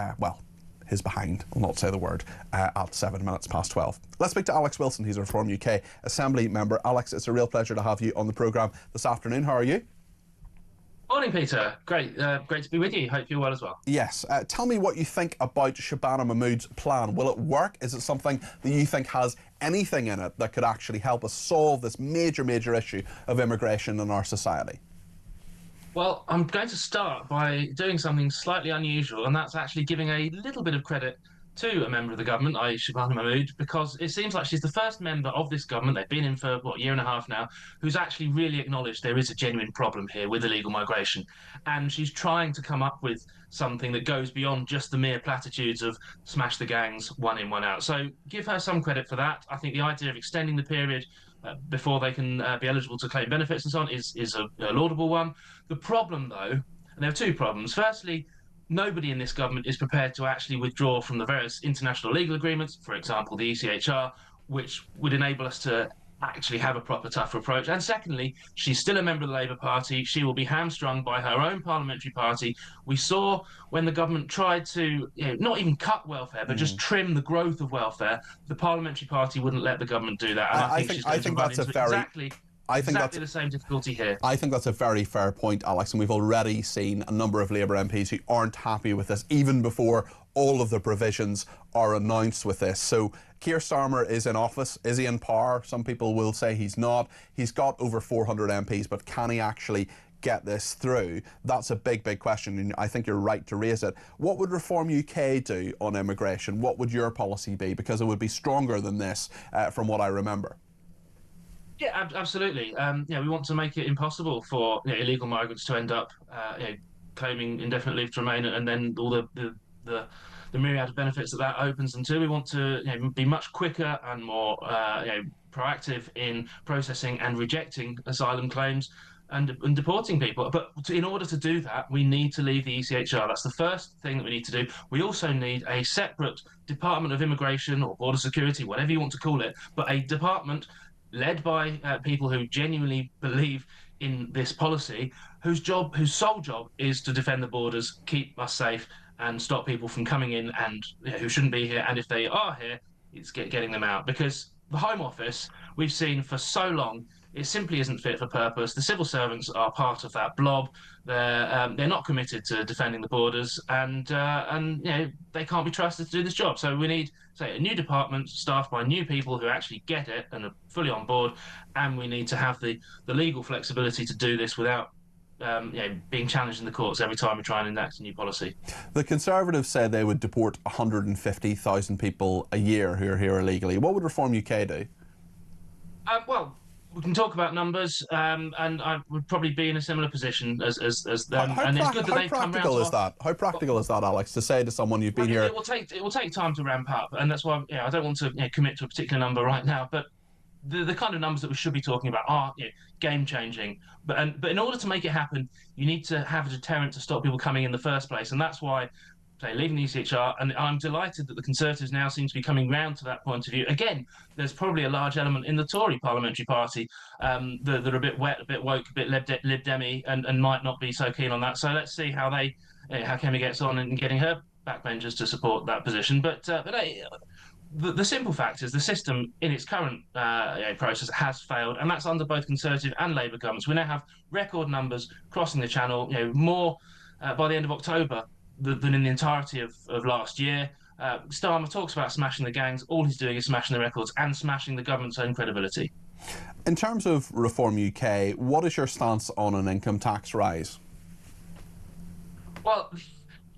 his behind, I'll not say the word, at 7 minutes past 12. Let's speak to Alex Wilson. He's a Reform UK Assembly member. Alex, it's a real pleasure to have you on the programme this afternoon. How are you? Morning, Peter. Great to be with you. Hope you're well as well. Yes. Tell me what you think about Shabana Mahmood's plan. Will it work? Is it something that you think has anything in it that could actually help us solve this major, major issue of immigration in our society? Well, I'm going to start by doing something slightly unusual, and that's actually giving a little bit of credit to a member of the government, i.e. Shabana Mahmood, because it seems like she's the first member of this government, they've been in for, a year and a half now, who's actually really acknowledged there is a genuine problem here with illegal migration. And she's trying to come up with something that goes beyond just the mere platitudes of smash the gangs, one in, one out. So give her some credit for that. I think the idea of extending the period before they can be eligible to claim benefits and so on is a laudable one. The problem, though, and there are two problems. Firstly, nobody in this government is prepared to actually withdraw from the various international legal agreements, for example, the ECHR, which would enable us to actually have a proper tougher approach. And secondly, she's still a member of the Labour Party. She will be hamstrung by her own parliamentary party. We saw when the government tried to, not even cut welfare, but just trim the growth of welfare, the parliamentary party wouldn't let the government do that. And I think she's going to run into exactly the same difficulty here. I think that's a very fair point, Alex, and we've already seen a number of Labour MPs who aren't happy with this, even before all of the provisions are announced with this. So Keir Starmer is in office. Is he in power? Some people will say he's not. He's got over 400 MPs, but can he actually get this through? That's a big, big question, and I think you're right to raise it. What would Reform UK do on immigration? What would your policy be? Because it would be stronger than this, from what I remember. Yeah, absolutely. We want to make it impossible for illegal migrants to end up claiming indefinite leave to remain, and then all the myriad of benefits that that opens them to. We want to be much quicker and more proactive in processing and rejecting asylum claims and deporting people. But in order to do that, we need to leave the ECHR. That's the first thing that we need to do. We also need a separate Department of Immigration or Border Security, whatever you want to call it, but a department led by people who genuinely believe in this policy, whose sole job is to defend the borders, keep us safe, and stop people from coming in and who shouldn't be here. And if they are here, it's getting them out. Because the Home Office, we've seen for so long, it simply isn't fit for purpose. The civil servants are part of that blob. They're not committed to defending the borders, and they can't be trusted to do this job. So we need, say, a new department staffed by new people who actually get it and are fully on board, and we need to have the legal flexibility to do this without being challenged in the courts every time we try and enact a new policy. The Conservatives said they would deport 150,000 people a year who are here illegally. What would Reform UK do? Well, we can talk about numbers, and I would probably be in a similar position as them. How practical is that? How practical is that, Alex? To say to someone you've been here, it will take time to ramp up, and that's why I don't want to commit to a particular number right now. But the kind of numbers that we should be talking about are game changing. But in order to make it happen, you need to have a deterrent to stop people coming in the first place, and that's why. Leaving the ECHR, and I'm delighted that the Conservatives now seem to be coming round to that point of view. Again, there's probably a large element in the Tory parliamentary party that are a bit wet, a bit woke, a bit Lib Demi, and might not be so keen on that. So let's see how Kemi gets on in getting her backbenchers to support that position. But the simple fact is the system in its current process has failed, and that's under both Conservative and Labour governments. We now have record numbers crossing the channel, more by the end of October than in the entirety of last year. Starmer talks about smashing the gangs. All he's doing is smashing the records and smashing the government's own credibility. In terms of Reform UK, what is your stance on an income tax rise? Well,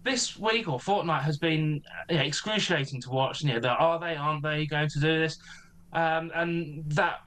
this week or fortnight has been excruciating to watch. Aren't they going to do this? And that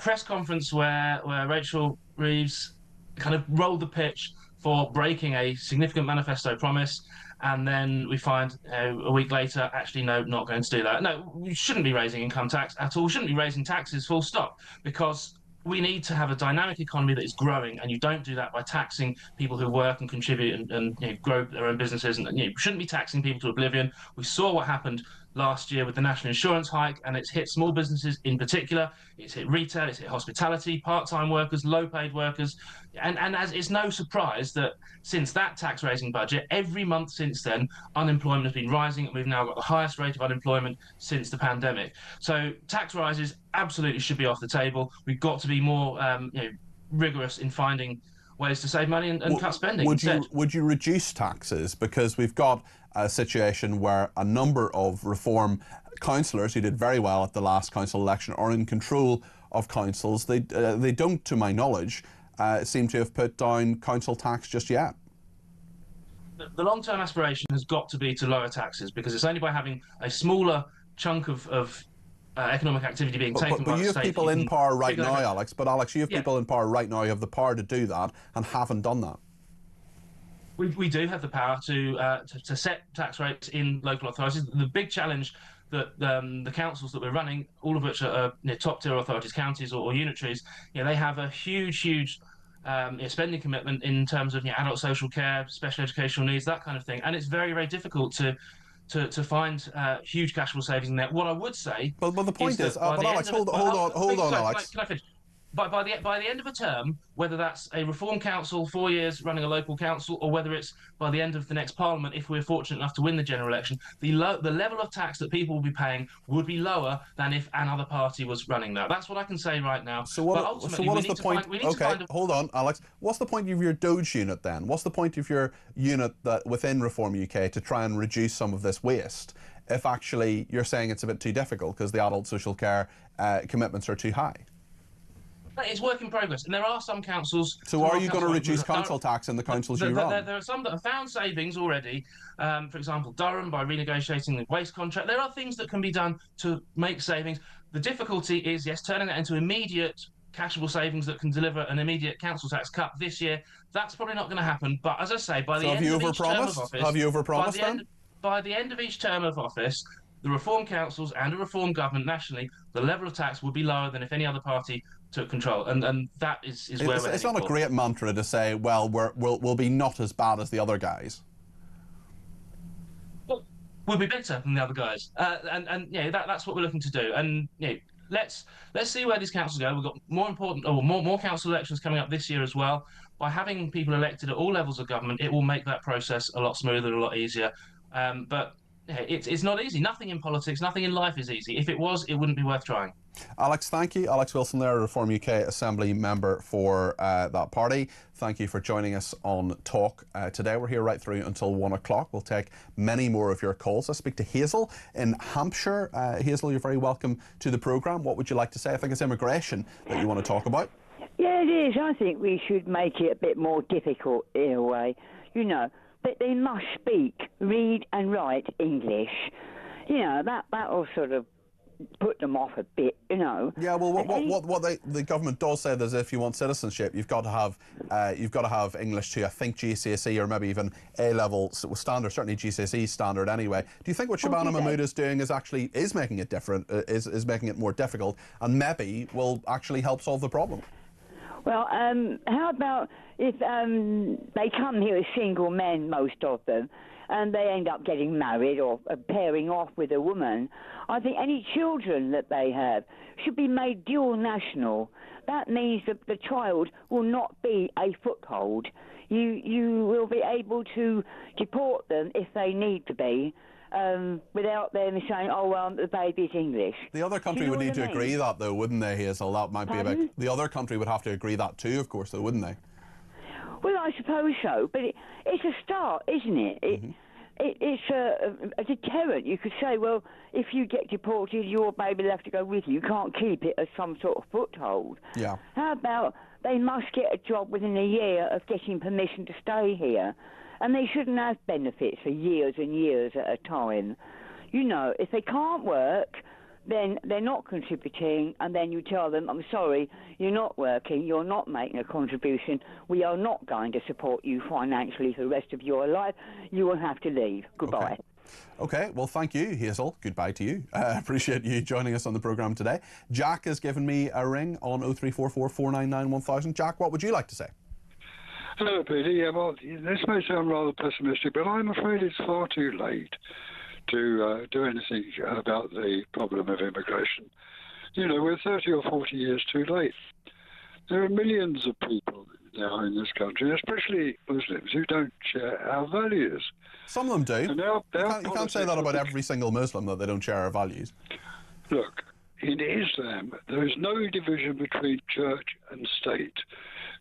press conference where Rachel Reeves kind of rolled the pitch for breaking a significant manifesto promise, and then we find a week later, actually, no, not going to do that. No, we shouldn't be raising income tax at all. We shouldn't be raising taxes, full stop, because we need to have a dynamic economy that is growing, and you don't do that by taxing people who work and contribute and grow their own businesses. And you shouldn't be taxing people to oblivion. We saw what happened last year with the national insurance hike, and it's hit small businesses in particular. It's hit retail, it's hit hospitality, part-time workers, low-paid workers, and as it's no surprise that since that tax-raising budget, every month since then, unemployment has been rising, and we've now got the highest rate of unemployment since the pandemic. So tax rises absolutely should be off the table. We've got to be more rigorous in finding ways to save money and cut spending. Would you reduce taxes? Because we've got a situation where a number of Reform councillors who did very well at the last council election are in control of councils. They don't, to my knowledge, seem to have put down council tax just yet. The long-term aspiration has got to be to lower taxes, because it's only by having a smaller chunk of economic activity being taken by the state. But you have people in power right now, Alex. But Alex, you have people in power right now who have the power to do that and haven't done that. We do have the power to set tax rates in local authorities. The big challenge that the councils that we're running, all of which are top-tier authorities, counties or unitaries, they have a huge spending commitment in terms of adult social care, special educational needs, that kind of thing, and it's very difficult to find huge cash flow savings in there. What I would say, but the point is, Alex, hold on, Alex. Can I finish? By the end of a term, whether that's a Reform council, 4 years running a local council, or whether it's by the end of the next Parliament, if we're fortunate enough to win the general election, the level of tax that people will be paying would be lower than if another party was running that. That's what I can say right now. So what is the point? Hold on, Alex. What's the point of your Doge unit then? What's the point of your unit that within Reform UK to try and reduce some of this waste, if actually you're saying it's a bit too difficult because the adult social care commitments are too high? It's work in progress, and there are some councils. So are you going to reduce council tax in the councils you run? There are some that have found savings already. For example, Durham, by renegotiating the waste contract. There are things that can be done to make savings. The difficulty is, yes, turning that into immediate cashable savings that can deliver an immediate council tax cut this year. That's probably not going to happen. But as I say, by the end of each term of office, have you overpromised then? By the end of each term of office, the reform councils and a reform government nationally, the level of tax will be lower than if any other party took control, and that is where we're heading. It's not a great mantra to say, well, we'll be not as bad as the other guys. Well, we'll be better than the other guys, and yeah, that's what we're looking to do. And let's see where these councils go. We've got more council elections coming up this year as well. By having people elected at all levels of government, it will make that process a lot smoother, a lot easier. But it's not easy. Nothing in politics, nothing in life is easy. If it was, it wouldn't be worth trying. Alex, thank you. Alex Wilson there, Reform UK Assembly member for that party. Thank you for joining us on Talk. Today we're here right through until 1 o'clock. We'll take many more of your calls. I speak to Hazel in Hampshire. Hazel, you're very welcome to the programme. What would you like to say? I think it's immigration that you want to talk about. Yeah, it is. I think we should make it a bit more difficult in a way. But they must speak, read and write English. That'll sort of put them off a bit, Yeah, well, what the government does say is if you want citizenship, you've got to have English to, I think, GCSE or maybe even A-level standard, certainly GCSE standard anyway. Do you think what Shabana Mahmood is doing is making it different, is making it more difficult, and maybe will actually help solve the problem? Well, how about if they come here as single men, most of them, and they end up getting married or pairing off with a woman? I think any children that they have should be made dual national. That means that the child will not be a foothold. You will be able to deport them if they need to be. Without them saying, oh, well, the baby's English. The other country would need to agree that, though, wouldn't they, Hazel? That might be a bit... The other country would have to agree that too, of course, though, wouldn't they? Well, I suppose so, but it's a start, isn't it? It's a deterrent. You could say, well, if you get deported, your baby will have to go with you. You can't keep it as some sort of foothold. Yeah. How about they must get a job within a year of getting permission to stay here? And they shouldn't have benefits for years and years at a time. If they can't work, then they're not contributing, and then you tell them, I'm sorry, you're not working, you're not making a contribution, we are not going to support you financially for the rest of your life, you will have to leave. Goodbye. Okay, well, thank you, Hazel. Goodbye to you. Appreciate you joining us on the programme today. Jack has given me a ring on 0344 499 1000. Jack, what would you like to say? Hello, Peter. Yeah, well, this may sound rather pessimistic, but I'm afraid it's far too late to do anything about the problem of immigration. We're 30 or 40 years too late. There are millions of people now in this country, especially Muslims, who don't share our values. Some of them do. You can't say that about every single Muslim, that they don't share our values. Look, in Islam, there is no division between church and state.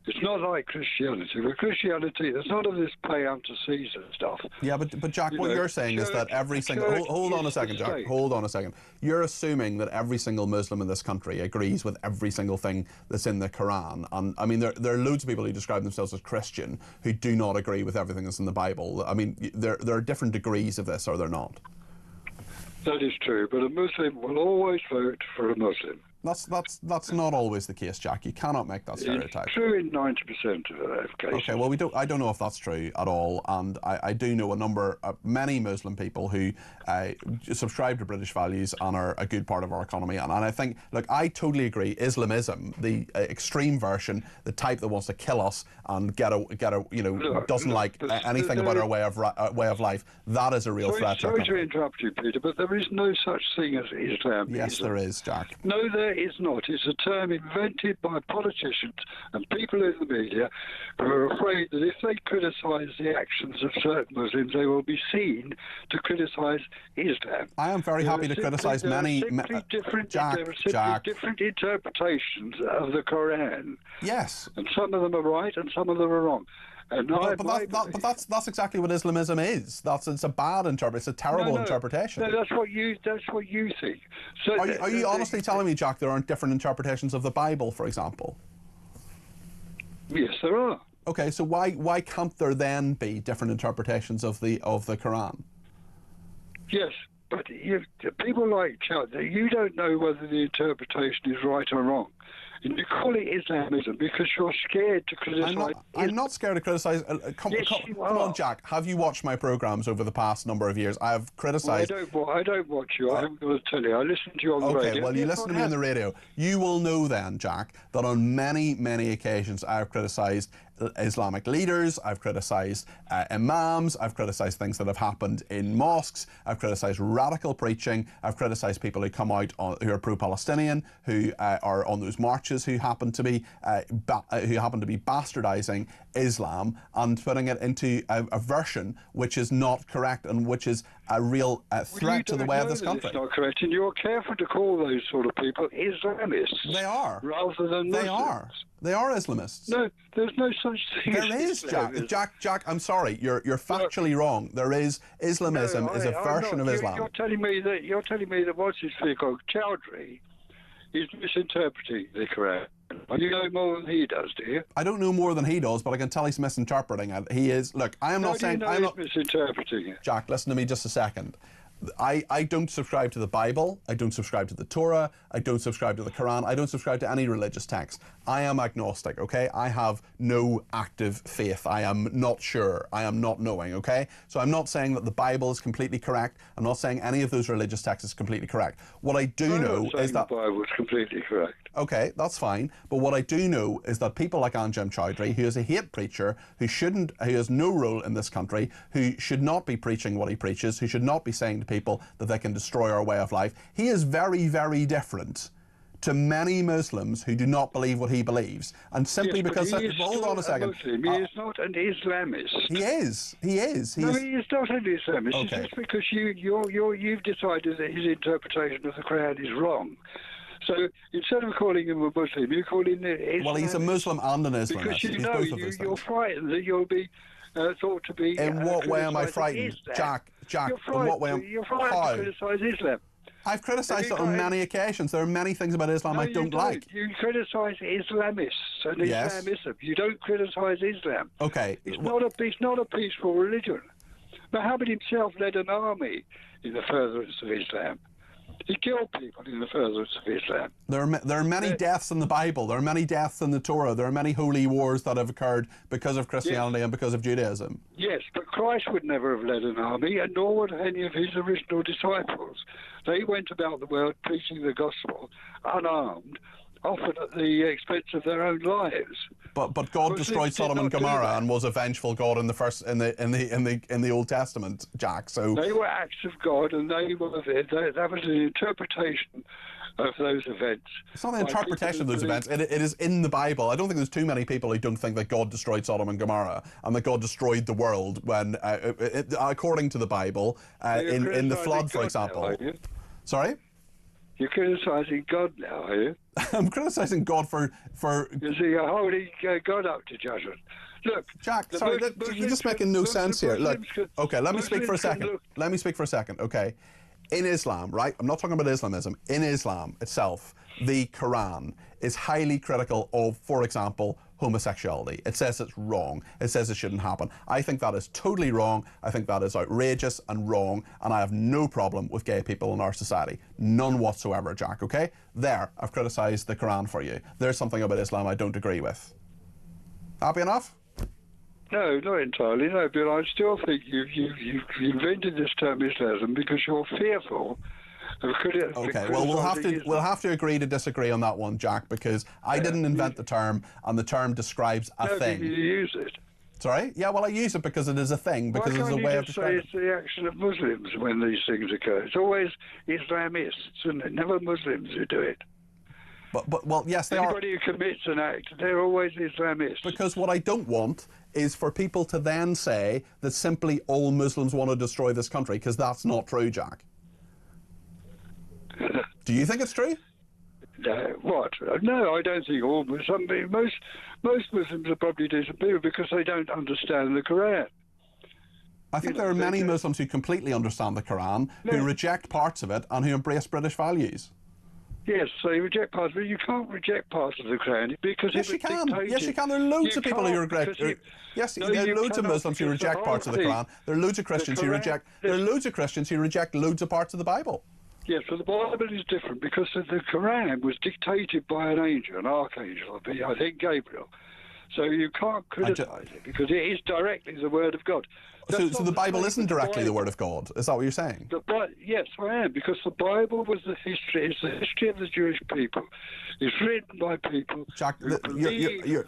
It's not like Christianity. With Christianity, there's none of this pay unto Caesar stuff. Yeah, but Jack, what you're saying is that every single... Hold on a second, Jack. Hold on a second. You're assuming that every single Muslim in this country agrees with every single thing that's in the Quran. And, I mean, there are loads of people who describe themselves as Christian who do not agree with everything that's in the Bible. I mean, there are different degrees of this, are there not? That is true, but a Muslim will always vote for a Muslim. That's not always the case, Jack. You cannot make that stereotype. It's true in 90% of cases. Okay, well, I don't know if that's true at all, and I do know many Muslim people who subscribe to British values and are a good part of our economy. And I think, look, I totally agree. Islamism, the extreme version, the type that wants to kill us and doesn't like anything about our way of life, that is a real threat. Sorry to interrupt you, Peter, but there is no such thing as Islam. Yes, there is, Jack. No, there is not. It's a term invented by politicians and people in the media who are afraid that if they criticise the actions of certain Muslims, they will be seen to criticise Islam. I am very happy to criticise many... different interpretations of the Quran. Yes. And some of them are right and some of them are wrong. But that's exactly what Islamism is. It's a bad interpretation. It's a terrible interpretation. No, that's what you think. So are you honestly telling me, Jack, there aren't different interpretations of the Bible, for example? Yes, there are. Okay, so why can't there then be different interpretations of the Quran? Yes, but people like Chuck, you don't know whether the interpretation is right or wrong. And you call it Islamism because you're scared to criticise. I'm not scared to criticise. Come on, Jack. Have you watched my programmes over the past number of years? I have criticised. Well, I don't watch you. I haven't got to tell you. I listen to you on the radio. Okay, well, you listen to me on the radio. You will know then, Jack, that on many, many occasions I have criticised Islamic leaders, I've criticised imams, I've criticised things that have happened in mosques, I've criticised radical preaching, I've criticised people who come out who are pro-Palestinian, who are on those marches, who happen to be bastardising Islam and putting it into a version which is not correct and which is a real threat to the way of this country. It's not correct, and you're careful to call those sort of people Islamists. They are. Rather than Muslims. They are. They are Islamists. No, there's no such thing. There is, Jack. I'm sorry. You're factually wrong. There is. Islamism is a version of Islam. You're telling me that what's his figure called Chowdhury is misinterpreting the Quran. You know more than he does, do you? I don't know more than he does, but I can tell he's misinterpreting it. He is. Look, I am not saying. I'm not misinterpreting it. Jack, listen to me just a second. I don't subscribe to the Bible, I don't subscribe to the Torah, I don't subscribe to the Quran, I don't subscribe to any religious text. I am agnostic, okay? I have no active faith. I am not sure. I am not knowing, okay? So I'm not saying that the Bible is completely correct. I'm not saying any of those religious texts is completely correct. What I do know is that the Bible is completely correct. Okay, that's fine. But what I do know is that people like Anjem Chowdhury, who is a hate preacher, who has no role in this country, who should not be preaching what he preaches, who should not be saying to people that they can destroy our way of life, he is very, very different to many Muslims who do not believe what he believes. And simply because... Hold on a second. He is not an Islamist. He is. He is. No, he is not an Islamist. Okay. It's just because you've decided that his interpretation of the Quran is wrong. So instead of calling him a Muslim, you call him Islam. Well, he's a Muslim and an Islamist. Because he's both of those you're things. frightened that you'll be thought to be... In what way am I frightened? Jack, in what way am... You're frightened to criticise Islam. I've criticised it on many occasions. There are many things about Islam I don't like. You criticise Islamists and Islamism. You don't criticise Islam. Okay. It's not a peaceful religion. Muhammad himself led an army in the furtherance of Islam. He killed people in the furtherance of Islam. There are many deaths in the Bible. There are many deaths in the Torah. There are many holy wars that have occurred because of Christianity and because of Judaism. Yes, but Christ would never have led an army, and nor would any of his original disciples. They went about the world preaching the gospel, unarmed, often at the expense of their own lives. But God destroyed Sodom and Gomorrah and was a vengeful God in the Old Testament, Jack. So they were acts of God, and that was an interpretation of those events. It's not an interpretation of those events. It is in the Bible. I don't think there's too many people who don't think that God destroyed Sodom and Gomorrah and that God destroyed the world when, according to the Bible, in the flood, for example. Sorry? You're criticising God now, are you? I'm criticising God for... You see, you're holding God up to judgment. Look, Jack, sorry, you're just making no sense here. Look, okay, let me speak for a second. Let me speak for a second, okay? In Islam, right? I'm not talking about Islamism. In Islam itself, the Quran is highly critical of, for example, homosexuality. It says it's wrong. It says it shouldn't happen. I think that is totally wrong. I think that is outrageous and wrong, and I have no problem with gay people in our society. None whatsoever, Jack, okay? There, I've criticised the Quran for you. There's something about Islam I don't agree with. Happy enough? No, not entirely, no, but I still think you've invented this term Islam because you're fearful. Okay, well, we'll have to agree to disagree on that one, Jack, because I didn't invent the term, and the term describes a thing. You use it. Sorry? Yeah, well, I use it because it is a thing, because it's a way of describing it. It's the action of Muslims when these things occur. It's always Islamists, and never Muslims who do it. But well, yes, they are. Anybody who commits an act, they're always Islamists. Because what I don't want is for people to then say that simply all Muslims want to destroy this country, because that's not true, Jack. Do you think it's true? What? No, I don't think all Muslims. Most Muslims are probably decent people because they don't understand the Quran. I think there are many Muslims who completely understand the Quran, who reject parts of it, and who embrace British values. Yes, they reject parts, but you can't reject parts of the Quran because yes, you can. Yes, you can. There are loads of people who reject. Yes, there are loads of Muslims who reject parts of the Quran. There are loads of Christians who reject. There are loads of Christians who reject loads of parts of the Bible. Yes, well, the Bible is different because the Quran was dictated by an angel, an archangel, I think Gabriel. So you can't criticise it because it is directly the word of God. So the Bible isn't directly the word of God. Is that what you're saying? Yes, I am, because the Bible was the history. It's the history of the Jewish people. It's written by people. Jack,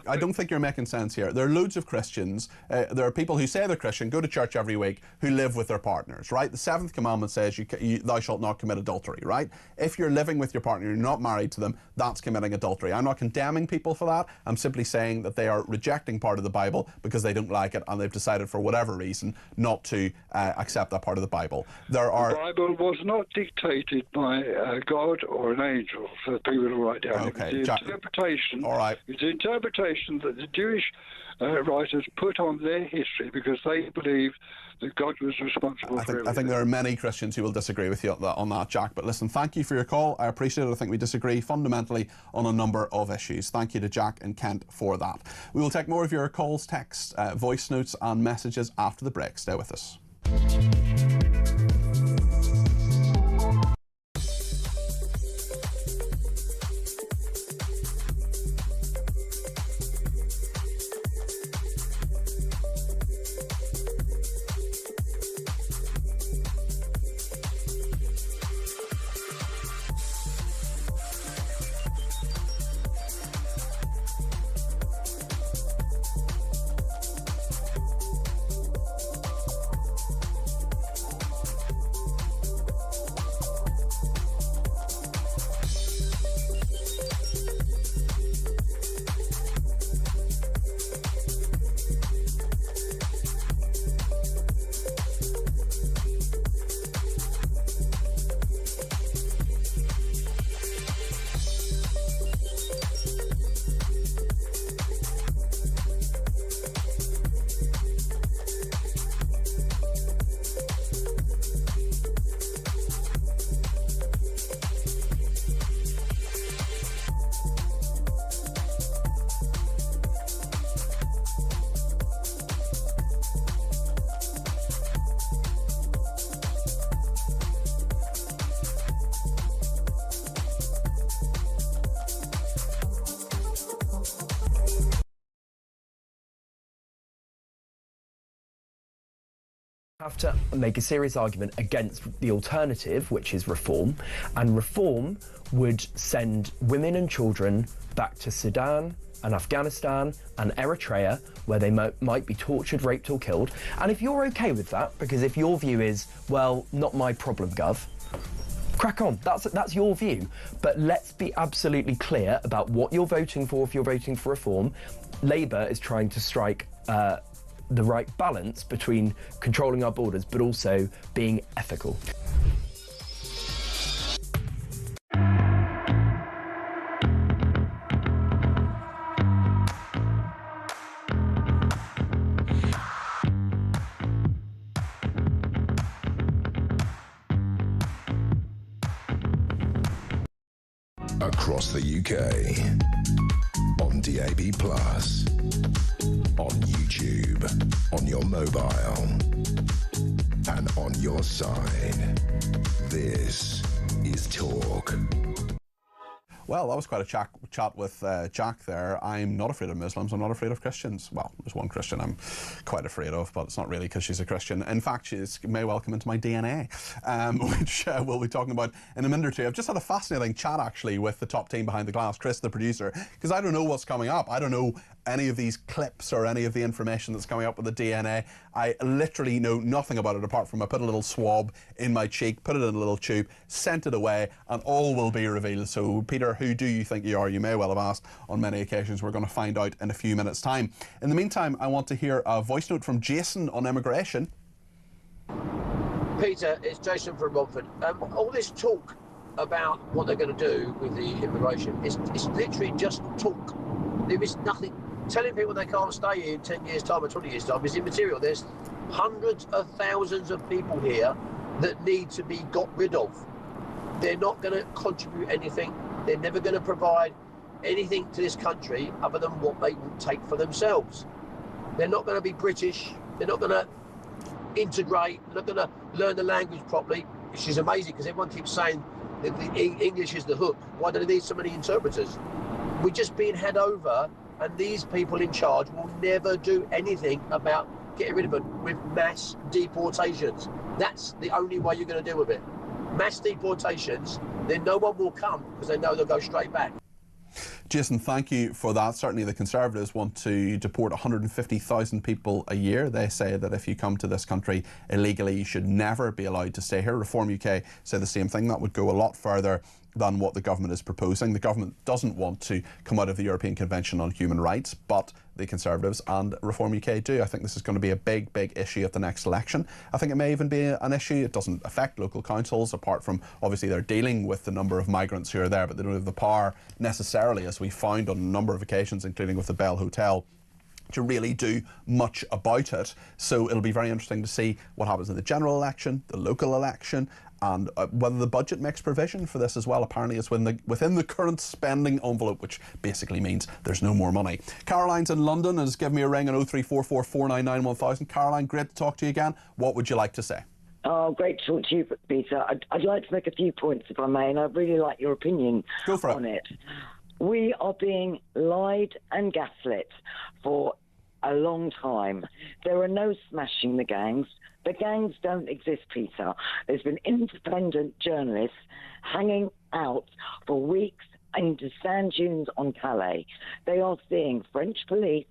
I don't think you're making sense here. There are loads of Christians. There are people who say they're Christian, go to church every week, who live with their partners, right? The 7th commandment says thou shalt not commit adultery, right? If you're living with your partner, you're not married to them, that's committing adultery. I'm not condemning people for that. I'm simply saying that they are rejecting part of the Bible because they don't like it and they've decided for whatever reason not to accept that part of the Bible. The Bible was not dictated by God or an angel for people to write down. Okay, it's the interpretation. All right. It's the interpretation that the Jewish writers put on their history because they believe that God was responsible for everything. I think there are many Christians who will disagree with you on that, Jack. But listen, thank you for your call. I appreciate it. I think we disagree fundamentally on a number of issues. Thank you to Jack and Kent for that. We will take more of your calls, texts, voice notes and messages after the break. Stay with us. Have to make a serious argument against the alternative, which is reform, and reform would send women and children back to Sudan and Afghanistan and Eritrea, where they might be tortured, raped or killed. And if you're okay with that, because if your view is, well, not my problem, Gov, crack on, that's your view. But let's be absolutely clear about what you're voting for if you're voting for reform. Labour is trying to strike the right balance between controlling our borders but also being ethical. Across the UK, on DAB+, on YouTube, on your mobile, and on your side. This is Talk. Well, that was quite a chat with Jack there. I'm not afraid of Muslims. I'm not afraid of Christians. Well, there's one Christian I'm quite afraid of, but it's not really because she's a Christian. In fact, she may well come into my DNA, which we'll be talking about in a minute or two. I've just had a fascinating chat, actually, with the top team behind the glass, Chris, the producer, because I don't know what's coming up. I don't know any of these clips or any of the information that's coming up with the DNA. I literally know nothing about it apart from I put a little swab in my cheek, put it in a little tube, sent it away, and all will be revealed. So, Peter, who do you think you are? You may well have asked on many occasions. We're going to find out in a few minutes' time. In the meantime, I want to hear a voice note from Jason on immigration. Peter, it's Jason from Romford. All this talk about what they're going to do with the immigration, it's literally just talk. There is nothing. Telling people they can't stay here in 10 years' time or 20 years' time is immaterial. There's hundreds of thousands of people here that need to be got rid of. They're not going to contribute anything. They're never going to provide anything to this country other than what they will take for themselves. They're not going to be British. They're not going to integrate. They're not going to learn the language properly. She's amazing because everyone keeps saying that the English is the hook. Why do they need so many interpreters? We're just being had over, and these people in charge will never do anything about getting rid of it with mass deportations. That's the only way you're going to deal with it. Mass deportations, then no one will come because they know they'll go straight back. Jason, thank you for that. Certainly the Conservatives want to deport 150,000 people a year. They say that if you come to this country illegally, you should never be allowed to stay here. Reform UK say the same thing. That would go a lot further than what the government is proposing. The government doesn't want to come out of the European Convention on Human Rights, but the Conservatives and Reform UK do. I think this is going to be a big, big issue at the next election. I think it may even be an issue. It doesn't affect local councils, apart from obviously they're dealing with the number of migrants who are there, but they don't have the power necessarily, as we found on a number of occasions, including with the Bell Hotel, to really do much about it. So it'll be very interesting to see what happens in the general election, the local election, and whether the budget makes provision for this as well. Apparently it's within the current spending envelope, which basically means there's no more money. Caroline's in London and has given me a ring on 0344 499 1000. Caroline, great to talk to you again. What would you like to say? Oh, great to talk to you, Peter. I'd like to make a few points, if I may, and I'd really like your opinion on it. We are being lied and gaslit for a long time. There are no smashing the gangs. The gangs don't exist, Peter. There's been independent journalists hanging out for weeks in the sand dunes on Calais. They are seeing French police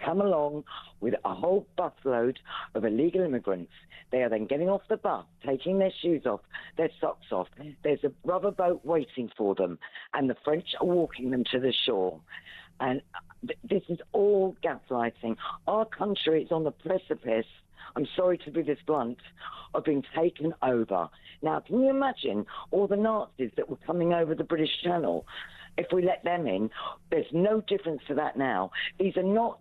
come along with a whole busload of illegal immigrants. They are then getting off the bus, taking their shoes off, their socks off. There's a rubber boat waiting for them, and the French are walking them to the shore. And this is all gaslighting. Our country is on the precipice, I'm sorry to be this blunt, of being taken over. Now, can you imagine all the Nazis that were coming over the British Channel? If we let them in, there's no difference to that now. These are not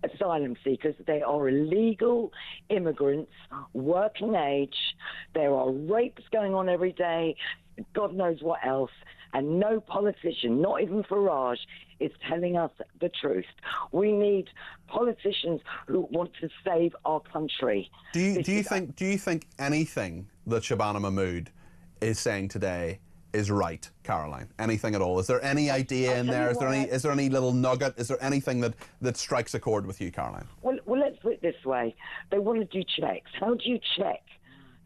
asylum seekers. They are illegal immigrants, working age. There are rapes going on every day, God knows what else. And no politician, not even Farage, is telling us the truth. We need politicians who want to save our country. Do you think anything that Shabana Mahmood is saying today is right, Caroline? Anything at all? Is there any idea in there? Is there any little nugget? Is there anything that strikes a chord with you, Caroline? Well, let's put it this way. They want to do checks. How do you check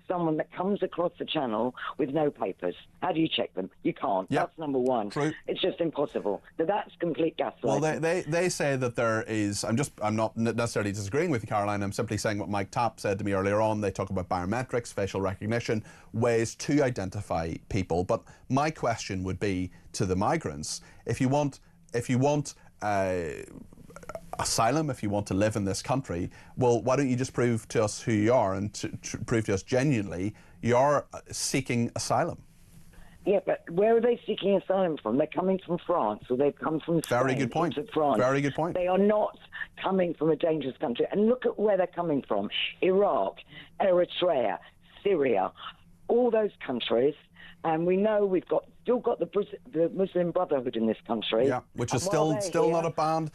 someone that comes across the channel with no papers? How do you check them? You can't. Yep. That's number one. True. It's just impossible. So that's complete gaslighting. Well, they say that there is. I'm not necessarily disagreeing with you, Caroline. I'm simply saying what Mike Tapp said to me earlier on. They talk about biometrics, facial recognition, ways to identify people. But my question would be to the migrants: if you want asylum, if you want to live in this country, well, why don't you just prove to us who you are, and to prove to us genuinely you're seeking asylum? Yeah, but where are they seeking asylum from? They're coming from France, or they've come from Spain. Very good point. Into France. Very good point. They are not coming from a dangerous country. And look at where they're coming from. Iraq, Eritrea, Syria, all those countries. And we know we've still got the Muslim Brotherhood in this country. Yeah, which is still not a banned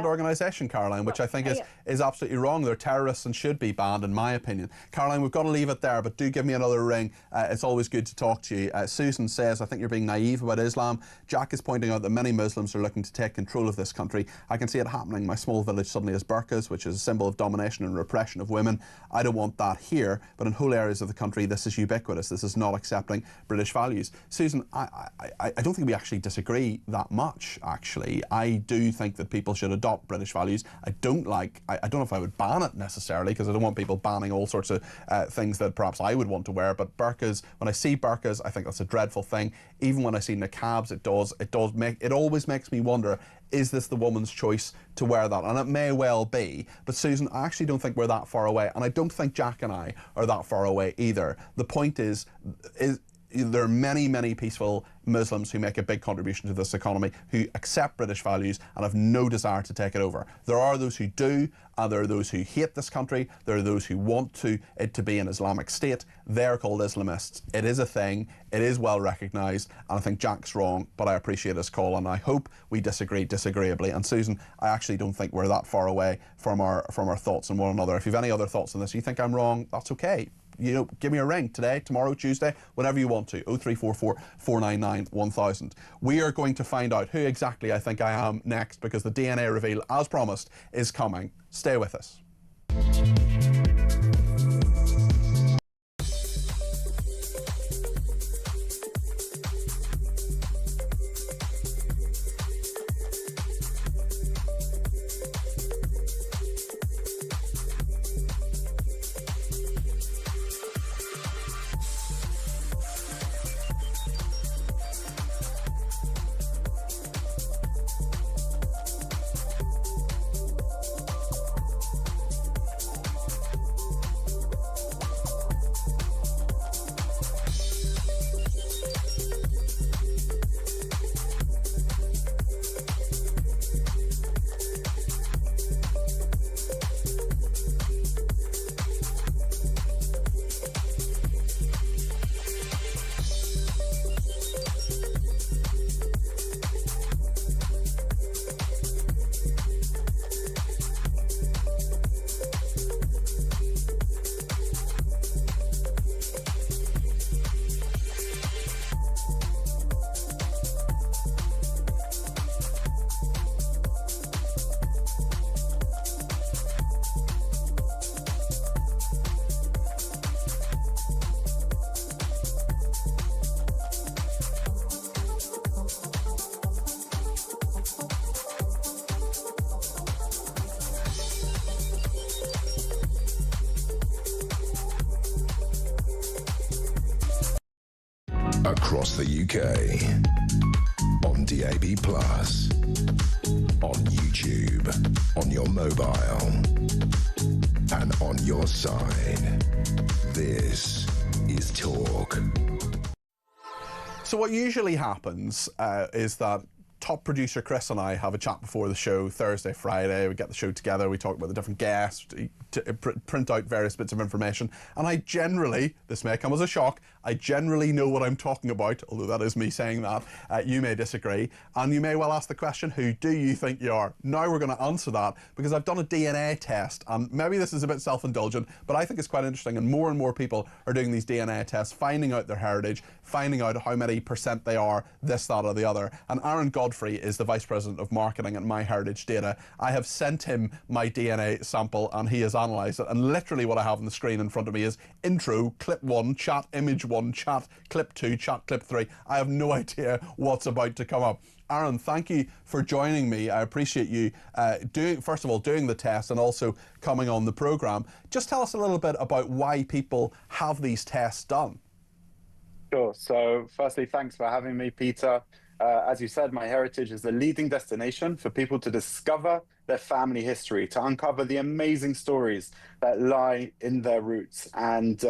organisation, Caroline, which I think is absolutely wrong. They're terrorists and should be banned, in my opinion. Caroline, we've got to leave it there, but do give me another ring. It's always good to talk to you. Susan says, I think you're being naive about Islam. Jack is pointing out that many Muslims are looking to take control of this country. I can see it happening. My small village suddenly has burqas, which is a symbol of domination and repression of women. I don't want that here, but in whole areas of the country, this is ubiquitous. This is not accepting British values. Susan, I don't think we actually disagree that much, actually. I do think that people should adopt British values. I don't know if I would ban it necessarily, because I don't want people banning all sorts of things that perhaps I would want to wear, but burqas, when I see burqas, I think that's a dreadful thing. Even when I see niqabs, it always makes me wonder, is this the woman's choice to wear that? And it may well be, but Susan, I actually don't think we're that far away, and I don't think Jack and I are that far away either. The point is there are many, many peaceful Muslims who make a big contribution to this economy, who accept British values and have no desire to take it over. There are those who do, and there are those who hate this country. There are those who want it to be an Islamic state. They're called Islamists. It is a thing. It is well recognised, and I think Jack's wrong, but I appreciate his call, and I hope we disagree disagreeably. And Susan, I actually don't think we're that far away from our thoughts on one another. If you have any other thoughts on this, you think I'm wrong, that's okay. give me a ring today, tomorrow, Tuesday, whenever you want to. 0344 499 1000. We are going to find out who exactly I think I am next, because the DNA reveal, as promised, is coming. Stay with us. Across the UK, on DAB+, on YouTube, on your mobile, and on your side. This is Talk. So what usually happens is that top producer Chris and I have a chat before the show, Thursday, Friday. We get the show together, we talk about the different guests, print out various bits of information, and I generally, this may come as a shock, I generally know what I'm talking about, although that is me saying that. You may disagree, and you may well ask the question, who do you think you are? Now we're going to answer that, because I've done a DNA test, and maybe this is a bit self-indulgent, but I think it's quite interesting, and more people are doing these DNA tests, finding out their heritage, finding out how many % they are this, that or the other. And Aaron Godfrey is the Vice President of Marketing at MyHeritage Data. I have sent him my DNA sample and he has analysed it, and literally what I have on the screen in front of me is intro, clip 1, chat, image 1, chat, clip 2, chat, clip 3. I have no idea what's about to come up. Aaron, thank you for joining me. I appreciate you first of all doing the test and also coming on the programme. Just tell us a little bit about why people have these tests done. Sure. So firstly, thanks for having me, Peter. As you said, MyHeritage is the leading destination for people to discover their family history, to uncover the amazing stories that lie in their roots. And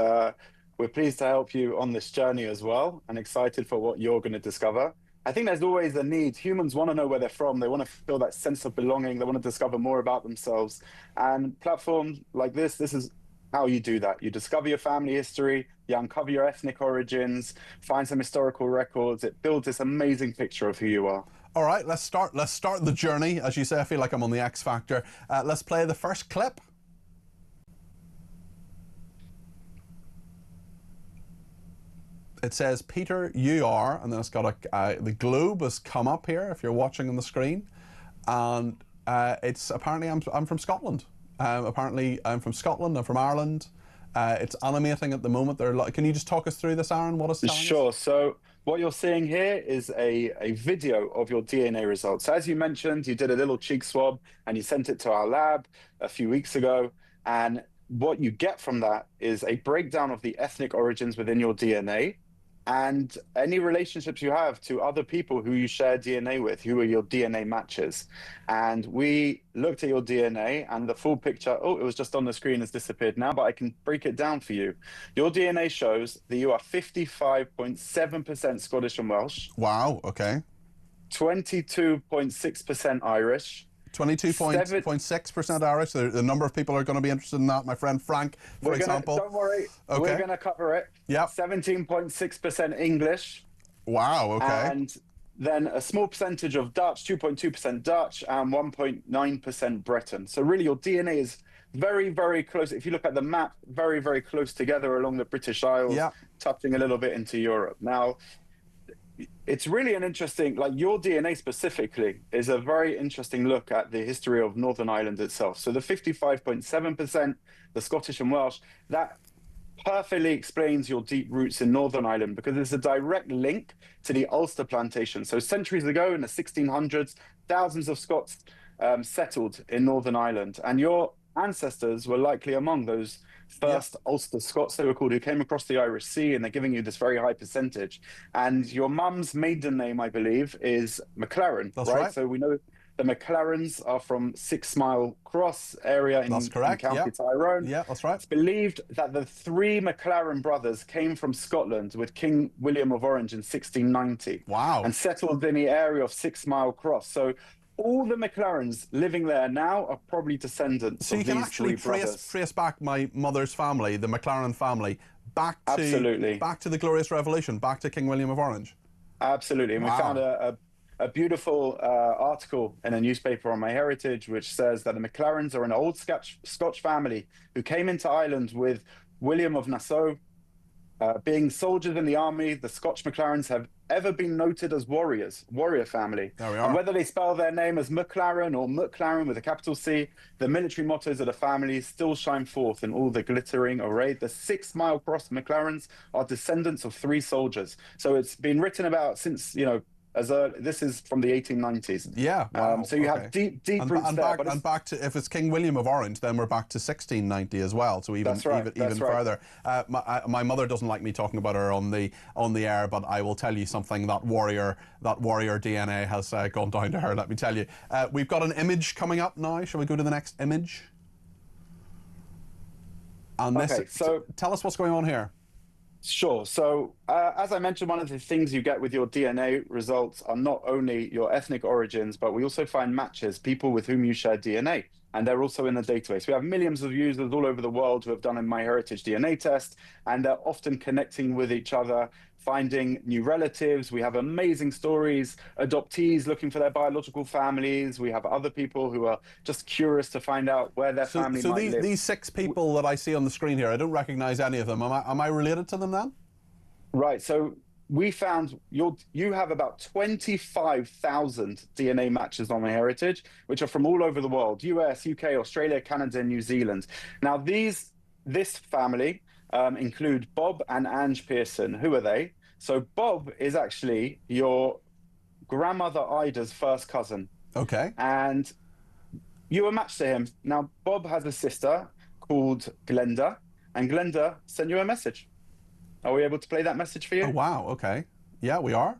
we're pleased to help you on this journey as well, and excited for what you're going to discover. I think there's always a need. Humans want to know where they're from. They want to feel that sense of belonging. They want to discover more about themselves. And platforms like this is how you do that. You discover your family history, you uncover your ethnic origins, find some historical records. It builds this amazing picture of who you are. All right, let's start the journey. As you say, I feel like I'm on the X Factor. Let's play the first clip. It says, Peter, you are, and then it's got the globe has come up here if you're watching on the screen, and it's apparently I'm from Scotland. Apparently I'm from Scotland, I'm from Ireland. It's animating at the moment. Can you just talk us through this, Aaron? What is telling us? Sure. So what you're seeing here is a video of your DNA results. So as you mentioned, you did a little cheek swab and you sent it to our lab a few weeks ago. And what you get from that is a breakdown of the ethnic origins within your DNA and any relationships you have to other people who you share DNA with, who are your DNA matches. And we looked at your DNA and the full picture, it was just on the screen, has disappeared now, but I can break it down for you. Your DNA shows that you are 55.7% Scottish and Welsh. Wow, okay. 22.6% Irish. 22.6% Irish. The number of people are going to be interested in that. My friend Frank, for example. Don't worry, okay. We're going to cover it. Yep. 17.6% English. Wow, okay. And then a small percentage of Dutch, 2.2% Dutch, and 1.9% Breton. So really your DNA is very, very close. If you look at the map, very, very close together along the British Isles, touching a little bit into Europe. Now, it's really an interesting, like your DNA specifically is a very interesting look at the history of Northern Ireland itself. So the 55.7%, the Scottish and Welsh, that perfectly explains your deep roots in Northern Ireland, because there's a direct link to the Ulster plantation. So centuries ago in the 1600s, thousands of Scots settled in Northern Ireland, and your ancestors were likely among those first Ulster Scots, they were called, who came across the Irish Sea, and they're giving you this very high percentage. And your mum's maiden name, I believe, is McLaren. That's right. So we know the McLarens are from 6 Mile Cross area in County Tyrone. Yeah, that's right. It's believed that the 3 McLaren brothers came from Scotland with King William of Orange in 1690. Wow. And settled in the area of 6 Mile Cross. So all the McLarens living there now are probably descendants so of you can these actually 3 brothers. trace back my mother's family, the McLaren family, back to the Glorious Revolution, back to King William of Orange. Absolutely. And we found a beautiful article in a newspaper on MyHeritage which says that the McLarens are an old Scotch family who came into Ireland with William of Nassau. Being soldiers in the army, the Scotch McLarens have ever been noted as warrior family. There we are. And whether they spell their name as McLaren or McLaren with a capital C, the military mottos of the family still shine forth in all the glittering array. The 6 Mile Cross McLarens are descendants of 3 soldiers. So it's been written about since, this is from the 1890s. Yeah. Wow, so you have deep roots there. And back to, if it's King William of Orange, then we're back to 1690 as well. So even further. My mother doesn't like me talking about her on the air, but I will tell you something. That warrior DNA has gone down to her. Let me tell you. We've got an image coming up now. Shall we go to the next image? And so tell us what's going on here. Sure. So as I mentioned, one of the things you get with your DNA results are not only your ethnic origins, but we also find matches, people with whom you share DNA. And they're also in the database. We have millions of users all over the world who have done a MyHeritage DNA test, and they're often connecting with each other, finding new relatives. We have amazing stories, adoptees looking for their biological families. We have other people who are just curious to find out where their family might live. These 6 people that I see on the screen here, I don't recognize any of them. Am I related to them then? Right. So we found you have about 25,000 DNA matches on MyHeritage, which are from all over the world: US, UK, Australia, Canada, and New Zealand. Now, this family include Bob and Ange Pearson. Who are they? So Bob is actually your grandmother Ida's first cousin. Okay. And you were matched to him. Now, Bob has a sister called Glenda, and Glenda sent you a message. Are we able to play that message for you? Oh, wow. Okay. Yeah, we are.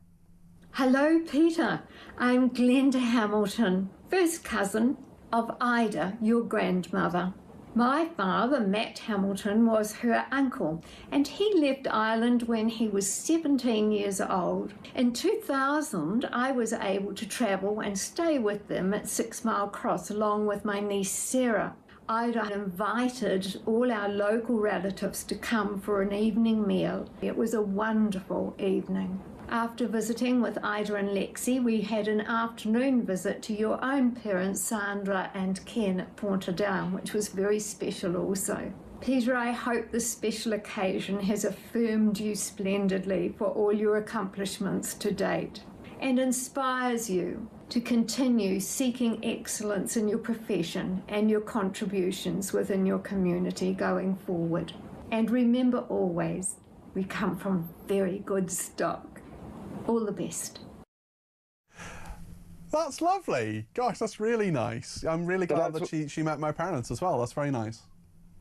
Hello, Peter. I'm Glenda Hamilton, first cousin of Ida, your grandmother. My father, Matt Hamilton, was her uncle, and he left Ireland when he was 17 years old. In 2000, I was able to travel and stay with them at 6 Mile Cross along with my niece Sarah. Ida invited all our local relatives to come for an evening meal. It was a wonderful evening. After visiting with Ida and Lexi, we had an afternoon visit to your own parents, Sandra and Ken, at Portadown, which was very special also. Peter, I hope this special occasion has affirmed you splendidly for all your accomplishments to date and inspires you to continue seeking excellence in your profession and your contributions within your community going forward. And remember always, we come from very good stock. All the best. That's lovely. Gosh, that's really nice. I'm really glad that she met my parents as well. That's very nice.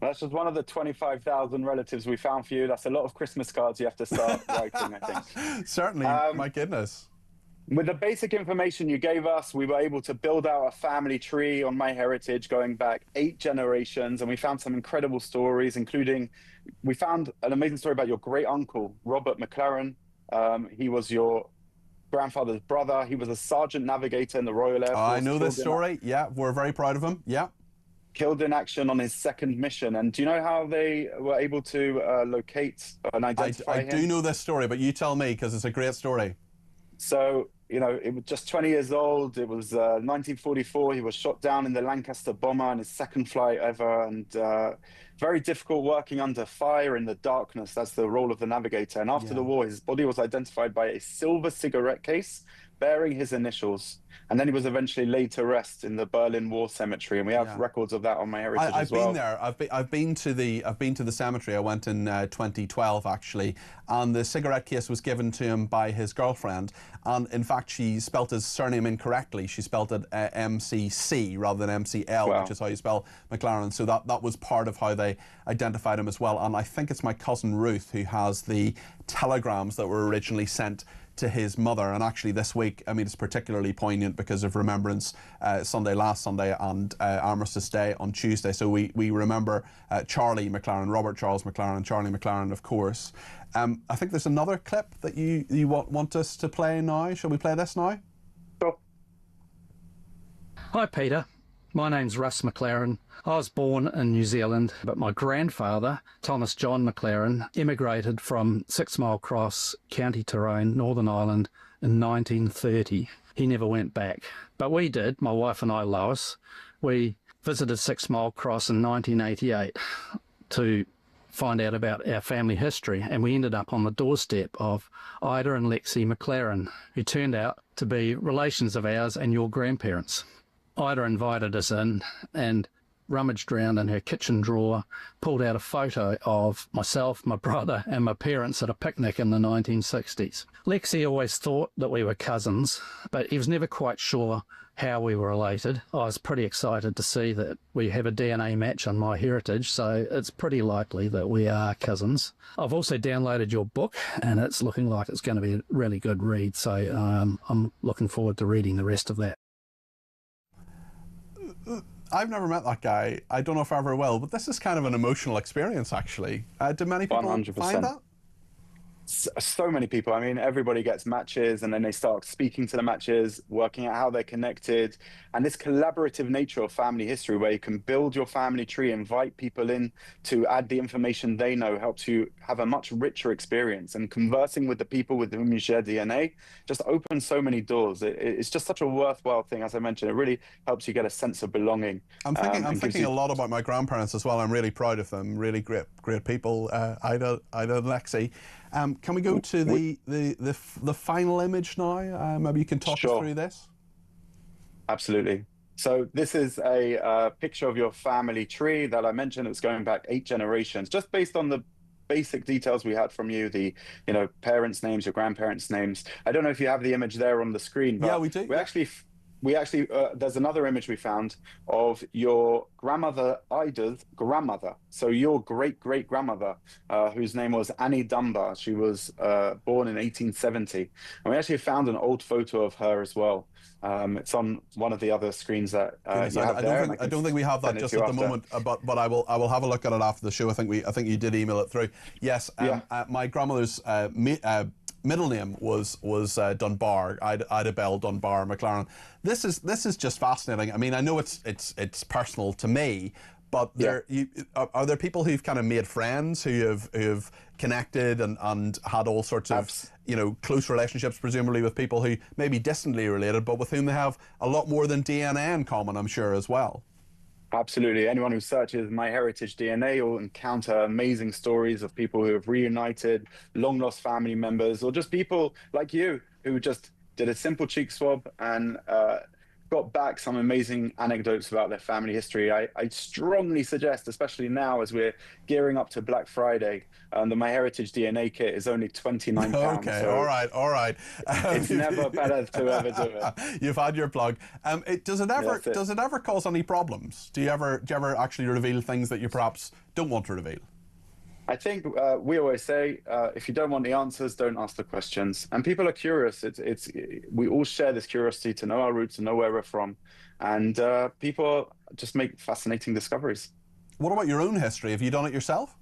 That's just one of the 25,000 relatives we found for you. That's a lot of Christmas cards you have to start writing, I think. Certainly, my goodness. With the basic information you gave us, we were able to build out a family tree on MyHeritage going back 8 generations, and we found some incredible stories, including we found an amazing story about your great uncle, Robert McLaren. He was your grandfather's brother. He was a sergeant navigator in the Royal Air Force. I know this story. Yeah, we're very proud of him. Yeah. Killed in action on his 2nd mission. And do you know how they were able to locate and identify him? I do know this story, but you tell me, because it's a great story. So you know, it was just 20 years old. It was 1944. He was shot down in the Lancaster bomber on his second flight ever, and very difficult working under fire in the darkness. That's the role of the navigator. And after the war, his body was identified by a silver cigarette case bearing his initials, and then he was eventually laid to rest in the Berlin War Cemetery, and we have records of that on MyHeritage as well. I've been there. I've been to the cemetery. I went in 2012 actually, and the cigarette case was given to him by his girlfriend, and in fact she spelt his surname incorrectly. She spelt it MCC rather than MCL, which is how you spell McLaren. So that was part of how they identified him as well. And I think it's my cousin Ruth who has the telegrams that were originally sent to his mother. And actually this week, I mean, it's particularly poignant because of Remembrance Sunday last Sunday and Armistice Day on Tuesday. So we remember Charlie McLaren, Robert Charles McLaren, Charlie McLaren, of course. I think there's another clip that you want us to play now. Shall we play this now? Sure. Hi Peter, my name's Russ McLaren. I was born in New Zealand, but my grandfather, Thomas John McLaren, immigrated from 6 Mile Cross, County Tyrone, Northern Ireland in 1930. He never went back, but we did, my wife and I, Lois. We visited 6 Mile Cross in 1988 to find out about our family history, and we ended up on the doorstep of Ida and Lexi McLaren, who turned out to be relations of ours and your grandparents. Ida invited us in and rummaged around in her kitchen drawer, pulled out a photo of myself, my brother and my parents at a picnic in the 1960s. Lexi always thought that we were cousins, but he was never quite sure how we were related. I was pretty excited to see that we have a DNA match on MyHeritage, so it's pretty likely that we are cousins. I've also downloaded your book, and it's looking like it's going to be a really good read, so I'm looking forward to reading the rest of that. I've never met that guy. I don't know if I ever will, but this is kind of an emotional experience, actually. Do many people 100%. find that? So many people. I mean, everybody gets matches and then they start speaking to the matches, working out how they're connected. And this collaborative nature of family history, where you can build your family tree, invite people in to add the information they know, helps you have a much richer experience. And conversing with the people with whom you share DNA just opens so many doors. It's just such a worthwhile thing. As I mentioned, it really helps you get a sense of belonging. I'm thinking a lot about my grandparents as well. I'm really proud of them. Really great people. Ida and Lexi. Can we go to the final image now? Maybe you can talk us through this. Absolutely. So this is a picture of your family tree that I mentioned. It's going back 8 generations, just based on the basic details we had from you, the parents' names, your grandparents' names. I don't know if you have the image there on the screen, but yeah, we do. We actually there's another image we found of your grandmother Ida's grandmother. So your great-great-grandmother, whose name was Annie Dunbar. She was born in 1870. And we actually found an old photo of her as well. It's on one of the other screens that you have there. I don't think we have that just at the moment, but I will have a look at it after the show. I think you did email it through. Yes, my grandmother's middle name was Dunbar, Ida Bell Dunbar McLaren. This is just fascinating. I mean, I know it's personal to me, but are there people who've kind of made friends who have connected and had all sorts of close relationships, presumably with people who may be distantly related, but with whom they have a lot more than DNA in common, I'm sure, as well. Absolutely. Anyone who searches MyHeritage DNA will encounter amazing stories of people who have reunited, long lost family members, or just people like you who just did a simple cheek swab and got back some amazing anecdotes about their family history. I strongly suggest, especially now as we're gearing up to Black Friday, the MyHeritage DNA kit is only £29. Okay, so all right. It's never better to ever do it. You've had your plug. Does it ever cause any problems? Do you ever actually reveal things that you perhaps don't want to reveal? I think we always say, if you don't want the answers, don't ask the questions. And people are curious. We all share this curiosity to know our roots and know where we're from. And people just make fascinating discoveries. What about your own history? Have you done it yourself?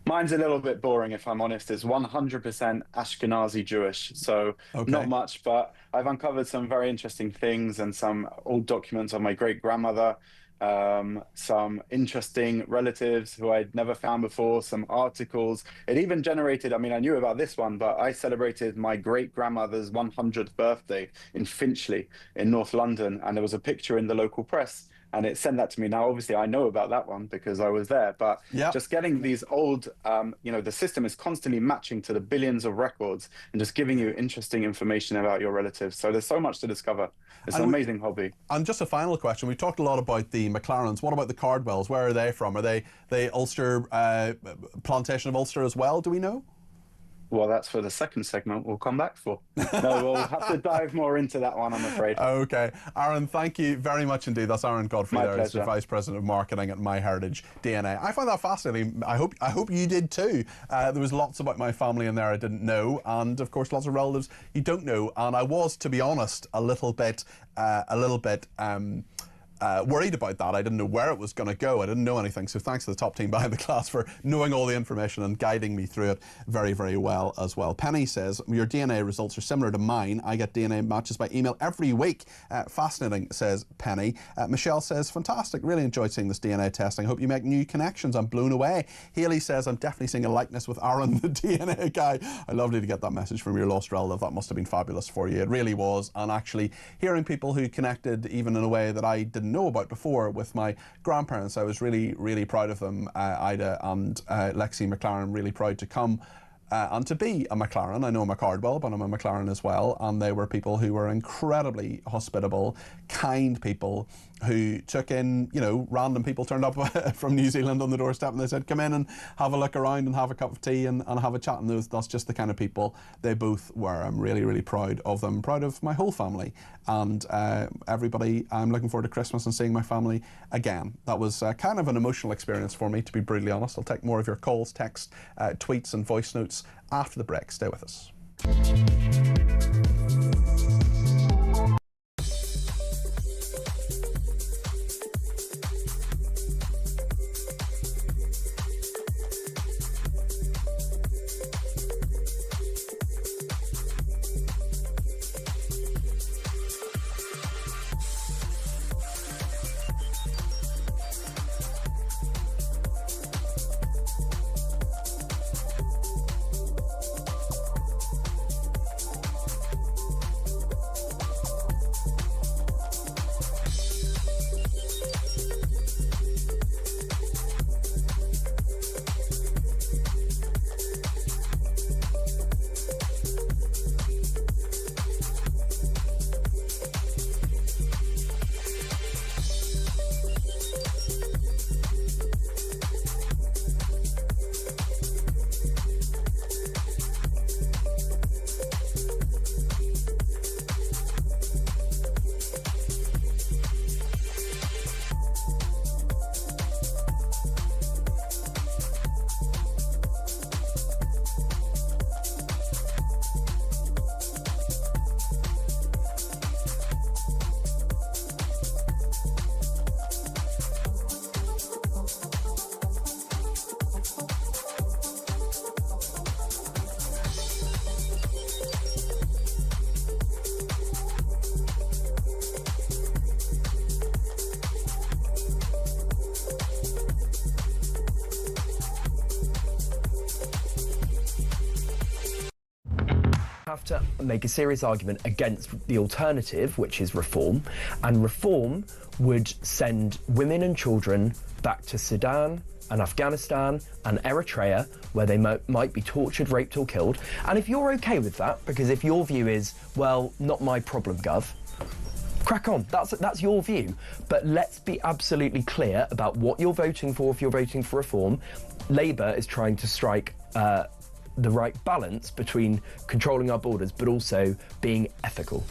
Mine's a little bit boring, if I'm honest. It's 100% Ashkenazi Jewish, so not much, but I've uncovered some very interesting things and some old documents of my great-grandmother. some interesting relatives who I'd never found before, some articles. It even generated, I mean, I knew about this one, but I celebrated my great-grandmother's 100th birthday in Finchley in North London, and there was a picture in the local press, and it sent that to me. Now, obviously, I know about that one because I was there, but just getting these old, the system is constantly matching to the billions of records and just giving you interesting information about your relatives. So there's so much to discover. It's an amazing hobby. And just a final question. We talked a lot about the McLarens. What about the Cardwells? Where are they from? Are they Ulster, plantation of Ulster as well? Do we know? Well, that's for the second segment we'll come back for. No, we'll have to dive more into that one, I'm afraid. Okay. Aaron, thank you very much indeed. That's Aaron Godfrey there, as the Vice President of Marketing at MyHeritage DNA. I find that fascinating. I hope you did too. There was lots about my family in there I didn't know, and of course lots of relatives you don't know. And I was, to be honest, a little bit worried about that. I didn't know where it was going to go. I didn't know anything. So thanks to the top team behind the class for knowing all the information and guiding me through it very, very well as well. Penny says, your DNA results are similar to mine. I get DNA matches by email every week. Fascinating, says Penny. Michelle says, fantastic. Really enjoyed seeing this DNA testing. I hope you make new connections. I'm blown away. Haley says, I'm definitely seeing a likeness with Aaron, the DNA guy. I lovely to get that message from your lost relative. That must have been fabulous for you. It really was. And actually hearing people who connected even in a way that I didn't know about before with my grandparents, I was really, really proud of them. Ida and Lexi McLaren, really proud to come and to be a McLaren. I know I'm a Cardwell, but I'm a McLaren as well. And they were people who were incredibly hospitable, kind people who took in, random people turned up from New Zealand on the doorstep and they said, come in and have a look around and have a cup of tea and have a chat. And that's just the kind of people they both were. I'm really, really proud of them, proud of my whole family. And everybody, I'm looking forward to Christmas and seeing my family again. That was kind of an emotional experience for me, to be brutally honest. I'll take more of your calls, texts, tweets and voice notes after the break. Stay with us. Have to make a serious argument against the alternative, which is reform, and reform would send women and children back to Sudan and Afghanistan and Eritrea, where they might be tortured, raped or killed. And if you're okay with that, because if your view is, well, not my problem, Gov, crack on, that's your view. But let's be absolutely clear about what you're voting for if you're voting for reform. Labour is trying to strike the right balance between controlling our borders but also being ethical.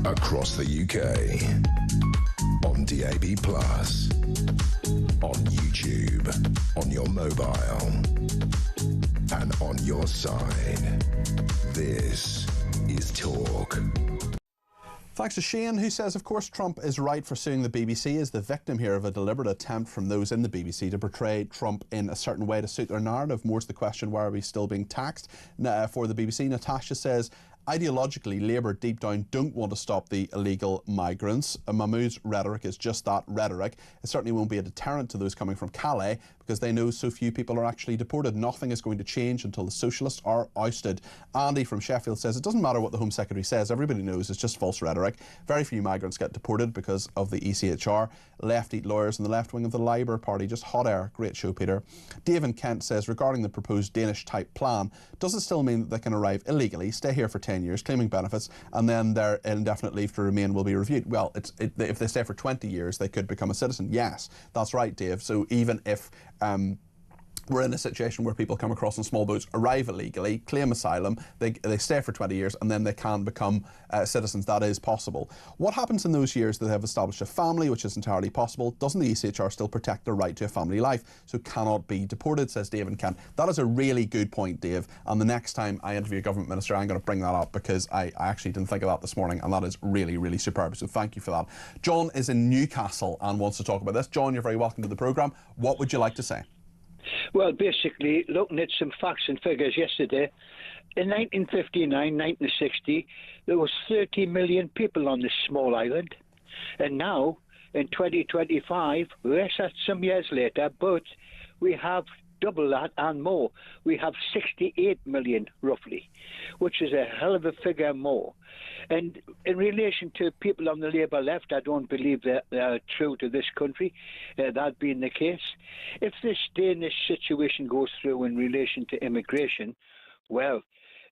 Across the UK, on DAB+, on YouTube, on your mobile, and on your side. This is Talk. Thanks to Shane, who says, of course, Trump is right for suing the BBC as the victim here of a deliberate attempt from those in the BBC to portray Trump in a certain way to suit their narrative. More's the question, why are we still being taxed for the BBC? Natasha says, ideologically, Labour deep down don't want to stop the illegal migrants. Mahmoud's rhetoric is just that, rhetoric. It certainly won't be a deterrent to those coming from Calais because they know so few people are actually deported. Nothing is going to change until the socialists are ousted. Andy from Sheffield says, it doesn't matter what the Home Secretary says, everybody knows it's just false rhetoric. Very few migrants get deported because of the ECHR. Left-eat lawyers in the left wing of the Labour Party. Just hot air. Great show, Peter. Dave in Kent says, regarding the proposed Danish-type plan, does it still mean that they can arrive illegally, stay here for 10 years, claiming benefits, and then their indefinite leave to remain will be reviewed? Well, if they stay for 20 years, they could become a citizen. Yes, that's right, Dave. So even if we're in a situation where people come across in small boats, arrive illegally, claim asylum, they stay for 20 years, and then they can become citizens. That is possible. What happens in those years that they have established a family, which is entirely possible? Doesn't the ECHR still protect their right to a family life? So cannot be deported, says Dave in Kent. That is a really good point, Dave. And the next time I interview a government minister, I'm going to bring that up because I actually didn't think of that this morning, and that is really, really superb. So thank you for that. John is in Newcastle and wants to talk about this. John, you're very welcome to the programme. What would you like to say? Well, basically, looking at some facts and figures yesterday, in 1959, 1960, there was 30 million people on this small island. And now, in 2025, yes, that's some years later, but we have double that and more. We have 68 million, roughly, which is a hell of a figure more. And in relation to people on the Labour left, I don't believe that they are true to this country, that being the case. If this Danish situation goes through in relation to immigration, well,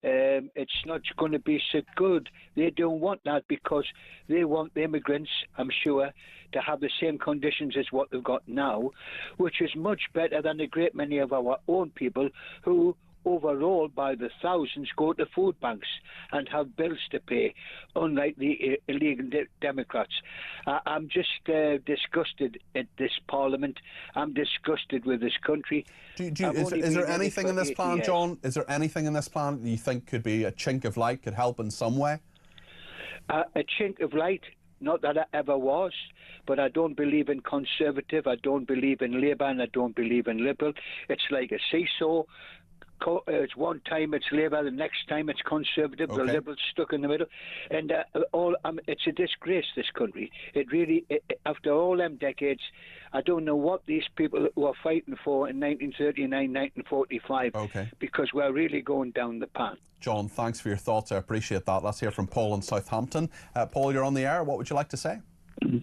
it's not going to be so good. They don't want that because they want the immigrants, I'm sure, to have the same conditions as what they've got now, which is much better than a great many of our own people who overall by the thousands go to food banks and have bills to pay, unlike the illegal Democrats. I'm just disgusted at this Parliament. I'm disgusted with this country. Is there anything in this plan, John? Is there anything in this plan that you think could be a chink of light, could help in some way? A chink of light? Not that I ever was, but I don't believe in Conservative, I don't believe in Labour, and I don't believe in Liberal. It's like a seesaw. It's one time it's Labour, the next time it's Conservative, the Liberals stuck in the middle. And it's a disgrace, this country. It really, after all them decades, I don't know what these people were fighting for in 1939, 1945, because we're really going down the pan. John, thanks for your thoughts. I appreciate that. Let's hear from Paul in Southampton. Paul, you're on the air. What would you like to say?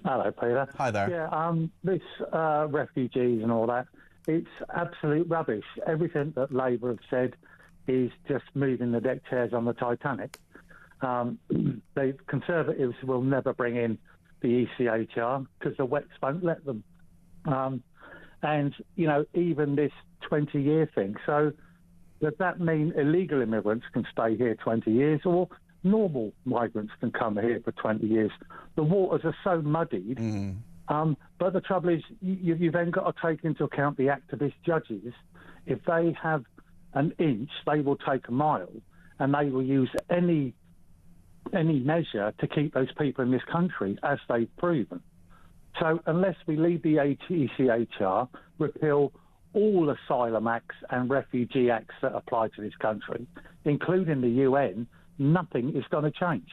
Hello, Peter. Hi there. Yeah, this refugees and all that, it's absolute rubbish. Everything that Labour have said is just moving the deck chairs on the Titanic. The Conservatives will never bring in the ECHR because the Wets won't let them. And, you know, even this 20-year thing. So does that mean illegal immigrants can stay here 20 years or normal migrants can come here for 20 years? The waters are so muddied. But the trouble is, you've then got to take into account the activist judges. If they have an inch, they will take a mile, and they will use any measure to keep those people in this country, as they've proven. So unless we leave the ECHR, repeal all asylum acts and refugee acts that apply to this country, including the UN, nothing is going to change.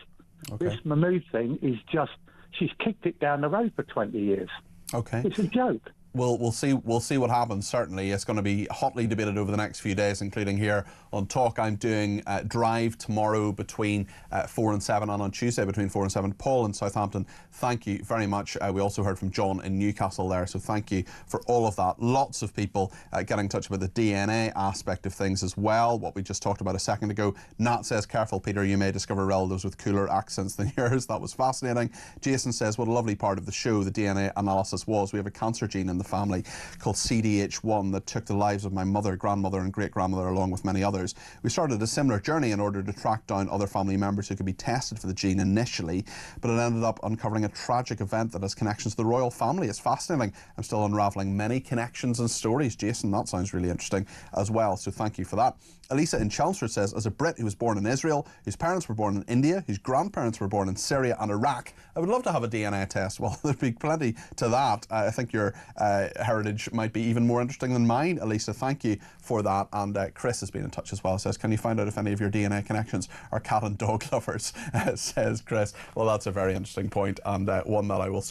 This Mahmoud thing is just... She's kicked it down the road for 20 years. It's a joke. We'll see what happens. Certainly, it's going to be hotly debated over the next few days, including here on Talk. I'm doing Drive tomorrow between 4 and 7, and on Tuesday between 4 and 7. Paul in Southampton, thank you very much. We also heard from John in Newcastle there, so thank you for all of that. Lots of people getting in touch about the DNA aspect of things as well, what we just talked about a second ago. Nat says, careful, Peter, you may discover relatives with cooler accents than yours. That was fascinating. Jason says, what a lovely part of the show the DNA analysis was. We have a cancer gene in the family called CDH1 that took the lives of my mother, grandmother and great-grandmother along with many others. We started a similar journey in order to track down other family members who could be tested for the gene initially, but it ended up uncovering a tragic event that has connections to the royal family. It's fascinating. I'm still unravelling many connections and stories. Jason, that sounds really interesting as well, so thank you for that. Elisa in Chelmsford says, as a Brit who was born in Israel, whose parents were born in India, whose grandparents were born in Syria and Iraq, I would love to have a DNA test. Well, there'd be plenty to that. I think your heritage might be even more interesting than mine. Elisa, thank you for that. And Chris has been in touch as well. Says, can you find out if any of your DNA connections are cat and dog lovers? Says Chris. Well, that's a very interesting point, and one that I will